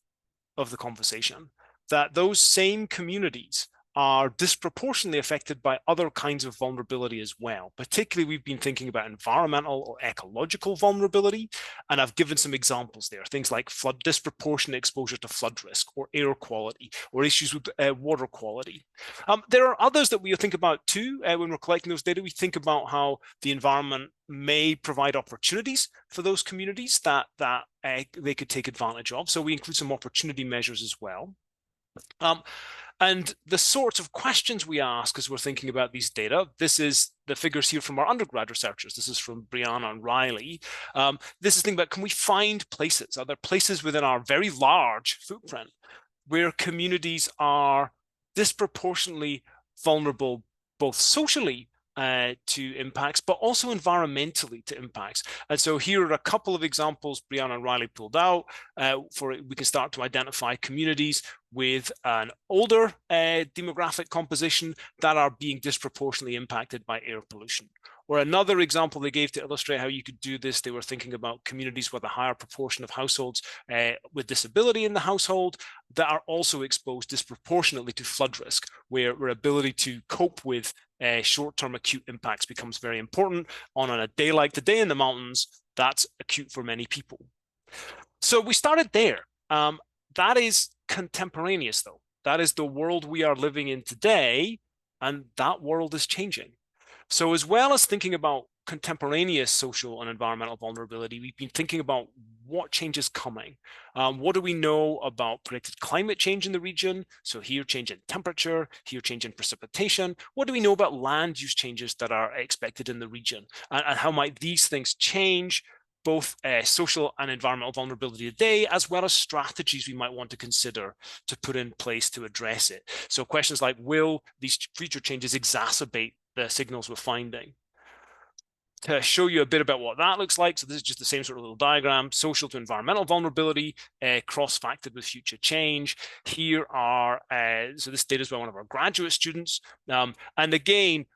of the conversation, that those same communities are disproportionately affected by other kinds of vulnerability as well. Particularly, we've been thinking about environmental or ecological vulnerability, and I've given some examples there. Things like disproportionate exposure to flood risk, or air quality, or issues with water quality. There are others that we think about too when we're collecting those data. We think about how the environment may provide opportunities for those communities that they could take advantage of. So we include some opportunity measures as well. And the sorts of questions we ask as we're thinking about these data, this is the figures here from our undergrad researchers. This is from Brianna and Riley. This is thinking about, can we find places? Are there places within our very large footprint where communities are disproportionately vulnerable, both socially to impacts, but also environmentally to impacts? And so here are a couple of examples Brianna and Riley pulled out we can start to identify communities with an older demographic composition that are being disproportionately impacted by air pollution. Or another example they gave to illustrate how you could do this, they were thinking about communities with a higher proportion of households with disability in the household that are also exposed disproportionately to flood risk, where ability to cope with short-term acute impacts becomes very important. On a day like today in the mountains, that's acute for many people. So we started there. That is contemporaneous, though. That is the world we are living in today, and that world is changing. So as well as thinking about contemporaneous social and environmental vulnerability, we've been thinking about what change is coming. What do we know about predicted climate change in the region? So here, change in temperature, here, change in precipitation. What do we know about land use changes that are expected in the region? And how might these things change both social and environmental vulnerability today, as well as strategies we might want to consider to put in place to address it? So questions like, will these future changes exacerbate the signals we're finding? To show you a bit about what that looks like, so this is just the same sort of little diagram, social to environmental vulnerability, cross-factored with future change. Here are, so this data is by one of our graduate students. And again,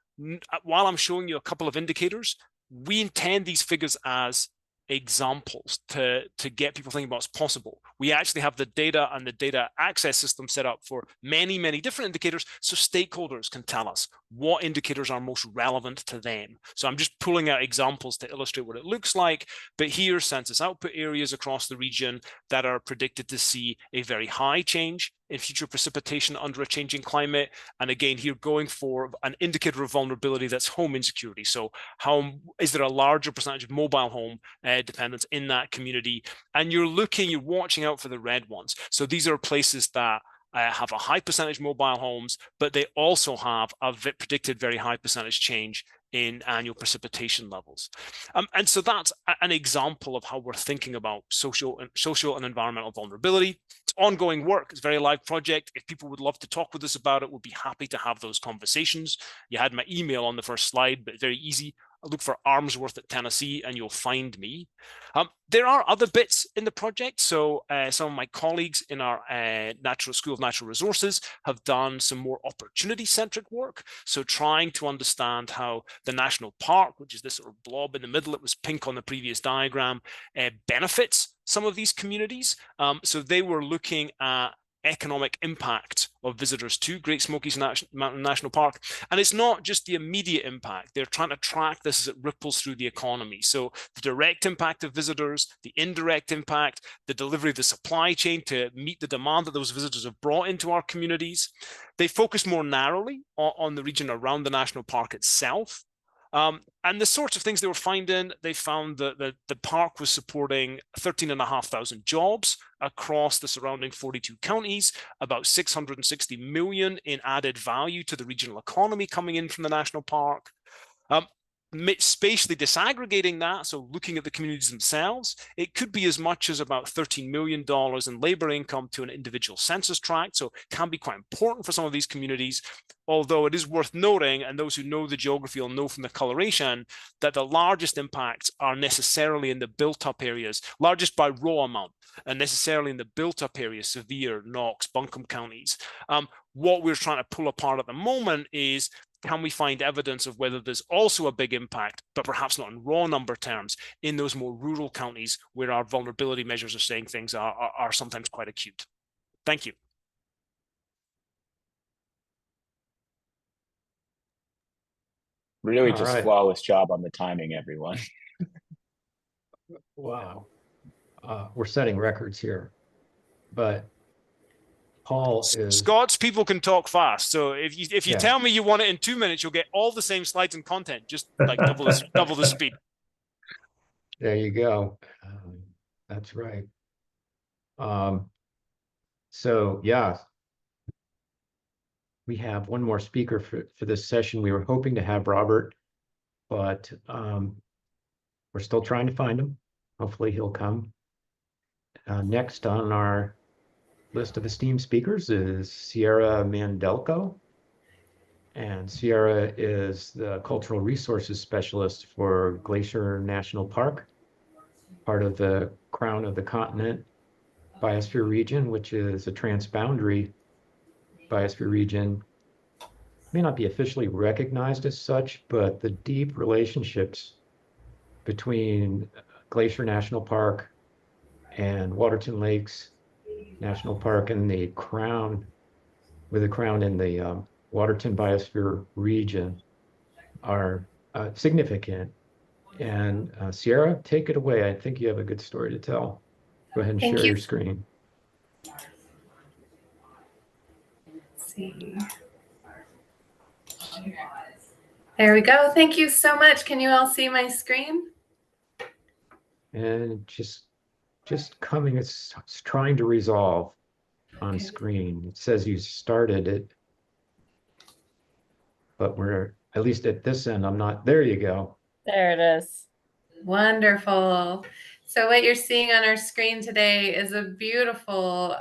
while I'm showing you a couple of indicators, we intend these figures as examples to get people thinking about what's possible. We actually have the data and the data access system set up for many, many different indicators, so stakeholders can tell us what indicators are most relevant to them. So I'm just pulling out examples to illustrate what it looks like, but here census output areas across the region that are predicted to see a very high change in future precipitation under a changing climate. And again, here going for an indicator of vulnerability, that's home insecurity. So how is there a larger percentage of mobile home dependence in that community? And you're watching out for the red ones. So these are places that have a high percentage mobile homes, but they also have a predicted very high percentage change in annual precipitation levels. And so that's an example of how we're thinking about social and environmental vulnerability. It's ongoing work. It's a very live project. If people would love to talk with us about it, we'll be happy to have those conversations. You had my email on the first slide, but very easy. Look for Armsworth at Tennessee and you'll find me. There are other bits in the project. So some of my colleagues in our School of Natural Resources have done some more opportunity-centric work. So trying to understand how the national park, which is this sort of blob in the middle, it was pink on the previous diagram, benefits some of these communities. So they were looking at economic impact of visitors to Great Smokies Mountain National Park. And it's not just the immediate impact. They're trying to track this as it ripples through the economy. So the direct impact of visitors, the indirect impact, the delivery of the supply chain to meet the demand that those visitors have brought into our communities. They focus more narrowly on the region around the national park itself. And the sorts of things they were finding, they found that the park was supporting 13,500 jobs across the surrounding 42 counties, about 660 million in added value to the regional economy coming in from the national park. Spatially disaggregating that, so looking at the communities themselves, it could be as much as about $13 million in labor income to an individual census tract, so it can be quite important for some of these communities, although it is worth noting, and those who know the geography will know from the coloration, that the largest impacts are necessarily in the built-up areas, largest by raw amount, and necessarily in the built-up areas, Sevier, Knox, Buncombe counties. What we're trying to pull apart at the moment is, can we find evidence of whether there's also a big impact, but perhaps not in raw number terms, in those more rural counties where our vulnerability measures are saying things are sometimes quite acute? Thank you. Really just flawless job on the timing, everyone. Wow. We're setting records here, but Paul is... Scott's people can talk fast. So if you Yeah. tell me you want it in 2 minutes, you'll get all the same slides and content, just like double the speed. There you go. That's right. So yeah, we have one more speaker for this session. We were hoping to have Robert, but we're still trying to find him. Hopefully he'll come. Next on our list of esteemed speakers is Sierra Mandelko. And Sierra is the Cultural Resources Specialist for Glacier National Park, part of the Crown of the Continent Biosphere region, which is a transboundary biosphere region. May not be officially recognized as such, but the deep relationships between Glacier National Park and Waterton Lakes National Park and the Crown, with the Crown in the Waterton Biosphere region, are significant. And Sierra, take it away. I think you have a good story to tell. Go ahead and Thank share you. your screen. Let's see. There we go. Thank you so much. Can you all see my screen? And just coming, it's trying to resolve on screen. It says you started it, but we're, at least at this end, I'm not, there you go. There it is. Wonderful. So what you're seeing on our screen today is a beautiful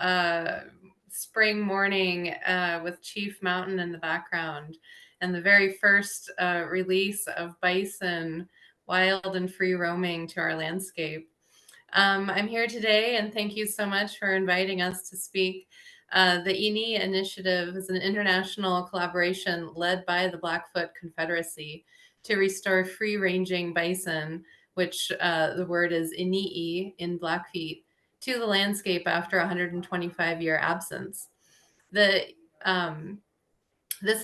spring morning with Chief Mountain in the background, and the very first release of bison, wild and free roaming to our landscape. I'm here today, and thank you so much for inviting us to speak. The INI initiative is an international collaboration led by the Blackfoot Confederacy to restore free-ranging bison, which the word is Inii in Blackfeet, to the landscape after a 125-year absence. This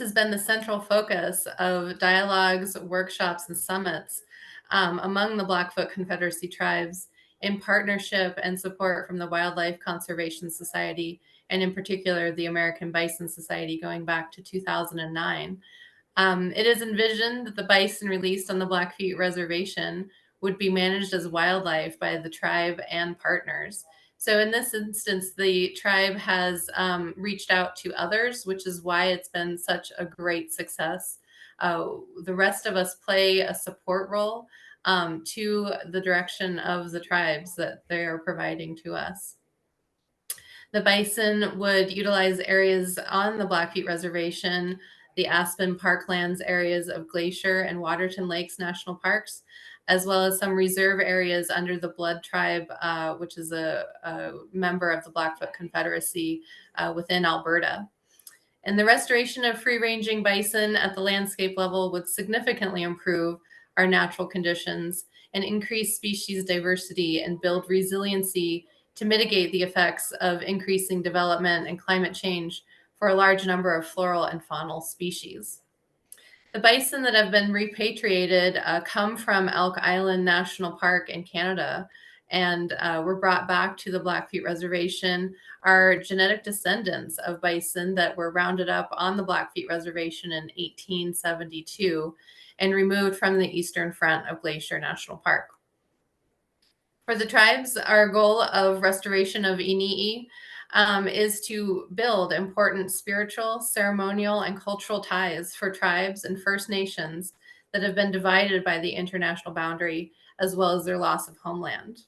has been the central focus of dialogues, workshops, and summits among the Blackfoot Confederacy tribes in partnership and support from the Wildlife Conservation Society, and in particular, the American Bison Society going back to 2009. It is envisioned that the bison released on the Blackfeet Reservation would be managed as wildlife by the tribe and partners. So in this instance, the tribe has reached out to others, which is why it's been such a great success. The rest of us play a support role to the direction of the tribes that they are providing to us. The bison would utilize areas on the Blackfeet Reservation, the Aspen Parklands areas of Glacier and Waterton Lakes National Parks, as well as some reserve areas under the Blood Tribe, which is a member of the Blackfoot Confederacy within Alberta. And the restoration of free-ranging bison at the landscape level would significantly improve our natural conditions and increase species diversity and build resiliency to mitigate the effects of increasing development and climate change for a large number of floral and faunal species. The bison that have been repatriated come from Elk Island National Park in Canada and were brought back to the Blackfeet Reservation, are genetic descendants of bison that were rounded up on the Blackfeet Reservation in 1872 and removed from the eastern front of Glacier National Park. For the tribes, our goal of restoration of Inii is to build important spiritual, ceremonial, and cultural ties for tribes and First Nations that have been divided by the international boundary, as well as their loss of homeland.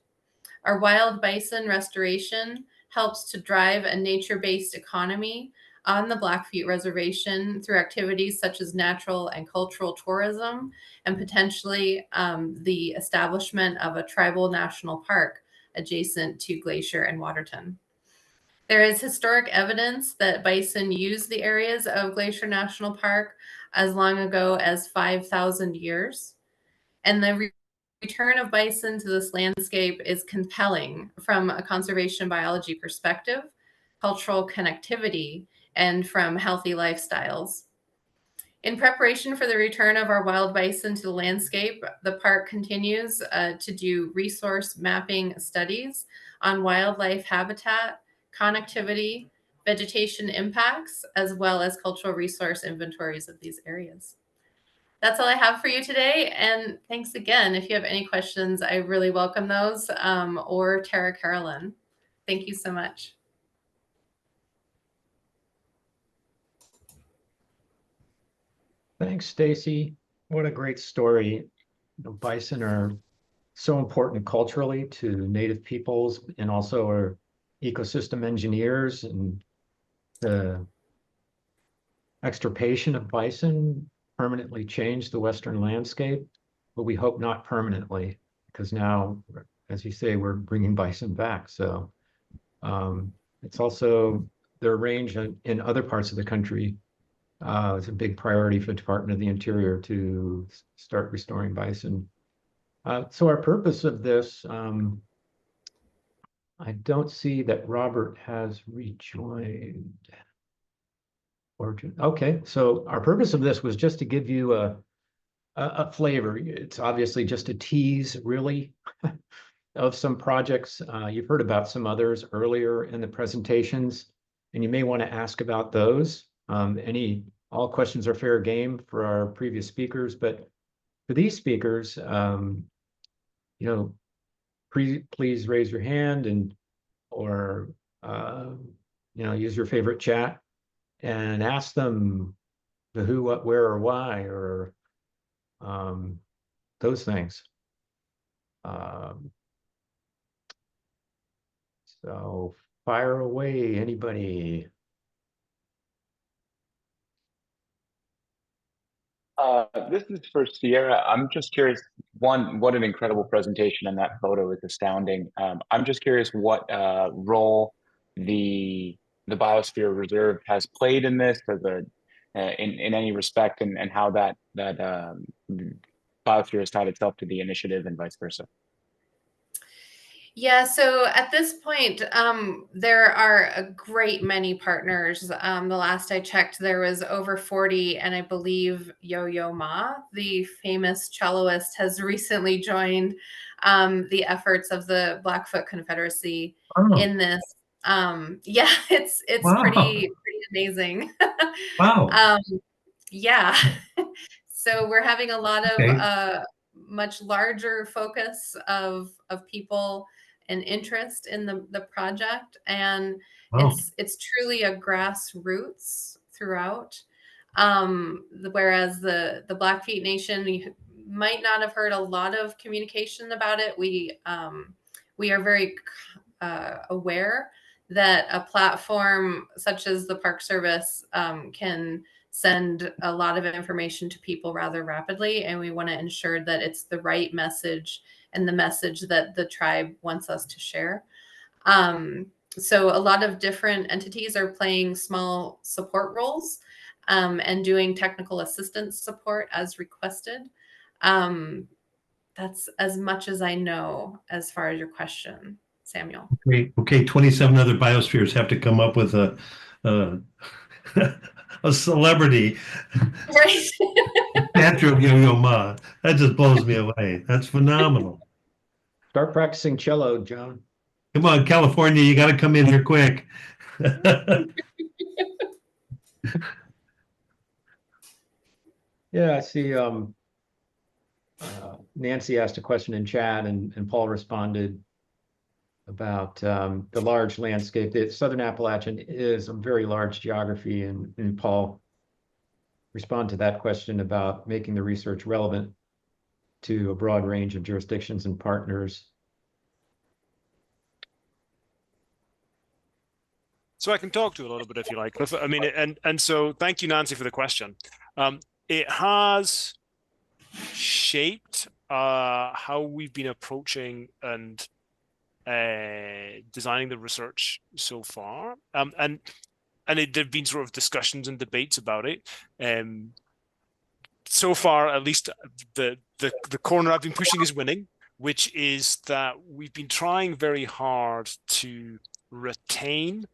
Our wild bison restoration helps to drive a nature-based economy on the Blackfeet Reservation through activities such as natural and cultural tourism, and potentially the establishment of a tribal national park adjacent to Glacier and Waterton. There is historic evidence that bison used the areas of Glacier National Park as long ago as 5,000 years. And the return of bison to this landscape is compelling from a conservation biology perspective, cultural connectivity, and from healthy lifestyles. In preparation for the return of our wild bison to the landscape, the park continues to do resource mapping studies on wildlife habitat, connectivity, vegetation impacts, as well as cultural resource inventories of these areas. That's all I have for you today. And thanks again. If you have any questions, I really welcome those, or Tara Carolyn. Thank you so much. Thanks, Stacy. What a great story. You know, bison are so important culturally to Native peoples and also are ecosystem engineers, and the extirpation of bison permanently changed the Western landscape, but we hope not permanently, because now, as you say, we're bringing bison back. So it's also their range in other parts of the country. It's a big priority for the Department of the Interior to start restoring bison. So our purpose of this, I don't see that Robert has rejoined. Okay, so our purpose of this was just to give you a flavor. It's obviously just a tease, really, of some projects. You've heard about some others earlier in the presentations, and you may want to ask about those. Any all questions are fair game for our previous speakers, but for these speakers, please raise your hand or use your favorite chat and ask them the who, what, where, or why, or those things. So fire away, anybody. This is for Sierra. I'm just curious, one, what an incredible presentation, and that photo is astounding. I'm just curious what role the Biosphere Reserve has played in this as in any respect, and how that Biosphere has tied itself to the initiative and vice versa. Yeah, so at this point, there are a great many partners. The last I checked, there was over 40, and I believe Yo-Yo Ma, the famous celloist, has recently joined the efforts of the Blackfoot Confederacy in this. Yeah, it's Wow. pretty amazing. Wow. Yeah. So we're having a lot of Okay. much larger focus of people and interest in the project, and Wow. it's truly a grassroots throughout. Whereas the Blackfeet Nation, you might not have heard a lot of communication about it. We are very aware that a platform such as the Park Service can send a lot of information to people rather rapidly, and we want to ensure that it's the right message and the message that the tribe wants us to share. So a lot of different entities are playing small support roles and doing technical assistance support as requested. That's as much as I know as far as your question, Samuel. Okay. 27 other biospheres have to come up with a a celebrity Right. statue of Yo-Yo Ma. That just blows me away. That's phenomenal. Start practicing cello, John. Come on, California, you got to come in here quick. Yeah, I see. Nancy asked a question in chat, and Paul responded about the large landscape. The Southern Appalachian is a very large geography, and Paul responded to that question about making the research relevant to a broad range of jurisdictions and partners. So I can talk to you a little bit if you like. I mean, and so thank you, Nancy, for the question. It has shaped how we've been approaching and designing the research so far. And there've been sort of discussions and debates about it. So far, at least the corner I've been pushing is winning, which is that we've been trying very hard to retain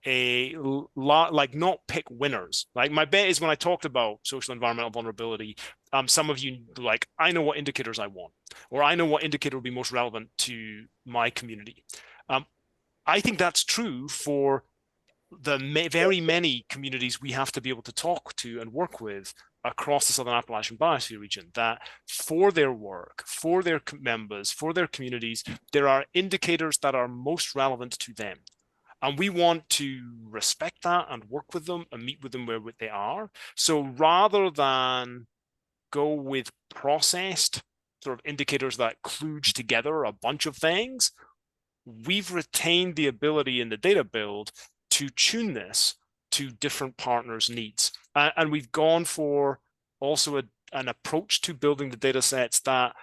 like not pick winners. Like my bet is when I talked about social environmental vulnerability, some of you like, I know what indicators I want, or I know what indicator will be most relevant to my community. I think that's true for the very many communities we have to be able to talk to and work with across the Southern Appalachian Biosphere region, that for their work, for their members, for their communities, there are indicators that are most relevant to them. And we want to respect that and work with them and meet with them where they are. So rather than go with processed sort of indicators that kludge together a bunch of things, we've retained the ability in the data build to tune this to different partners' needs. And we've gone for also an approach to building the data sets that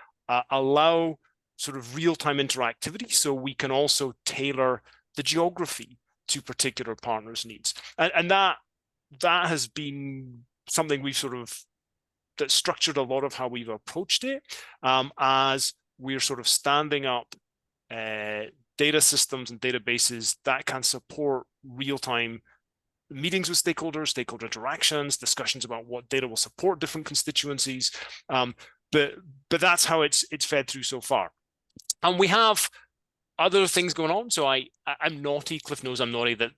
allow sort of real-time interactivity, so we can also tailor the geography to particular partners' needs. And that has been something we've sort of that structured a lot of how we've approached it, as we're sort of standing up data systems and databases that can support real-time meetings with stakeholders, stakeholder interactions, discussions about what data will support different constituencies. But that's how it's fed through so far. And we have other things going on. So I'm naughty. Cliff knows I'm naughty. That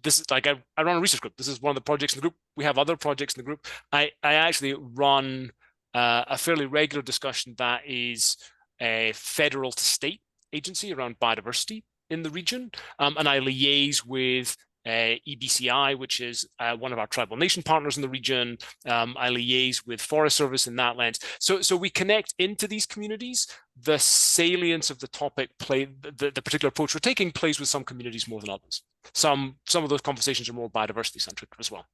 this is like I run a research group. This is one of the projects in the group. We have other projects in the group. I actually run a fairly regular discussion that is a federal to state agency around biodiversity in the region, and I liaise with EBCI, which is one of our tribal nation partners in the region. I liaise with Forest Service in that lens. So we connect into these communities. The salience of the topic the particular approach we're taking plays with some communities more than others. Some of those conversations are more biodiversity centric as well.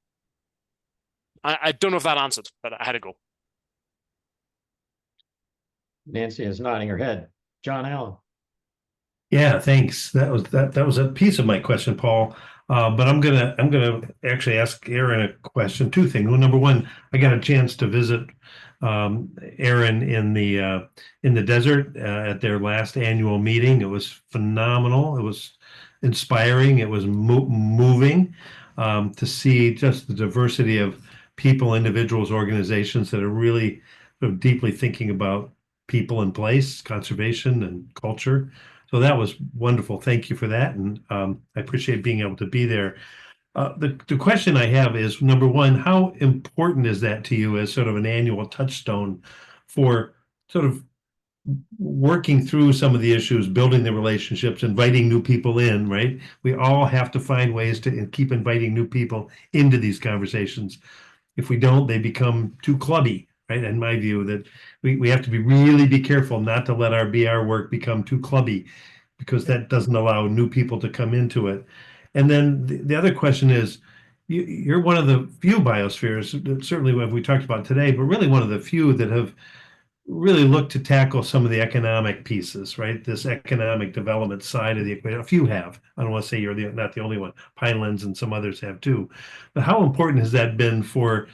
I don't know if that answered, but I had to go. Nancy is nodding her head. John Allen. Yeah, thanks. That was a piece of my question, Paul. But I'm gonna actually ask Aaron a question. Two things. Well, number one, I got a chance to visit Aaron in the desert at their last annual meeting. It was phenomenal. It was inspiring. It was moving to see just the diversity of people, individuals, organizations that are really sort of deeply thinking about people and place, conservation and culture. So that was wonderful. Thank you for that. And I appreciate being able to be there. The question I have is, number one, how important is that to you as sort of an annual touchstone for sort of working through some of the issues, building the relationships, inviting new people in, right? We all have to find ways to keep inviting new people into these conversations. If we don't, they become too clubby, right? In my view, that we have to really be careful not to let our BR work become too clubby, because that doesn't allow new people to come into it. And then the other question is, you're one of the few biospheres, certainly what we talked about today, but really one of the few that have really looked to tackle some of the economic pieces, right? This economic development side of the equation. A few have. I don't want to say you're not the only one. Pinelands and some others have too. But how important has that been for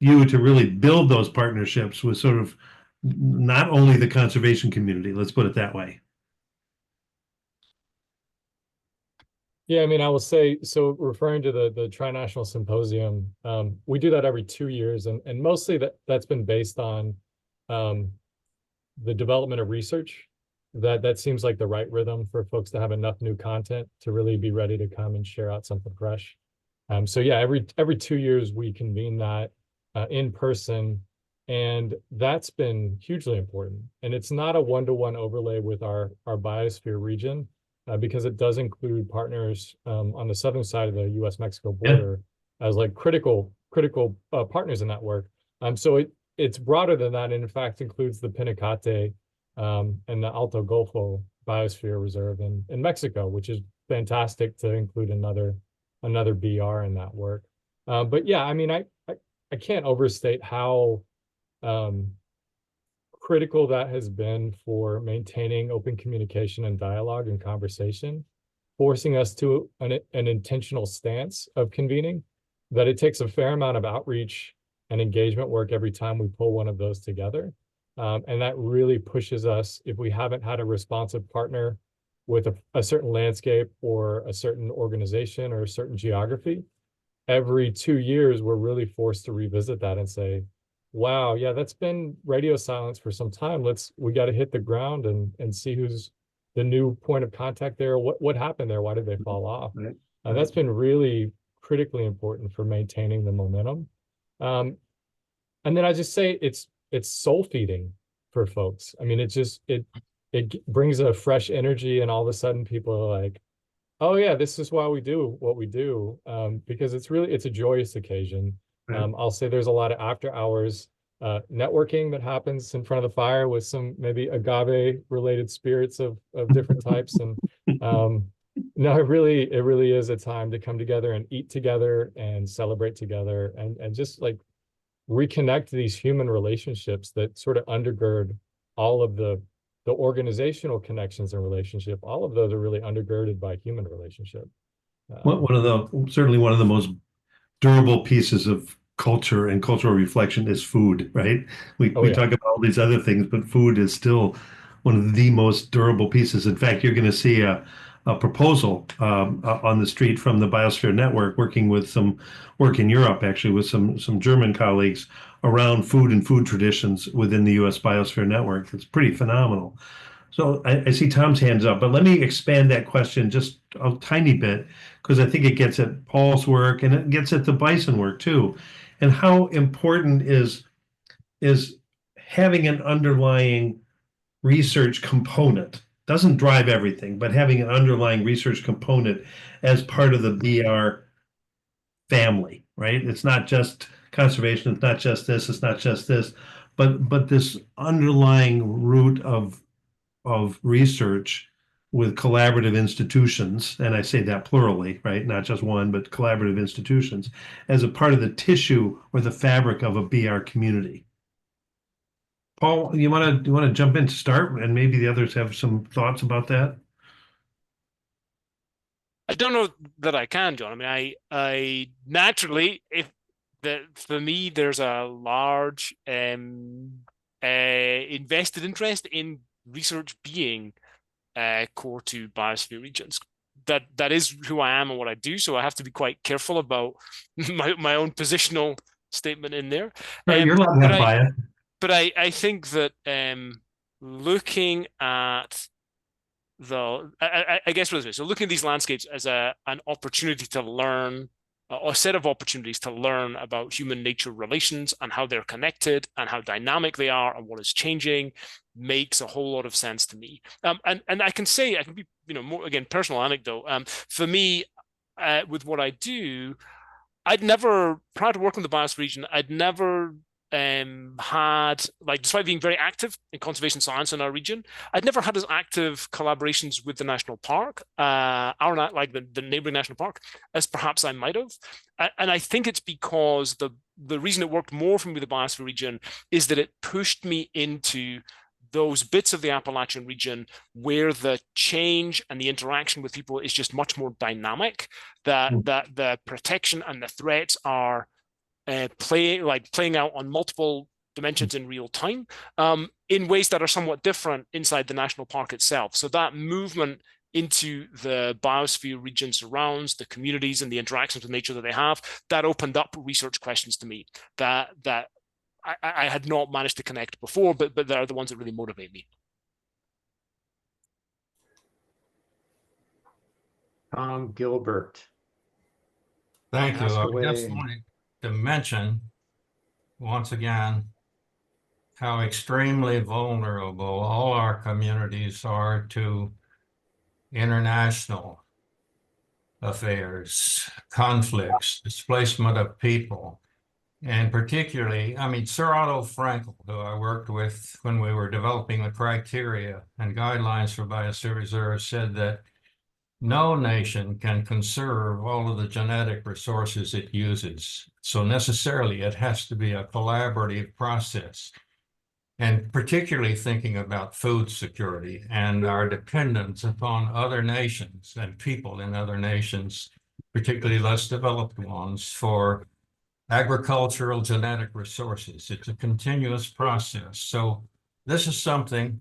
you to really build those partnerships with sort of not only the conservation community, let's put it that way? Yeah, I mean, I will say, so referring to the Tri-National Symposium, we do that every 2 years, and mostly that's been based on the development of research. That seems like the right rhythm for folks to have enough new content to really be ready to come and share out something fresh. So yeah, every 2 years we convene that in person, and that's been hugely important. And it's not a one-to-one overlay with our biosphere region, because it does include partners on the southern side of the U.S.-Mexico border as like critical partners in that work. So it's broader than that, and in fact includes the Pinacate and the Alto Golfo Biosphere Reserve in Mexico, which is fantastic to include another BR in that work. But yeah, I mean, I can't overstate how critical that has been for maintaining open communication and dialogue and conversation, forcing us to an intentional stance of convening, that it takes a fair amount of outreach and engagement work every time we pull one of those together. And that really pushes us, if we haven't had a responsive partner with a certain landscape or a certain organization or a certain geography, every 2 years, we're really forced to revisit that and say, wow, yeah, that's been radio silence for some time. We got to hit the ground and see who's the new point of contact there. What happened there? Why did they fall off? Right. That's been really critically important for maintaining the momentum. And then I just say it's soul feeding for folks. I mean, it brings a fresh energy, and all of a sudden people are like, oh yeah, this is why we do what we do, because it's a joyous occasion. I'll say there's a lot of after hours networking that happens in front of the fire with some maybe agave related spirits of different types. And no, it really is a time to come together and eat together and celebrate together and just like reconnect these human relationships that sort of undergird all of the organizational connections and relationship. All of those are really undergirded by human relationship. Certainly one of the most durable pieces of culture and cultural reflection is food, right? We talk about all these other things, but food is still one of the most durable pieces. In fact, you're going to see a proposal on the street from the Biosphere Network, working with some work in Europe, actually, with some German colleagues around food and food traditions within the U.S. Biosphere Network. It's pretty phenomenal. So I see Tom's hands up, but let me expand that question just a tiny bit because I think it gets at Paul's work and it gets at the bison work too. And how important is having an underlying research component. Doesn't drive everything, but having an underlying research component as part of the BR family, right? It's not just conservation, it's not just this, it's not just this, but this underlying root of research with collaborative institutions, and I say that plurally, right? Not just one, but collaborative institutions as a part of the tissue or the fabric of a BR community. Paul, you want to jump in to start, and maybe the others have some thoughts about that? I don't know that I can, John. I mean, I naturally, for me, there's a large invested interest in research being core to biosphere regions. That is who I am and what I do. So I have to be quite careful about my own positional statement in there. Right, you're allowed to have bias. But I think that looking at I guess what it is. So looking at these landscapes as an opportunity to learn, or a set of opportunities to learn about human-nature relations and how they're connected and how dynamic they are and what is changing, makes a whole lot of sense to me. And I can be, more, again, personal anecdote. For me, with what I do, I'd never, prior to working with the Biosphere region, I'd never had, like, despite being very active in conservation science in our region, I'd never had as active collaborations with the national park, like the neighboring national park, as perhaps I might have. And I think it's because the reason it worked more for me with the Biosphere region is that it pushed me into those bits of the Appalachian region where the change and the interaction with people is just much more dynamic, that the protection and the threats are playing out on multiple dimensions in real time, in ways that are somewhat different inside the national park itself. So that movement into the biosphere region surrounds the communities and the interactions with nature that they have, that opened up research questions to me that I had not managed to connect before, but they're the ones that really motivate me. Tom Gilbert. Thank you. Ask I away. just wanted to mention once again how extremely vulnerable all our communities are to international affairs, conflicts, displacement of people. And particularly, I mean, Sir Otto Frankel, who I worked with when we were developing the criteria and guidelines for biosphere reserves, said that no nation can conserve all of the genetic resources it uses. So necessarily it has to be a collaborative process. And particularly thinking about food security and our dependence upon other nations and people in other nations, particularly less developed ones, for agricultural genetic resources. It's a continuous process. So this is something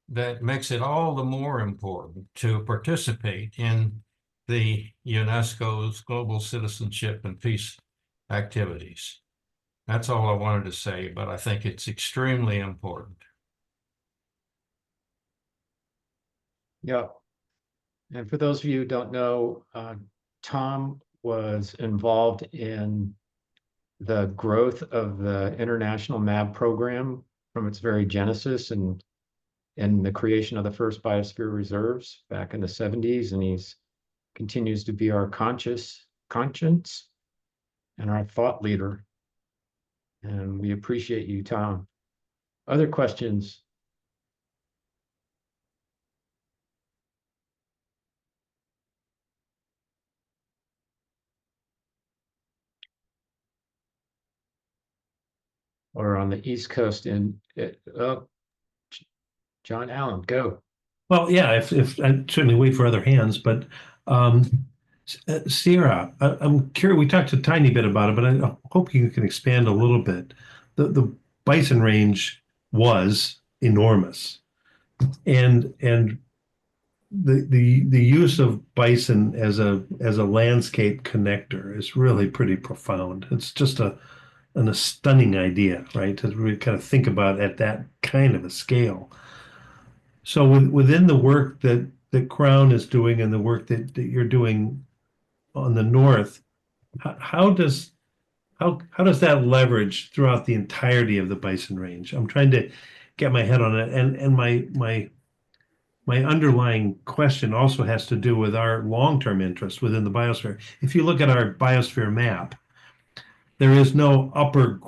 that makes it all the more important to participate in the UNESCO's global citizenship and peace activities. That's all I wanted to say, but I think it's extremely important. Yeah. And for those of you who don't know, Tom was involved in the growth of the International MAB program from its very genesis and the creation of the first biosphere reserves back in the 70s. And he's continues to be our conscience and our thought leader. And we appreciate you, Tom. Other questions? Or on the East Coast John Allen, go. Well, yeah, if I certainly wait for other hands, but Sierra, I'm curious. We talked a tiny bit about it, but I hope you can expand a little bit. The bison range was enormous, and the use of bison as a landscape connector is really pretty profound. It's just a stunning idea, right? To really kind of think about at that kind of a scale. So within the work that Crown is doing and the work that you're doing on the north, how does that leverage throughout the entirety of the bison range? I'm trying to get my head on it, and my underlying question also has to do with our long-term interest within the biosphere. If you look at our biosphere map, there is no upper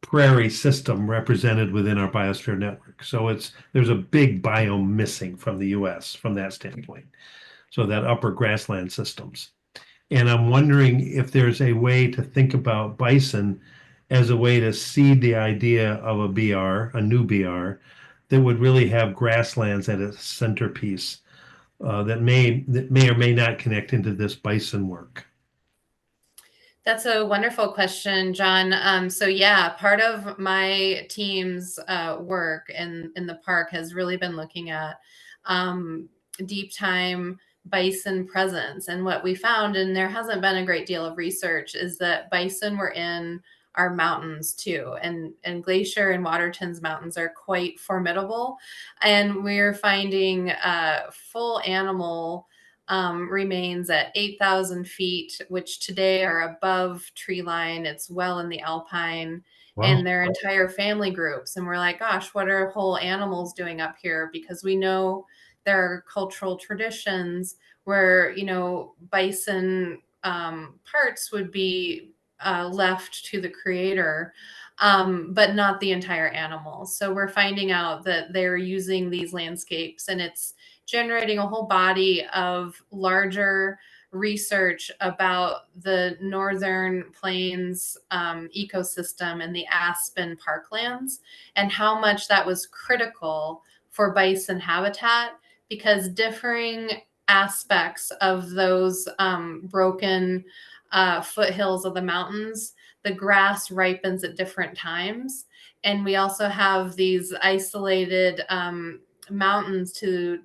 prairie system represented within our biosphere network. So there's a big biome missing from the US from that standpoint. So that upper grassland systems. And I'm wondering if there's a way to think about bison as a way to seed the idea of a BR, a new BR, that would really have grasslands at its centerpiece, that may or may not connect into this bison work. That's a wonderful question, John. So yeah, part of my team's work in the park has really been looking at deep time bison presence. And what we found, and there hasn't been a great deal of research, is that bison were in our mountains too. And Glacier and Waterton's mountains are quite formidable. And we're finding full animal remains at 8,000 feet, which today are above tree line. It's well in the alpine. Wow. And their entire family groups. And we're like, gosh, what are whole animals doing up here? Because we know there are cultural traditions where, bison parts would be left to the creator, but not the entire animal. So we're finding out that they're using these landscapes, and it's generating a whole body of larger research about the Northern Plains ecosystem and the aspen parklands, and how much that was critical for bison habitat, because differing aspects of those broken foothills of the mountains, the grass ripens at different times. And we also have these isolated mountains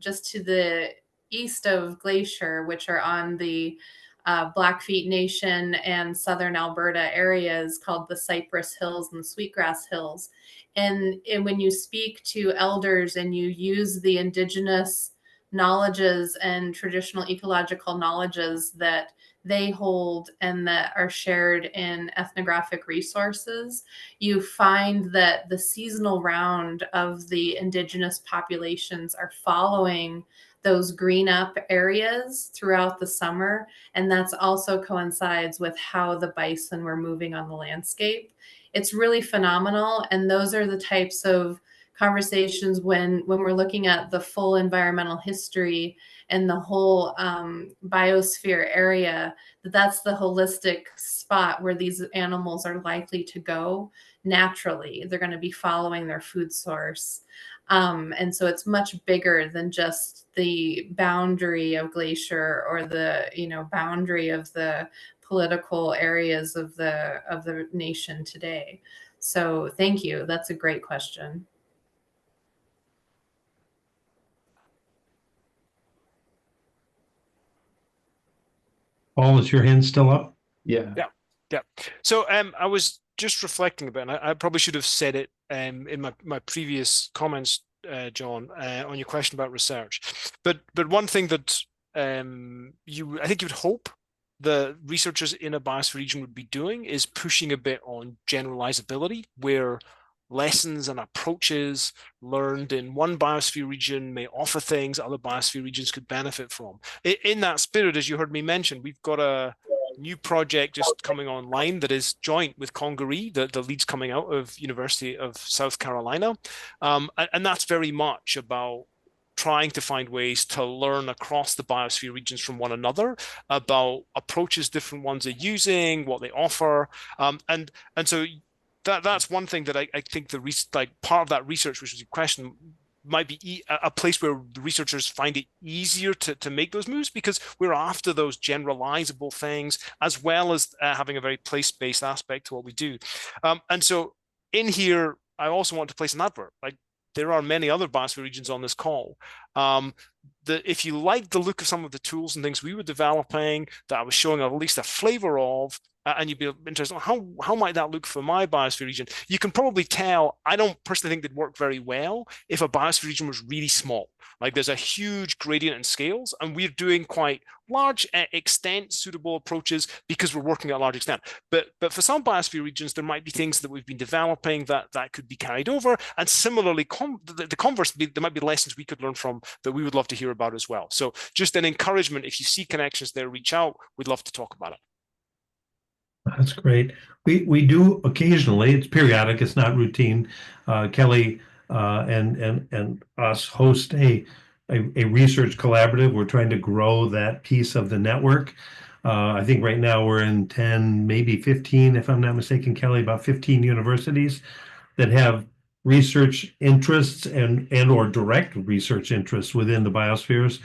just to the east of Glacier, which are on the Blackfeet Nation and Southern Alberta areas, called the Cypress Hills and the Sweetgrass Hills. And when you speak to elders and you use the indigenous knowledges and traditional ecological knowledges that they hold and that are shared in ethnographic resources, you find that the seasonal round of the indigenous populations are following those green up areas throughout the summer. And that's also coincides with how the bison were moving on the landscape. It's really phenomenal. And those are the types of conversations when we're looking at the full environmental history and the whole biosphere area, that's the holistic spot where these animals are likely to go naturally. They're going to be following their food source. And so it's much bigger than just the boundary of Glacier or the boundary of the political areas of the nation today. So thank you. That's a great question. Paul, is your hand still up? Yeah. So I was just reflecting a bit, and I probably should have said it in my previous comments, John, on your question about research. But one thing that I think you would hope the researchers in a biosphere region would be doing is pushing a bit on generalizability, where lessons and approaches learned in one biosphere region may offer things other biosphere regions could benefit from. In that spirit, as you heard me mention, we've got a new project just coming online that is joint with Congaree, the leads coming out of University of South Carolina. And that's very much about trying to find ways to learn across the biosphere regions from one another about approaches different ones are using, what they offer. And so that's one thing that I think part of that research, which was your question, might be a place where the researchers find it easier to make those moves, because we're after those generalizable things, as well as having a very place-based aspect to what we do. And so in here, I also want to place an advert. Like, there are many other biosphere regions on this call. if you like the look of some of the tools and things we were developing that I was showing at least a flavor of, and you'd be interested, how might that look for my biosphere region? You can probably tell, I don't personally think they'd work very well if a biosphere region was really small. Like there's a huge gradient in scales, and we're doing quite large extent suitable approaches because we're working at a large extent. But for some biosphere regions, there might be things that we've been developing that could be carried over. And similarly, the converse, there might be lessons we could learn from that we would love to hear about as well. So just an encouragement, if you see connections there, reach out. We'd love to talk about it. That's great. We do occasionally, it's periodic, it's not routine. Kelly and us host a research collaborative. We're trying to grow that piece of the network. I think right now we're in 10, maybe 15, if I'm not mistaken, Kelly, about 15 universities that have research interests and or direct research interests within the biospheres.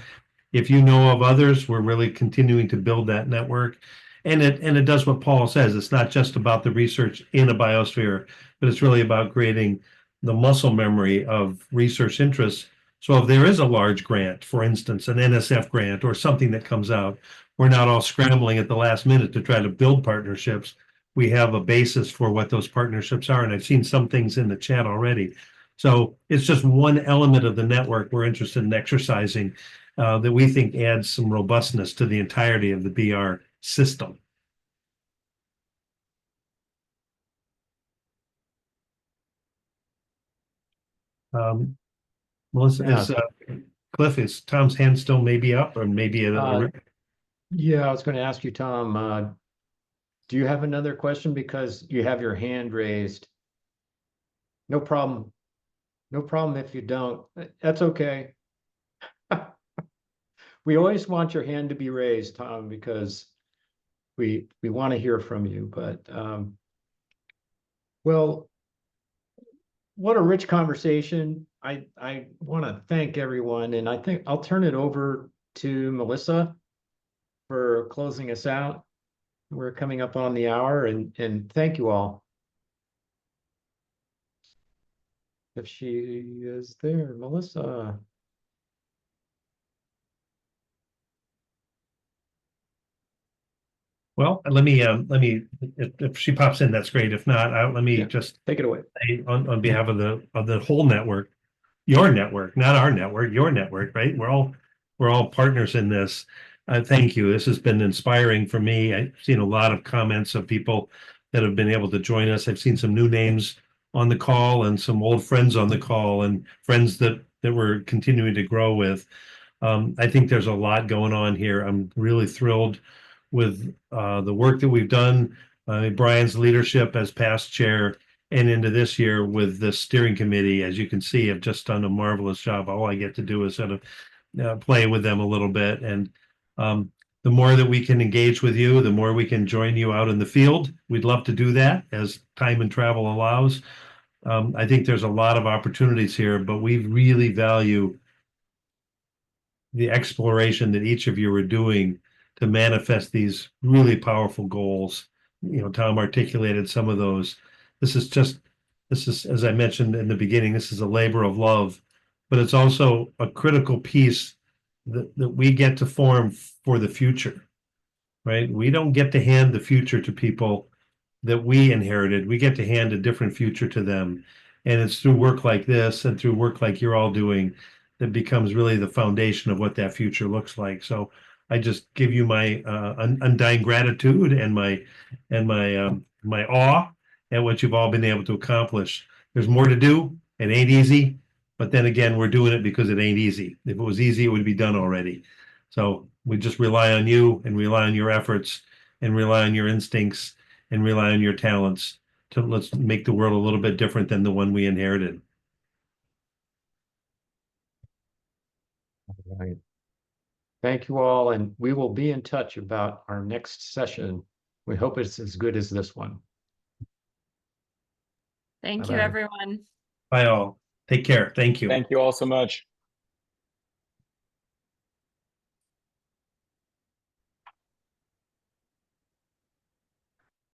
If you know of others, we're really continuing to build that network. And it does what Paul says. It's not just about the research in a biosphere, but it's really about creating the muscle memory of research interests. So if there is a large grant, for instance, an NSF grant or something that comes out, we're not all scrambling at the last minute to try to build partnerships. We have a basis for what those partnerships are. And I've seen some things in the chat already. So it's just one element of the network we're interested in exercising that we think adds some robustness to the entirety of the BR system. Melissa, Cliff, is Tom's hand still maybe up or maybe yeah, I was going to ask you, Tom, do you have another question? Because you have your hand raised. No problem. No problem if you don't. That's okay. We always want your hand to be raised, Tom, because we want to hear from you. But well, what a rich conversation. I want to thank everyone, and I think I'll turn it over to Melissa for closing us out. We're coming up on the hour, and thank you all. If she is there, Melissa. Well, let me if she pops in, that's great. If not, let me just take it away on behalf of the whole network, your network, not our network, your network, right? We're all partners in this. Thank you. This has been inspiring for me. I've seen a lot of comments of people that have been able to join us. I've seen some new names on the call and some old friends on the call and friends that we're continuing to grow with. I think there's a lot going on here. I'm really thrilled with the work that we've done, Brian's leadership as past chair, and into this year with the steering committee. As you can see, have just done a marvelous job. All I get to do is sort of play with them a little bit. And the more that we can engage with you, the more we can join you out in the field. We'd love to do that as time and travel allows. I think there's a lot of opportunities here, but we really value the exploration that each of you are doing to manifest these really powerful goals. You know, Tom articulated some of those. This is, as I mentioned in the beginning, this is a labor of love, but it's also a critical piece that we get to form for the future, right? We don't get to hand the future to people that we inherited. We get to hand a different future to them. And it's through work like this and through work like you're all doing that becomes really the foundation of what that future looks like. So I just give you my undying gratitude and my awe at what you've all been able to accomplish. There's more to do. It ain't easy, but then again, we're doing it because it ain't easy. If it was easy, it would be done already. So we just rely on you and rely on your efforts and rely on your instincts and rely on your talents to let's make the world a little bit different than the one we inherited. All right. Thank you all, and we will be in touch about our next session. We hope it's as good as this one. Thank you, everyone. Bye all. Take care. Thank you. Thank you all so much.